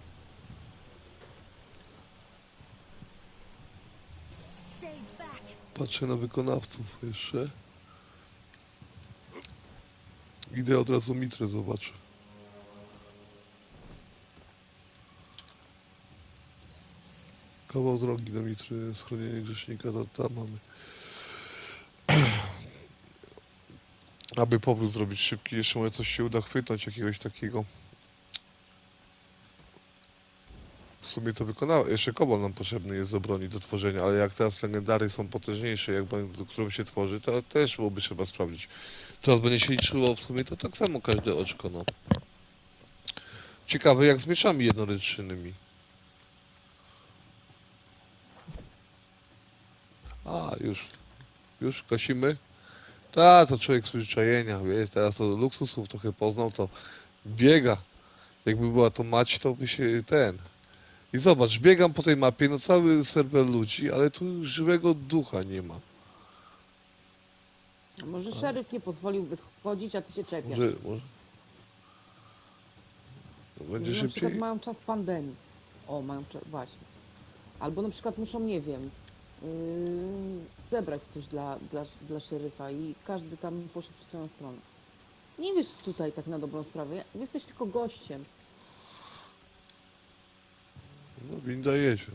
Stay back. Patrzę na wykonawców jeszcze. Idę od razu Mitrę zobaczę. Kawał drogi do Mitry, schronienie grzesznika, to tam mamy. Aby powrót zrobić szybki, jeszcze może coś się uda chwytnąć, jakiegoś takiego. W sumie to wykonałem. Jeszcze kobol nam potrzebny jest do broni, do tworzenia, ale jak teraz legendary są potężniejsze, jak którą się tworzy, to też byłoby trzeba sprawdzić. Teraz będzie się liczyło w sumie to tak samo każde oczko, no. Ciekawe jak z mieczami jednoręcznymi. A, już gasimy. Ta, to człowiek z przyzwyczajenia, wiesz, teraz to luksusów trochę poznał, to biega. Jakby była to mać, to by się I zobacz, biegam po tej mapie, no cały serwer ludzi, ale tu żywego ducha nie ma. Może szeryf nie pozwolił wychodzić, a ty się czepiasz. Może... To będzie Że na przykład szybciej. mają czas pandemii. O, mają czas, właśnie. Albo na przykład muszą, nie wiem, zebrać coś dla szeryfa i każdy tam poszedł w swoją stronę. Nie wiesz tutaj tak na dobrą sprawę, jesteś tylko gościem. No, winda jedzie.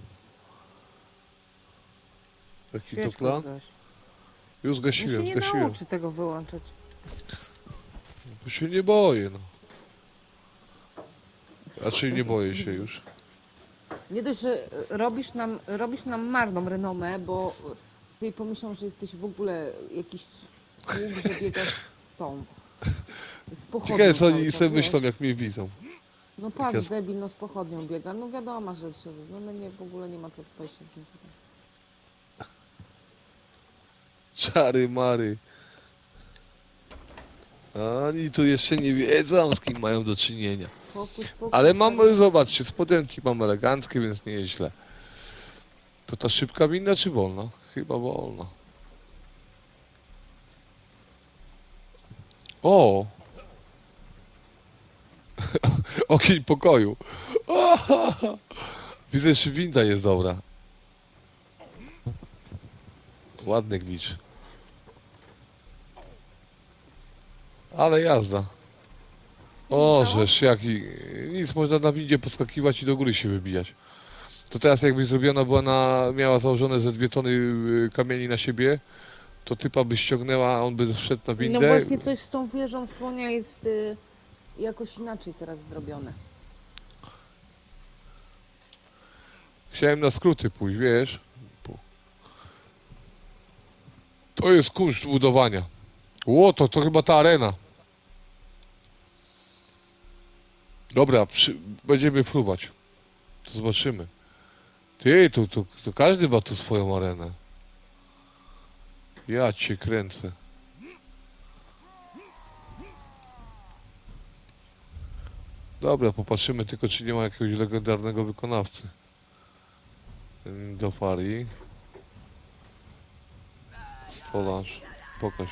Jaki to Ciężko plan? zgasić. Już On się zgasiłem, nie zgasiłem. nauczy tego wyłączać. Bo się nie boję, no. Raczej nie boję się już. Nie dość, że robisz nam marną renomę, bo sobie pomyślą, że jesteś w ogóle jakiś sług, że biegasz z tą. Z pochodnią Ciekawe co cały oni czas, sobie wiesz. myślą jak mnie widzą. No patrz, jak ja- debil, no z pochodnią biega. No wiadomo, że no my nie, w ogóle nie ma co tutaj się w tym tutaj. Czary mary. Oni tu jeszcze nie wiedzą z kim mają do czynienia. Fokus, Ale mam, tak. zobaczcie, spodenki mam eleganckie, więc nie jest źle. To ta szybka winda czy wolna? Chyba wolna. O! Ogień pokoju. Widzę, że winda jest dobra. Ładny glitch. Ale jazda. O, żeż jaki... Nic, można na windzie poskakiwać i do góry się wybijać. To teraz jakbyś zrobiona była miała założone ze 2 tony kamieni na siebie, to typa by ściągnęła, a on by wszedł na No windę. właśnie coś z tą wieżą słonia jest jakoś inaczej teraz zrobione. Chciałem na skróty pójść, wiesz? To jest kunszt budowania. Ło, to chyba ta arena. Dobra, będziemy fruwać. To zobaczymy. Ty, to każdy ma tu swoją arenę. Ja cię kręcę. Dobra, popatrzymy tylko, czy nie ma jakiegoś legendarnego wykonawcy. Do Farii. Stolarz. Pokaż.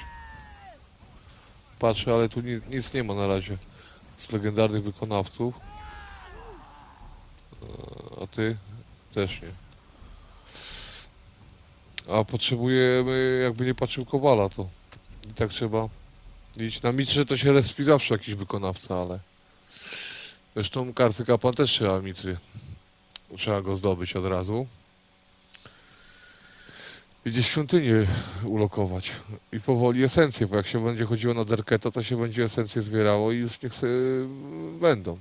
Patrzę, ale tu nic nie ma na razie. Z legendarnych wykonawców. A ty? Też nie. A potrzebujemy, jakby nie patrzył Kowala, to i tak trzeba iść. Na mitrze to się respi zawsze jakiś wykonawca, ale... Zresztą arcykapłan też trzeba mitry. Trzeba go zdobyć od razu. I gdzieś świątynię ulokować. I powoli esencje, bo jak się będzie chodziło na Derketa, to się będzie esencje zbierało i już niech se będą.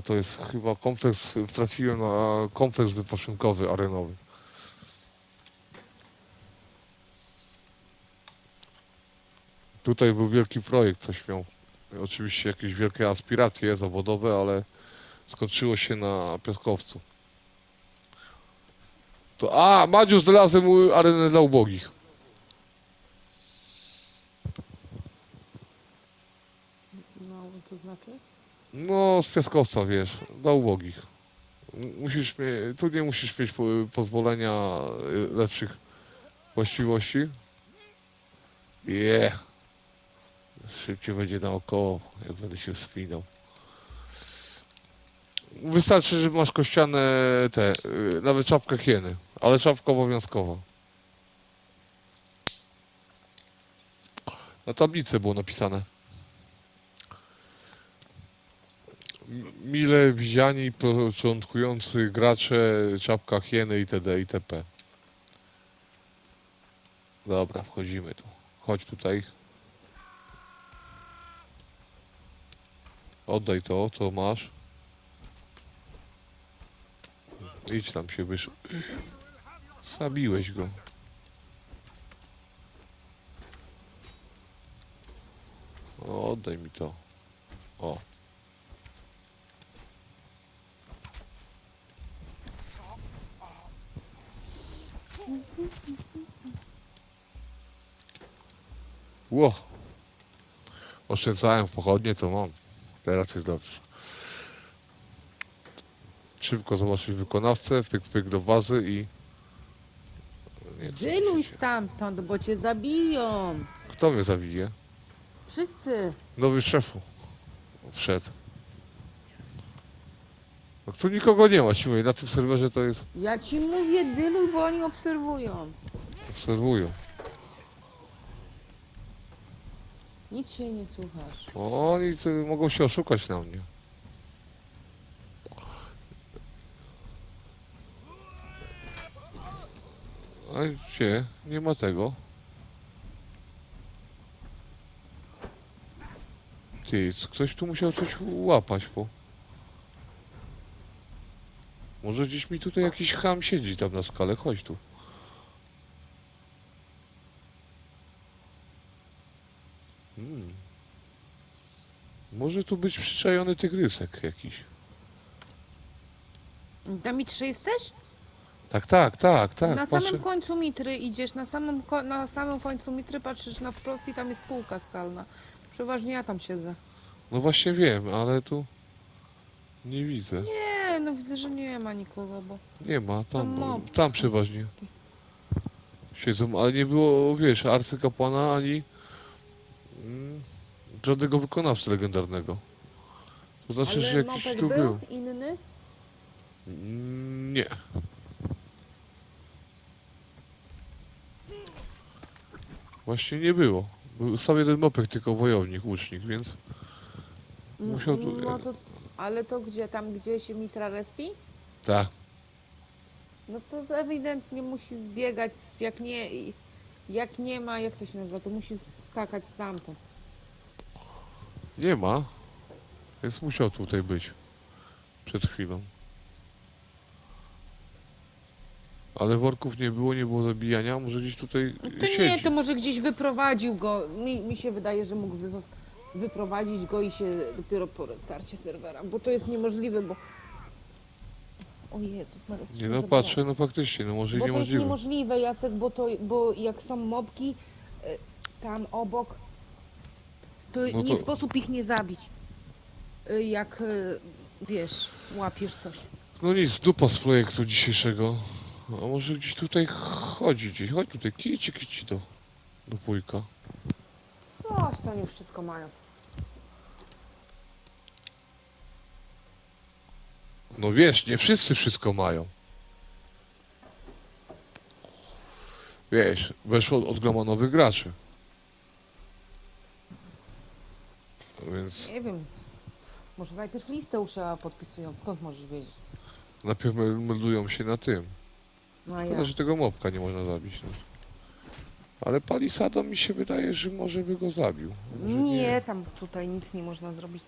To jest chyba kompleks, trafiłem na kompleks wypoczynkowy, arenowy. Tutaj był wielki projekt, coś miał. Oczywiście jakieś wielkie aspiracje zawodowe, ale skończyło się na piaskowcu. Madziu, znalazłem arenę dla ubogich. No, to znaczy? No, z piaskowca, wiesz, dla ubogich. Tu nie musisz mieć pozwolenia lepszych właściwości. Szybciej będzie naokoło, jak będę się wspinał. Wystarczy, że masz kościane nawet czapkę hieny, ale czapka obowiązkowa. Na tablicy było napisane. Mile widziani i początkujący gracze, czapka hieny itd. itp. Dobra, wchodzimy tu. Chodź tutaj. Oddaj to, co masz. Idź tam się Zabiłeś go. Oddaj mi to. O. Ło. Oszczędzałem w pochodnie, to mam. Teraz jest dobrze. Szybko zobaczyć wykonawcę, pyk pyk do bazy i... Nie chce mi się Dyluj się. stamtąd, bo cię zabiją. Kto mnie zabije? Wszyscy. Nowy szefu. Wszedł. No tu nikogo nie ma, siły. Na tym serwerze to jest... Ja ci mówię dyluj, bo oni obserwują. Obserwują. Nic się nie słuchasz. Oni to mogą się oszukać na mnie. A gdzie? Nie ma tego. Ty, ktoś tu musiał coś łapać, po. Może gdzieś mi tutaj jakiś cham siedzi tam na skale, chodź tu. Może tu być przyczajony tygrysek jakiś. Damitrzy jesteś? Tak, tak, tak, tak. Na patrzę. samym końcu mitry idziesz, na samym końcu mitry patrzysz na wprost i tam jest półka skalna. Przeważnie ja tam siedzę. No właśnie wiem, ale tu nie widzę. Nie, no widzę, że nie ma nikogo, bo... Nie ma, tam, Tam ma. tam przeważnie siedzą, ale nie było, wiesz, arcykapłana ani żadnego wykonawcy legendarnego. To znaczy, że Ale jakiś mopek tu był. inny? Nie. Właśnie nie było. Był sam jeden mopek, tylko wojownik, łucznik, więc musiał tu... No to... Ale to gdzie? Tam, gdzie się mitra respi? Tak. No to ewidentnie musi zbiegać, jak nie ma, jak to się nazywa, to musi skakać stamtąd. Nie ma. Więc musiał tutaj być. Przed chwilą. Ale worków nie było zabijania, może gdzieś tutaj No to siedzi. nie, to może gdzieś wyprowadził go. Mi się wydaje, że mógł wyprowadzić go i się dopiero po restarcie serwera, bo to jest niemożliwe, bo... O Jezus Maria, Nie no, patrzę, no faktycznie, no może i bo to jest niemożliwe. niemożliwe, Jacek, bo jak są mobki tam obok, to No nie to- sposób ich nie zabić. Jak, wiesz, łapiesz coś. No nic, dupa z projektu dzisiejszego. A może gdzieś tutaj chodzi gdzieś, chodź tutaj, kici do pójka. Coś to już wszystko mają. No wiesz, nie wszyscy wszystko mają. Wiesz, weszło od groma nowych graczy. Więc Nie wiem. Może najpierw listę trzeba podpisują. Skąd możesz wiedzieć? najpierw meldują się na tym. No a Szkoda, ja. że tego mopka nie można zabić. No. Ale Palisado mi się wydaje, że może by go zabił. Może Nie, tam tutaj nic nie można zrobić.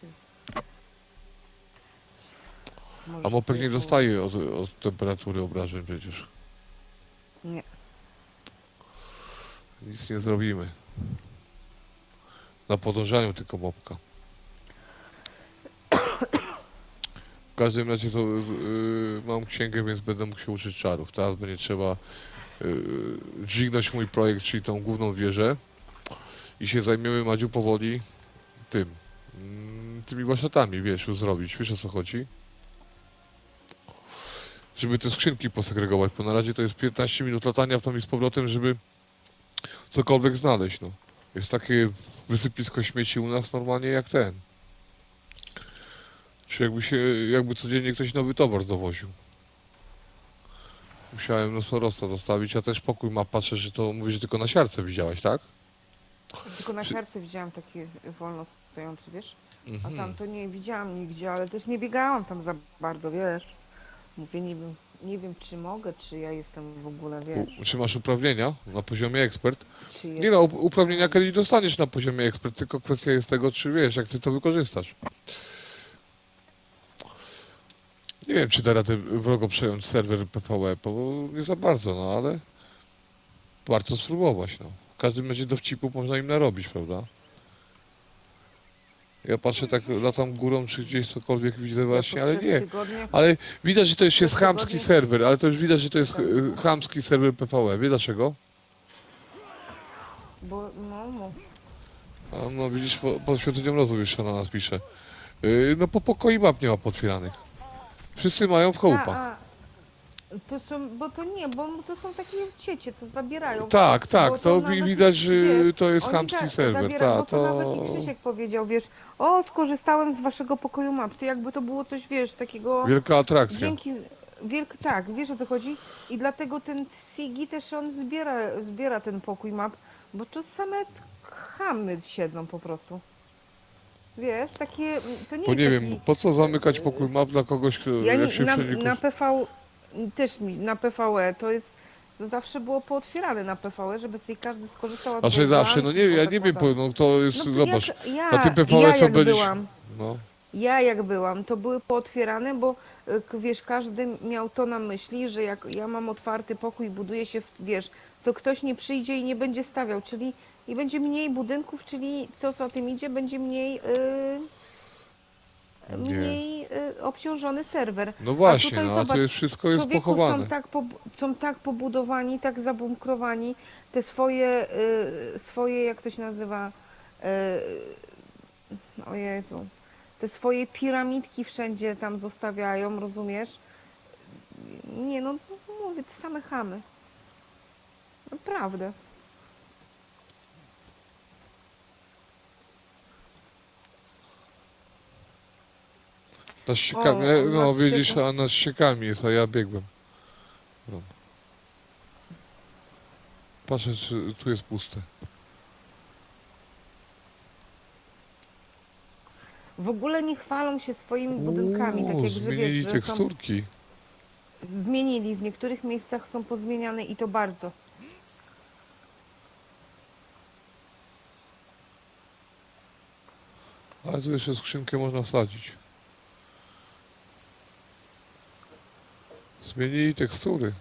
A mopek nie dostaje od temperatury obrażeń przecież. Nie. Nic nie zrobimy. Na podążaniu tylko mopka. W każdym razie mam księgę, więc będę mógł się uczyć czarów. Teraz będzie trzeba dźwignąć mój projekt, czyli tą główną wieżę i się zajmiemy, Madziu, powoli tymi warsztatami, wiesz, już zrobić. Wiesz, o co chodzi? Żeby te skrzynki posegregować, bo na razie to jest 15 minut latania w tam i z powrotem, żeby cokolwiek znaleźć, no. Jest takie wysypisko śmieci u nas normalnie jak ten. Czy jakby codziennie ktoś nowy towar dowoził. Musiałem nosorosta zostawić, a też pokój ma, patrzę, że to mówisz, że tylko na siarce widziałeś, tak? Tylko na siarce widziałam taki wolno stojący, wiesz? A Mhm. tam to nie widziałam nigdzie, ale też nie biegałam tam za bardzo, wiesz? Mówię, nie wiem czy mogę, czy ja jestem w ogóle, wiesz? Czy masz uprawnienia na poziomie ekspert? Czy Nie no, uprawnienia kiedyś dostaniesz na poziomie ekspert, tylko kwestia jest tego, czy wiesz, jak ty to wykorzystasz. Nie wiem, czy da radę wrogo przejąć serwer PvE, bo nie za bardzo, no ale warto spróbować, no. W każdym razie dowcipów można im narobić, prawda? Ja patrzę tak, latam górą, czy gdzieś cokolwiek widzę właśnie, po ale 3 nie. tygodniach, Ale widać, że to już jest Przez chamski tygodnie- serwer, ale to już widać, że to jest Tak. chamski serwer PvE. Wie dlaczego? bo no mów. A no widzisz, pod świątynią rozum jeszcze na nas pisze. No po pokoi map nie ma potwieranych. Wszyscy mają w chałupach. To są, bo to nie, bo to są takie ciecie, co zabierają. Tak, tak, Bo to nawet, widać, że wiesz, to jest oni chamski serwer, zabierają, tak, bo to nawet to i Krzysiek powiedział, wiesz, o, skorzystałem z waszego pokoju map, to jakby to było coś, wiesz, takiego, wielka atrakcja. dzięki, tak, wiesz o co chodzi? I dlatego ten Sigi też on zbiera ten pokój map, bo to same chamy siedzą po prostu. Wiesz, takie, to nie Bo jest nie taki... wiem, po co zamykać pokój map dla kogoś, kto Ja jak nie, się na przenikł. PV też na PVE to zawsze było pootwierane na PVE, żeby sobie każdy skorzystał. od Znaczy tego zawsze, banku, no nie, ja nie wiem, zakładał. no to jest, No to zobacz, jak, na tym PvE ja co jak byliśmy, byłam, no. ja jak byłam, to były pootwierane, bo wiesz, każdy miał to na myśli, że jak ja mam otwarty pokój, buduję się, wiesz, to ktoś nie przyjdzie i nie będzie stawiał, czyli i będzie mniej budynków, czyli co za tym idzie, będzie mniej obciążony serwer. No właśnie, tutaj no a tu zobacz, jest wszystko jest człowieku, pochowane. są tak pobudowani, tak zabunkrowani, te swoje, jak to się nazywa, o Jezu, te swoje piramidki wszędzie tam zostawiają, rozumiesz? Nie no, mówię, to same chamy. Naprawdę. Na ściekami, O, no na widzisz, ścieku. a na ściekami jest, a ja biegłem. No. Patrzę, czy tu jest puste. W ogóle nie chwalą się swoimi budynkami, tak jak Zmienili wiesz, że są, teksturki. zmienili, w niektórych miejscach są pozmieniane i to bardzo. Ale tu jeszcze skrzynkę można wsadzić. Zmienili tekstury.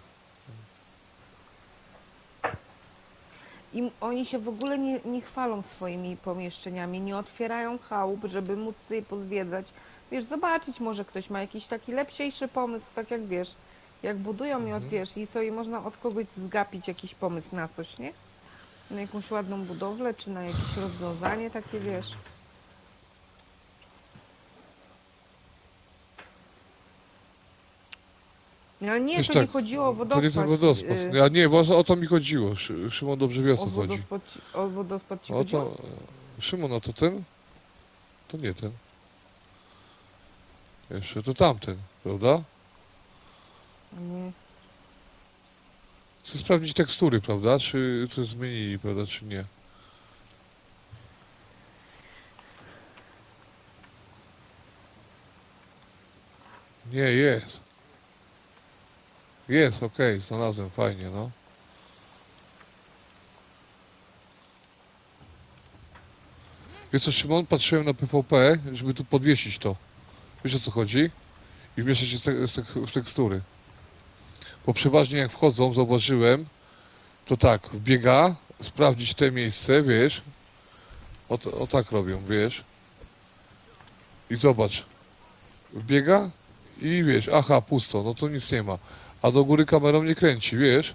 I oni się w ogóle nie chwalą swoimi pomieszczeniami, nie otwierają chałup, żeby móc sobie pozwiedzać. Wiesz, zobaczyć, może ktoś ma jakiś taki lepszy pomysł, tak jak wiesz, jak budują i wiesz, i sobie można od kogoś zgapić jakiś pomysł na coś, nie? Na jakąś ładną budowlę, czy na jakieś rozwiązanie takie, wiesz. No nie, Wiesz to tak, nie chodziło o To wodospad. nie ten wodospad. Ja nie, właśnie o to mi chodziło. Szymon dobrze wie o co chodzi. O wodospad ci O chodziło? to... Szymon, a to ten? To nie ten. Jeszcze to tamten, prawda? Nie. Chcę sprawdzić tekstury, prawda? Czy coś zmienili, prawda, czy nie. Nie, jest. Jest, okej, znalazłem, fajnie, no. Wiesz co, Szymon, patrzyłem na PvP, żeby tu podwiesić to. Wiesz o co chodzi? I wmieszać się w tekstury. Bo przeważnie jak wchodzą, zauważyłem, to tak, wbiega, sprawdzić te miejsce, wiesz. O tak robią, wiesz. I zobacz. Wbiega i wiesz, aha, pusto, no to nic nie ma. A do góry kamerą nie kręci, wiesz.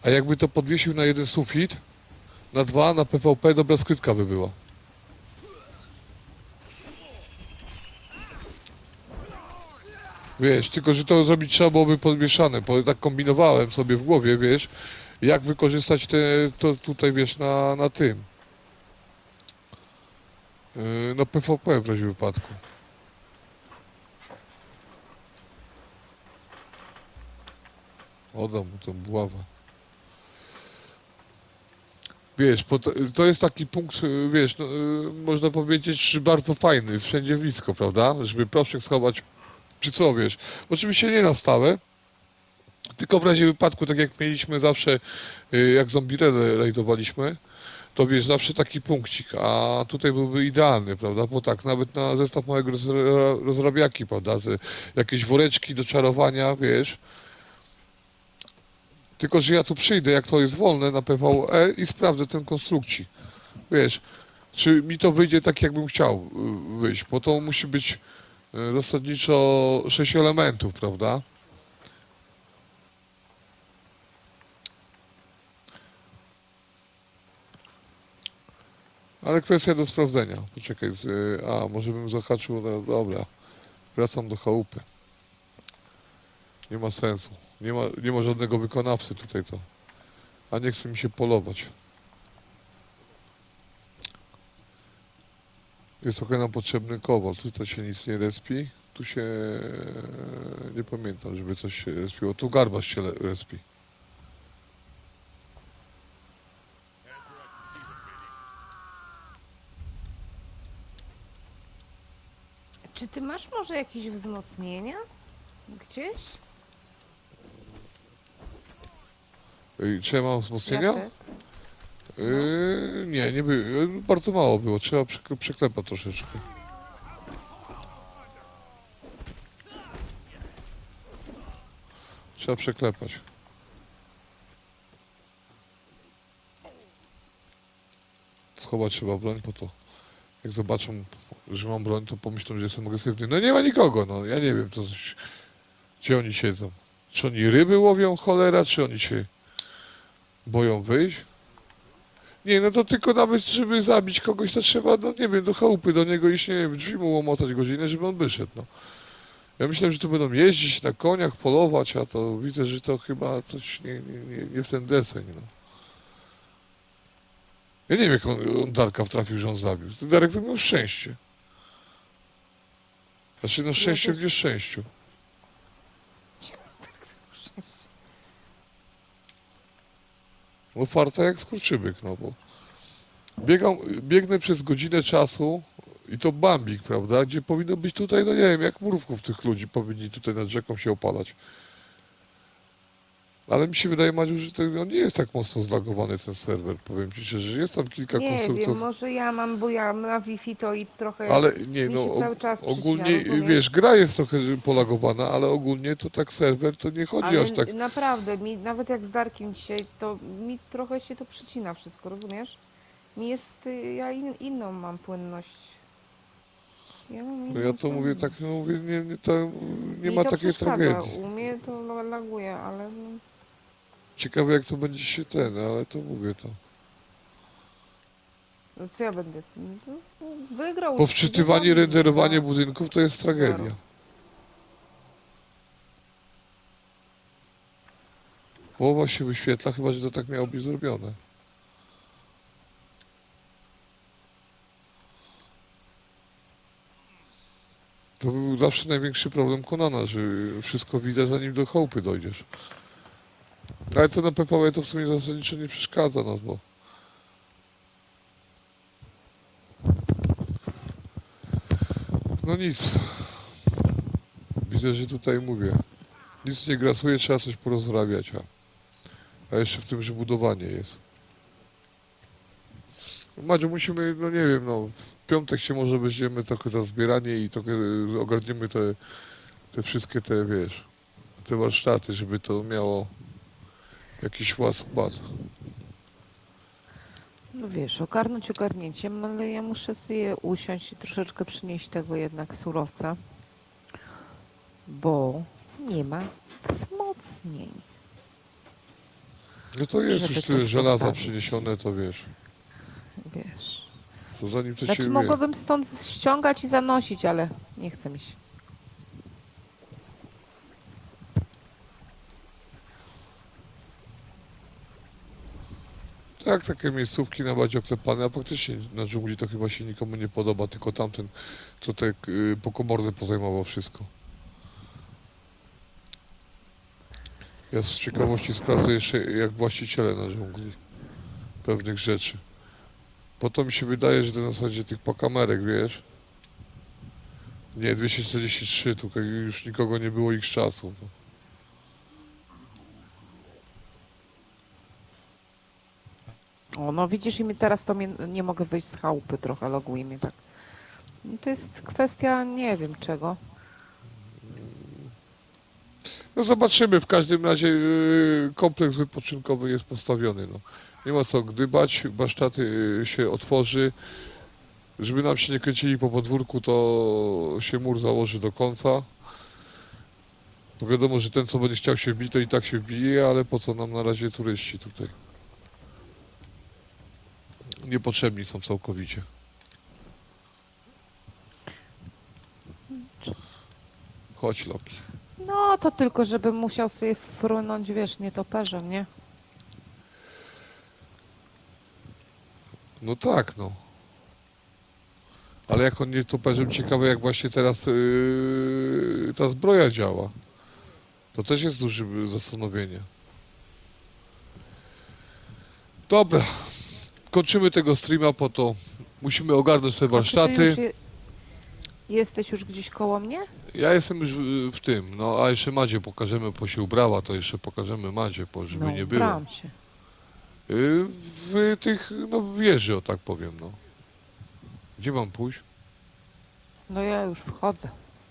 A jakby to podwiesił na jeden sufit, na dwa, na PvP, dobra skrytka by była. Wiesz, tylko że to zrobić trzeba byłoby podwieszane, bo tak kombinowałem sobie w głowie, wiesz, jak wykorzystać to tutaj, wiesz, na tym. Na PvP w razie wypadku. Oddam mu tą buławę. Wiesz, to jest taki punkt, wiesz, no, można powiedzieć, że bardzo fajny, wszędzie blisko, prawda? Żeby proszek schować, czy co, wiesz. Oczywiście nie na stałe, tylko w razie wypadku, tak jak mieliśmy zawsze, jak zombie rajdowaliśmy, to wiesz, zawsze taki punkcik, a tutaj byłby idealny, prawda? Bo tak, nawet na zestaw małego rozrabiaki, prawda? Jakieś woreczki do czarowania, wiesz. Tylko że ja tu przyjdę, jak to jest wolne na PvE i sprawdzę ten konstrukcji. Wiesz, czy mi to wyjdzie tak, jakbym chciał wyjść, bo to musi być zasadniczo 6 elementów, prawda? Ale kwestia do sprawdzenia. Poczekaj, może bym zahaczył, dobra, wracam do chałupy. Nie ma sensu. Nie ma żadnego wykonawcy tutaj to. A nie chce mi się polować. Jest ok nam potrzebny kowal. Tutaj się nic nie respi. Tu się... nie pamiętam, żeby coś się respiło. Tu garbasz się respi. Czy ty masz może jakieś wzmocnienia? Gdzieś? Czy ja mam wzmocnienia? Jacek? Nie bardzo mało było. Trzeba przeklepać troszeczkę. Trzeba przeklepać. Schować trzeba broń po to. Jak zobaczą, że mam broń, to pomyślą, że jestem agresywny. No nie ma nikogo, no ja nie wiem, gdzie oni siedzą. Czy oni ryby łowią, cholera, czy oni się boją wyjść? Nie, no to tylko nawet, żeby zabić kogoś, to trzeba, no nie wiem, do chałupy do niego iść, nie wiem, drzwi mu łomotać godzinę, żeby on wyszedł, no. Ja myślałem, że tu będą jeździć na koniach, polować, a to widzę, że to chyba coś nie w ten deseń, no. Ja nie wiem, jak on Darka wtrafił, że on zabił. Darek to miał szczęście. Znaczy, no szczęście w nieszczęściu. No farta jak skurczybyk, no bo biegnę przez godzinę czasu i to Bambik, prawda, gdzie powinno być tutaj, no nie wiem, jak mrówków tych ludzi powinni tutaj nad rzeką się opalać. Ale mi się wydaje, Madziu, że to on nie jest tak mocno zlagowany ten serwer, powiem Ci szczerze, że jest tam kilka Nie konstruktów. wiem, może ja mam, bo ja na Wi-Fi to i trochę Ale nie, mi no się cały czas ogólnie, przycina, rozumiesz? wiesz, gra jest trochę polagowana, ale ogólnie to tak serwer, to nie chodzi Ale aż tak. naprawdę, nawet jak z Darkiem dzisiaj, to mi trochę się to przycina wszystko, rozumiesz? Mi jest, ja inną mam płynność. Ja mam No inną ja to mówię płynność. tak, no mówię, nie Mi ma to takiej przeszkadza. tragedii. U mnie to laguje, ale no, Ciekawe jak to będzie się ale to mówię to. no co ja będę? No, wygrał. Po wczytywanie, wygrał. renderowanie budynków to jest tragedia. Połowa się wyświetla, chyba że to tak miało być zrobione. To był zawsze największy problem Konana, że wszystko widać zanim do chałupy dojdziesz. Ale to na PvE to w sumie zasadniczo nie przeszkadza, no bo... No nic. Widzę, że tutaj mówię. Nic nie grasuje, trzeba coś porozrabiać, a jeszcze w tym, że budowanie jest. Madziu, musimy, no nie wiem, no w piątek się może weźmiemy trochę za zbieranie i trochę ogarniemy te wszystkie te, wiesz, te warsztaty, żeby to miało jakiś skład. No wiesz, ogarnąć ogarnięciem, ale ja muszę sobie usiąść i troszeczkę przynieść tego jednak surowca, bo nie ma wzmocnień. No to jest Żeby już coś tyle żelaza postawić. przyniesione, to wiesz. Wiesz. To zanim to Znaczy się mogłabym stąd ściągać i zanosić, ale nie chce mi się. Tak, takie miejscówki na bardziej oklepane, a faktycznie na dżungli to chyba się nikomu nie podoba, tylko tamten, co te pokomorne pozajmował wszystko. Ja z ciekawości sprawdzę jeszcze jak właściciele na dżungli pewnych rzeczy. Bo to mi się wydaje, że to na zasadzie tych pokamerek, wiesz? Nie, 243, tutaj już nikogo nie było ich czasów. O, no widzisz, i mi teraz to nie mogę wyjść z chałupy, trochę loguje mnie tak. No to jest kwestia nie wiem czego. No zobaczymy, w każdym razie kompleks wypoczynkowy jest postawiony, no. Nie ma co gdybać, warsztaty się otworzy, Żeby nam się nie kręcili po podwórku, to się mur założy do końca. Bo wiadomo, że ten co będzie chciał się wbić, to i tak się wbije, ale po co nam na razie turyści tutaj? Niepotrzebni są całkowicie. Chodź, Loki. No to tylko, żeby musiał sobie frunąć, wiesz, nietoperzem, nie? No tak, no. Ale jak on nie toperzem, ciekawe jak właśnie teraz ta zbroja działa. To też jest duże zastanowienie. Dobra. Kończymy tego streama, po to musimy ogarnąć sobie A czy ty już warsztaty. jesteś już gdzieś koło mnie? Ja jestem już w tym, no a jeszcze Madzie pokażemy, bo się ubrała, to jeszcze pokażemy Madzie, bo żeby No, nie było. ubrałam się. W tych, no w wieży, o tak powiem, no. Gdzie mam pójść? No ja już wchodzę.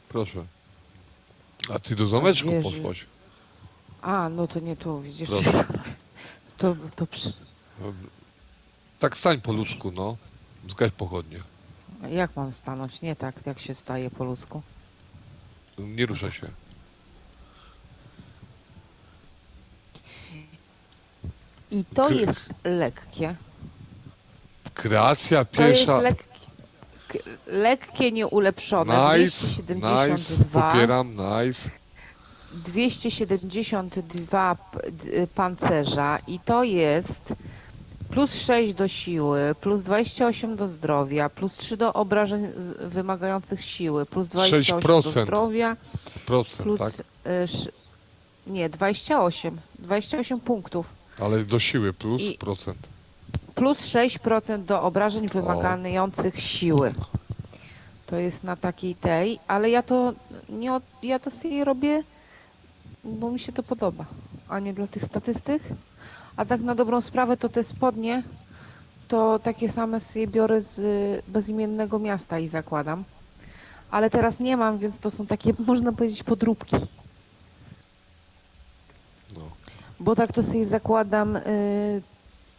Proszę. A ty do zameczku wieży. poszłaś. A, no to nie tu, widzisz. Proszę. To przy... Tak stań po ludzku, no. Zgaś pochodnie. Jak mam stanąć? Nie tak, jak się staje po ludzku. Nie ruszaj się. I to K- jest lekkie. Kreacja To jest pierwsza. lekkie, nieulepszone. Nice, nice, 272. popieram, nice. 272 pancerza i to jest plus 6 do siły, plus 28 do zdrowia, plus 3 do obrażeń wymagających siły, plus 28 do 6%. zdrowia, Procent, plus tak? nie, 28 punktów, Ale do siły plus I- procent. plus 6% do obrażeń wymagających siły. To jest na takiej tej, ale ja to nie, ja to sobie robię, bo mi się to podoba, a nie dla tych statystyk. A tak na dobrą sprawę to te spodnie, to takie same sobie biorę z bezimiennego miasta i zakładam. Ale teraz nie mam, więc to są takie, można powiedzieć, podróbki. No. Bo tak to sobie zakładam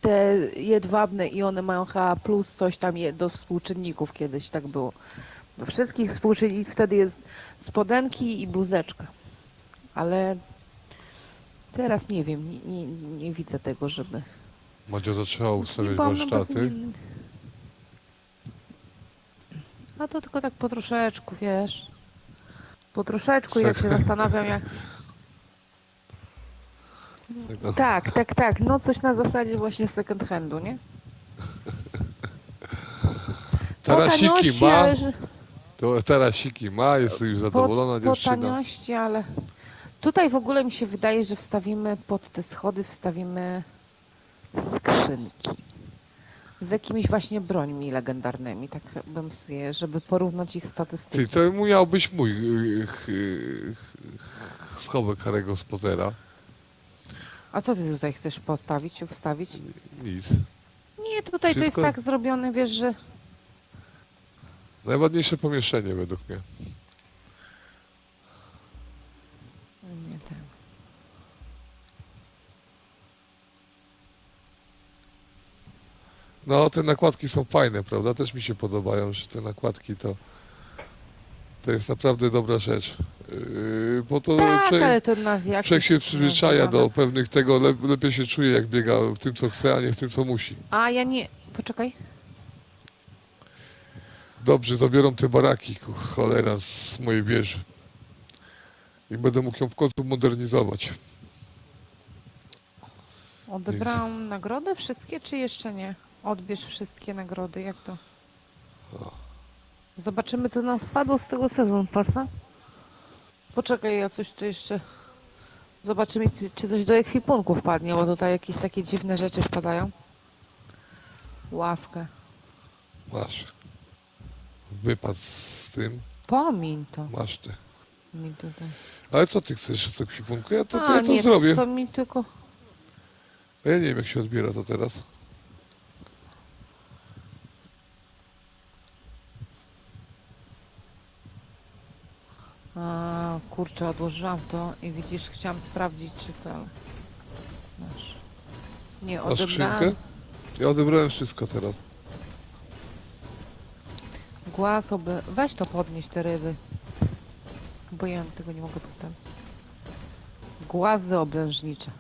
te jedwabne i one mają chyba plus coś tam do współczynników, kiedyś tak było. Do wszystkich współczynników wtedy jest spodenki i bluzeczka. Ale teraz nie wiem, nie widzę tego, żeby... Madzia zaczęła ustawiać byłam na warsztaty. bezimiennym. A to tylko tak po troszeczku, wiesz. Po troszeczku, jak się zastanawiam, jak... Tego. Tak. No coś na zasadzie właśnie second handu, nie? Tarasiki taniości, ma, ale że- to tarasiki ma, jest już zadowolona po dziewczyna. taniości, ale... Tutaj w ogóle mi się wydaje, że wstawimy pod te schody, wstawimy skrzynki. Z jakimiś właśnie brońmi legendarnymi, tak bym sobie, żeby porównać ich Ty, statystyki. to miał być mój schowek Harry'ego Pottera. A co ty tutaj chcesz postawić, wstawić? Nic. Nie, tutaj Wszystko- to jest tak zrobione, wiesz, że... Najładniejsze pomieszczenie według mnie. Nie ten. No, te nakładki są fajne, prawda? Też mi się podobają, że te nakładki to jest naprawdę dobra rzecz. Bo to Tak, człowiek, ale to nas jak... człowiek się przyzwyczaja do pewnych tego, lepiej się czuje jak biega w tym co chce, a nie w tym co musi. A ja nie... Poczekaj. Dobrze, zabiorą te baraki, cholera, z mojej wieży. I będę mógł ją w końcu modernizować. Odebrałam nagrody wszystkie, czy jeszcze nie? Odbierz wszystkie nagrody, jak to? Zobaczymy, co nam wpadło z tego sezon pasa. Poczekaj, ja coś tu jeszcze... Zobaczymy, czy coś do ekwipunku wpadnie, bo tutaj jakieś takie dziwne rzeczy wpadają. Ławkę. Masz. Wypad z tym, Pomiń to. masz ty. Mi tutaj. Ale co ty chcesz z ekwipunku? Ja to, A, ja to nie, zrobię. to mi tylko... A ja nie wiem jak się odbiera to teraz. A, kurczę, odłożyłam to i widzisz, chciałam sprawdzić, czy to... Masz. Nie, Masz odebrałam. skrzynkę? Ja odebrałem wszystko teraz. Głaz weź to podnieść te ryby. Bo ja tego nie mogę postawić. Głazy obrężnicze.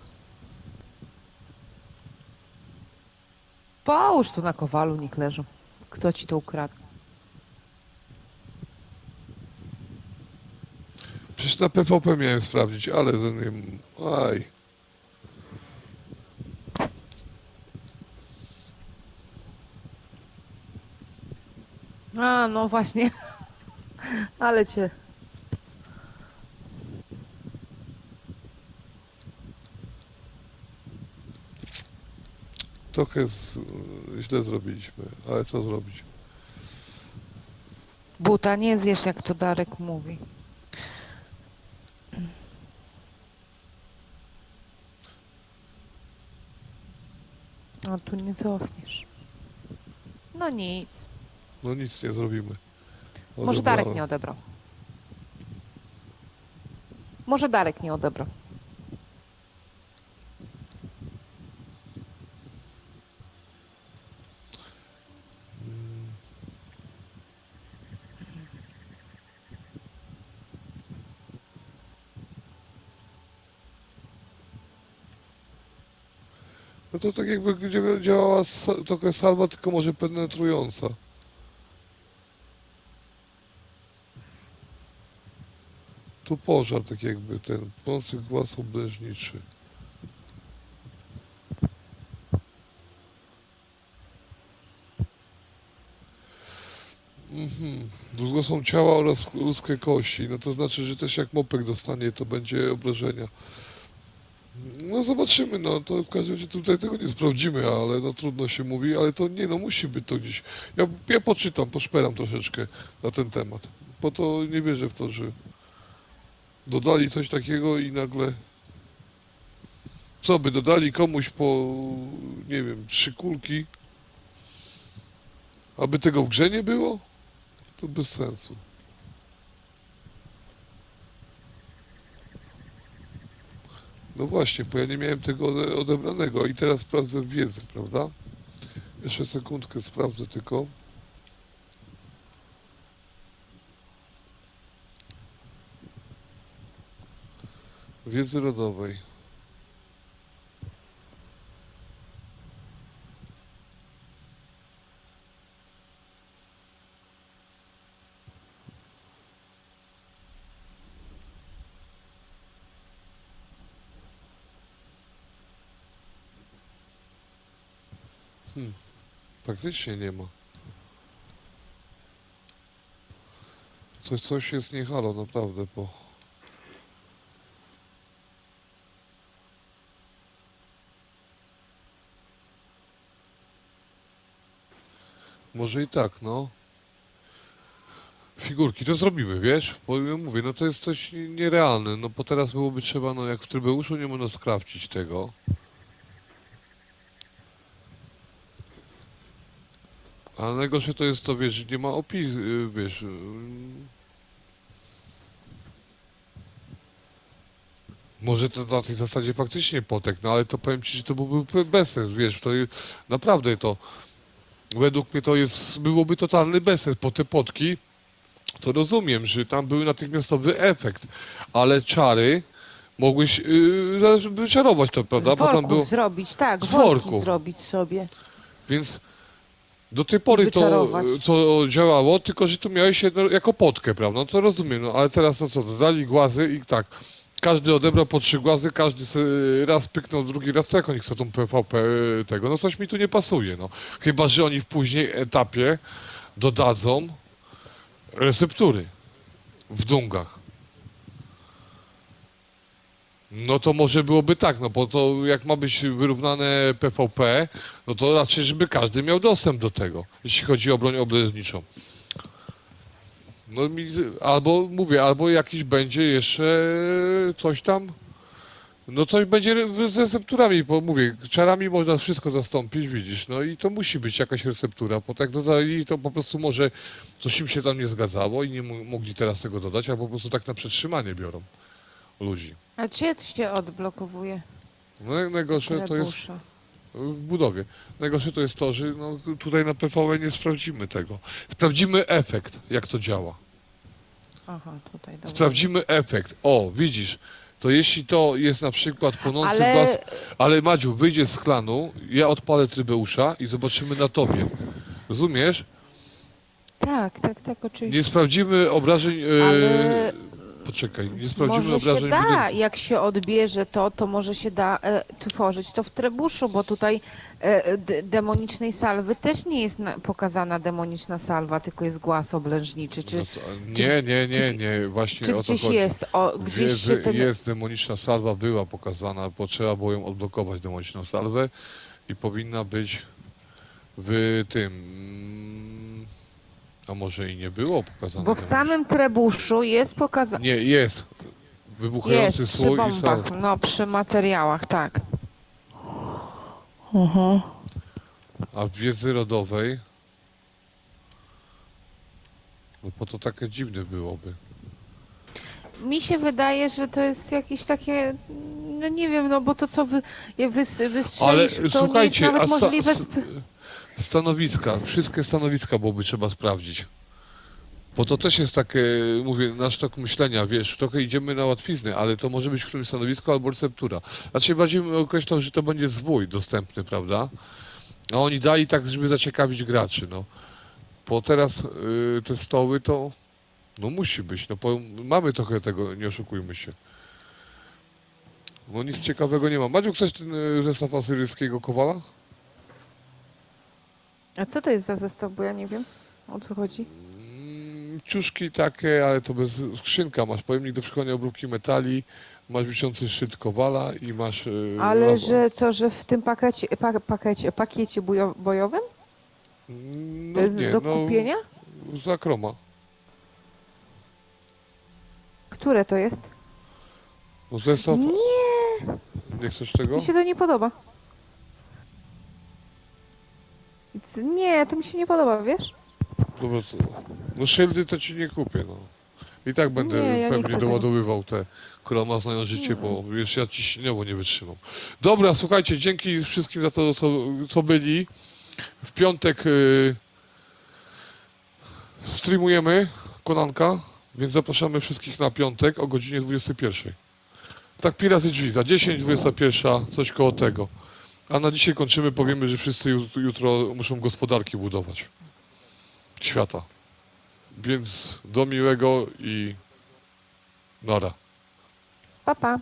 Połóż tu na kowalu, niech leżą. Kto ci to ukradł? Przecież na PvP miałem sprawdzić, ale ten... Aj. A, no właśnie. Ale cię... Trochę źle zrobiliśmy, ale co zrobić? Buta nie zjesz, jak to Darek mówi. A tu nie cofniesz. No nic. No nic nie zrobimy. Może Darek nie odebrał. Może Darek nie odebrał. No to tak jakby działała trochę salwa, tylko może penetrująca. Tu pożar, tak jakby ten płonący głaz obrężniczy. Długo są ciała oraz ludzkie kości. No to znaczy, że też jak mopek dostanie, to będzie obrażenia. No zobaczymy, no to w każdym razie tutaj tego nie sprawdzimy, ale no trudno się mówi, ale to nie, no musi być to gdzieś. Ja poczytam, poszperam troszeczkę na ten temat, bo to nie wierzę w to, że dodali coś takiego i nagle... Co by dodali komuś po, nie wiem, 3 kulki, aby tego w grze nie było? To bez sensu. No właśnie, bo ja nie miałem tego odebranego i teraz sprawdzę wiedzę, prawda? Jeszcze sekundkę sprawdzę tylko. Wiedzy rodowej. Praktycznie nie ma. Coś jest nie halo, naprawdę, bo... Może i tak, no. Figurki to zrobimy, wiesz? Bo ja mówię, no to jest coś nierealne, no bo teraz byłoby trzeba, no jak w Trybeuszu nie można skrawcić tego. A najgorsze to jest to, wiesz, że nie ma opis, wiesz... Może to na tej zasadzie faktycznie potek, no ale to powiem ci, że to byłby bezsens, wiesz, to naprawdę to... Według mnie to byłoby totalny bezsens, po te potki to rozumiem, że tam był natychmiastowy efekt, ale czary mogłeś zaraz wyczarować to, prawda? Z Bo tam worków było... zrobić, tak, Z worki worku. zrobić sobie. Więc do tej pory to wyczarować. co działało, tylko że tu miałeś jedno jako potkę, prawda? No to rozumiem, no ale teraz to co, dodali głazy i tak. Każdy odebrał po 3 głazy, każdy raz pyknął, drugi raz, to jak oni chcą tą PvP tego? No coś mi tu nie pasuje, no. Chyba że oni w później etapie dodadzą receptury w dżunglach. No to może byłoby tak, no bo to jak ma być wyrównane PvP, no to raczej, żeby każdy miał dostęp do tego, jeśli chodzi o broń obrężniczą. No albo mówię, albo jakiś będzie jeszcze coś tam, no coś będzie z recepturami, bo mówię, czarami można wszystko zastąpić, widzisz, no i to musi być jakaś receptura, bo tak dodali, to po prostu może coś im się tam nie zgadzało i nie mogli teraz tego dodać, albo po prostu tak na przetrzymanie biorą ludzi. A gdzie się odblokowuje? No najgorsze to jest... Trebusza? w budowie. Najgorsze to jest to, że no, tutaj na PvE nie sprawdzimy tego. Sprawdzimy efekt, jak to działa. Aha, tutaj, dobra. Sprawdzimy efekt. O, widzisz, to jeśli to jest na przykład płonący Ale- blask, ale Madziu, wyjdzie z klanu, ja odpalę Trybeusza i zobaczymy na tobie. Rozumiesz? Tak, oczywiście. Nie sprawdzimy obrażeń... Ale- Poczekaj, nie sprawdzimy Może się obrażeń da, budynku. jak się odbierze to może się da tworzyć to w trebuszu, bo tutaj demonicznej salwy też nie jest pokazana demoniczna salwa, tylko jest głaz oblężniczy. Czy, No to, nie, właśnie czy o to gdzieś chodzi. jest, gdzieś się ten... Jest demoniczna salwa, była pokazana, bo trzeba było ją odblokować, demoniczną salwę i powinna być w tym... A może i nie było pokazane? Bo w samym trebuszu jest pokazane... Nie, jest. Wybuchający Jest, przy słój i bombach, salwa. no przy materiałach, tak. A w wiedzy rodowej... No bo to takie dziwne byłoby. Mi się wydaje, że to jest jakieś takie, no nie wiem, no bo to co wystrzelisz, Ale to słuchajcie, nie jest nawet możliwe... stanowiska, wszystkie stanowiska byłoby trzeba sprawdzić. Bo to też jest takie, mówię, nasz tok myślenia, wiesz, trochę idziemy na łatwiznę, ale to może być w którymś stanowisku albo receptura. Znaczy bardziej bym określał, że to będzie zwój dostępny, prawda? A oni dali tak, żeby zaciekawić graczy, no. Bo teraz te stoły to, no musi być, no bo mamy trochę tego, nie oszukujmy się. No nic ciekawego nie ma. Madziu, chcesz ten zestaw asyryjskiego kowala? A co to jest za zestaw, bo ja nie wiem, o co chodzi? Ciuszki takie, ale to bez skrzynka. Masz pojemnik do przechowania obróbki metali, masz wiszący szczyt kowala i masz... Ale lawa. że co, że w tym pakiecie bojowym? No nie, do no... kupienia? Za kroma. Które to jest? No zestaw... Nie, Nie chcesz tego? mi się to nie podoba. Nie, to mi się nie podoba, wiesz? Dobra, co? No szyldy to ci nie kupię, no. I tak będę Nie, ja nie pewnie chcę doładowywał te, która znają życie, bo wiesz, ja ciśnieniowo nie wytrzymam. Dobra, słuchajcie, dzięki wszystkim za to, co byli. W piątek streamujemy Konanka, więc zapraszamy wszystkich na piątek o godzinie 21. Tak pi razy drzwi, za 10, 21, coś koło tego. A na dzisiaj kończymy, powiemy, że wszyscy jutro muszą gospodarki budować. Świata. Więc do miłego i nara. Pa, pa.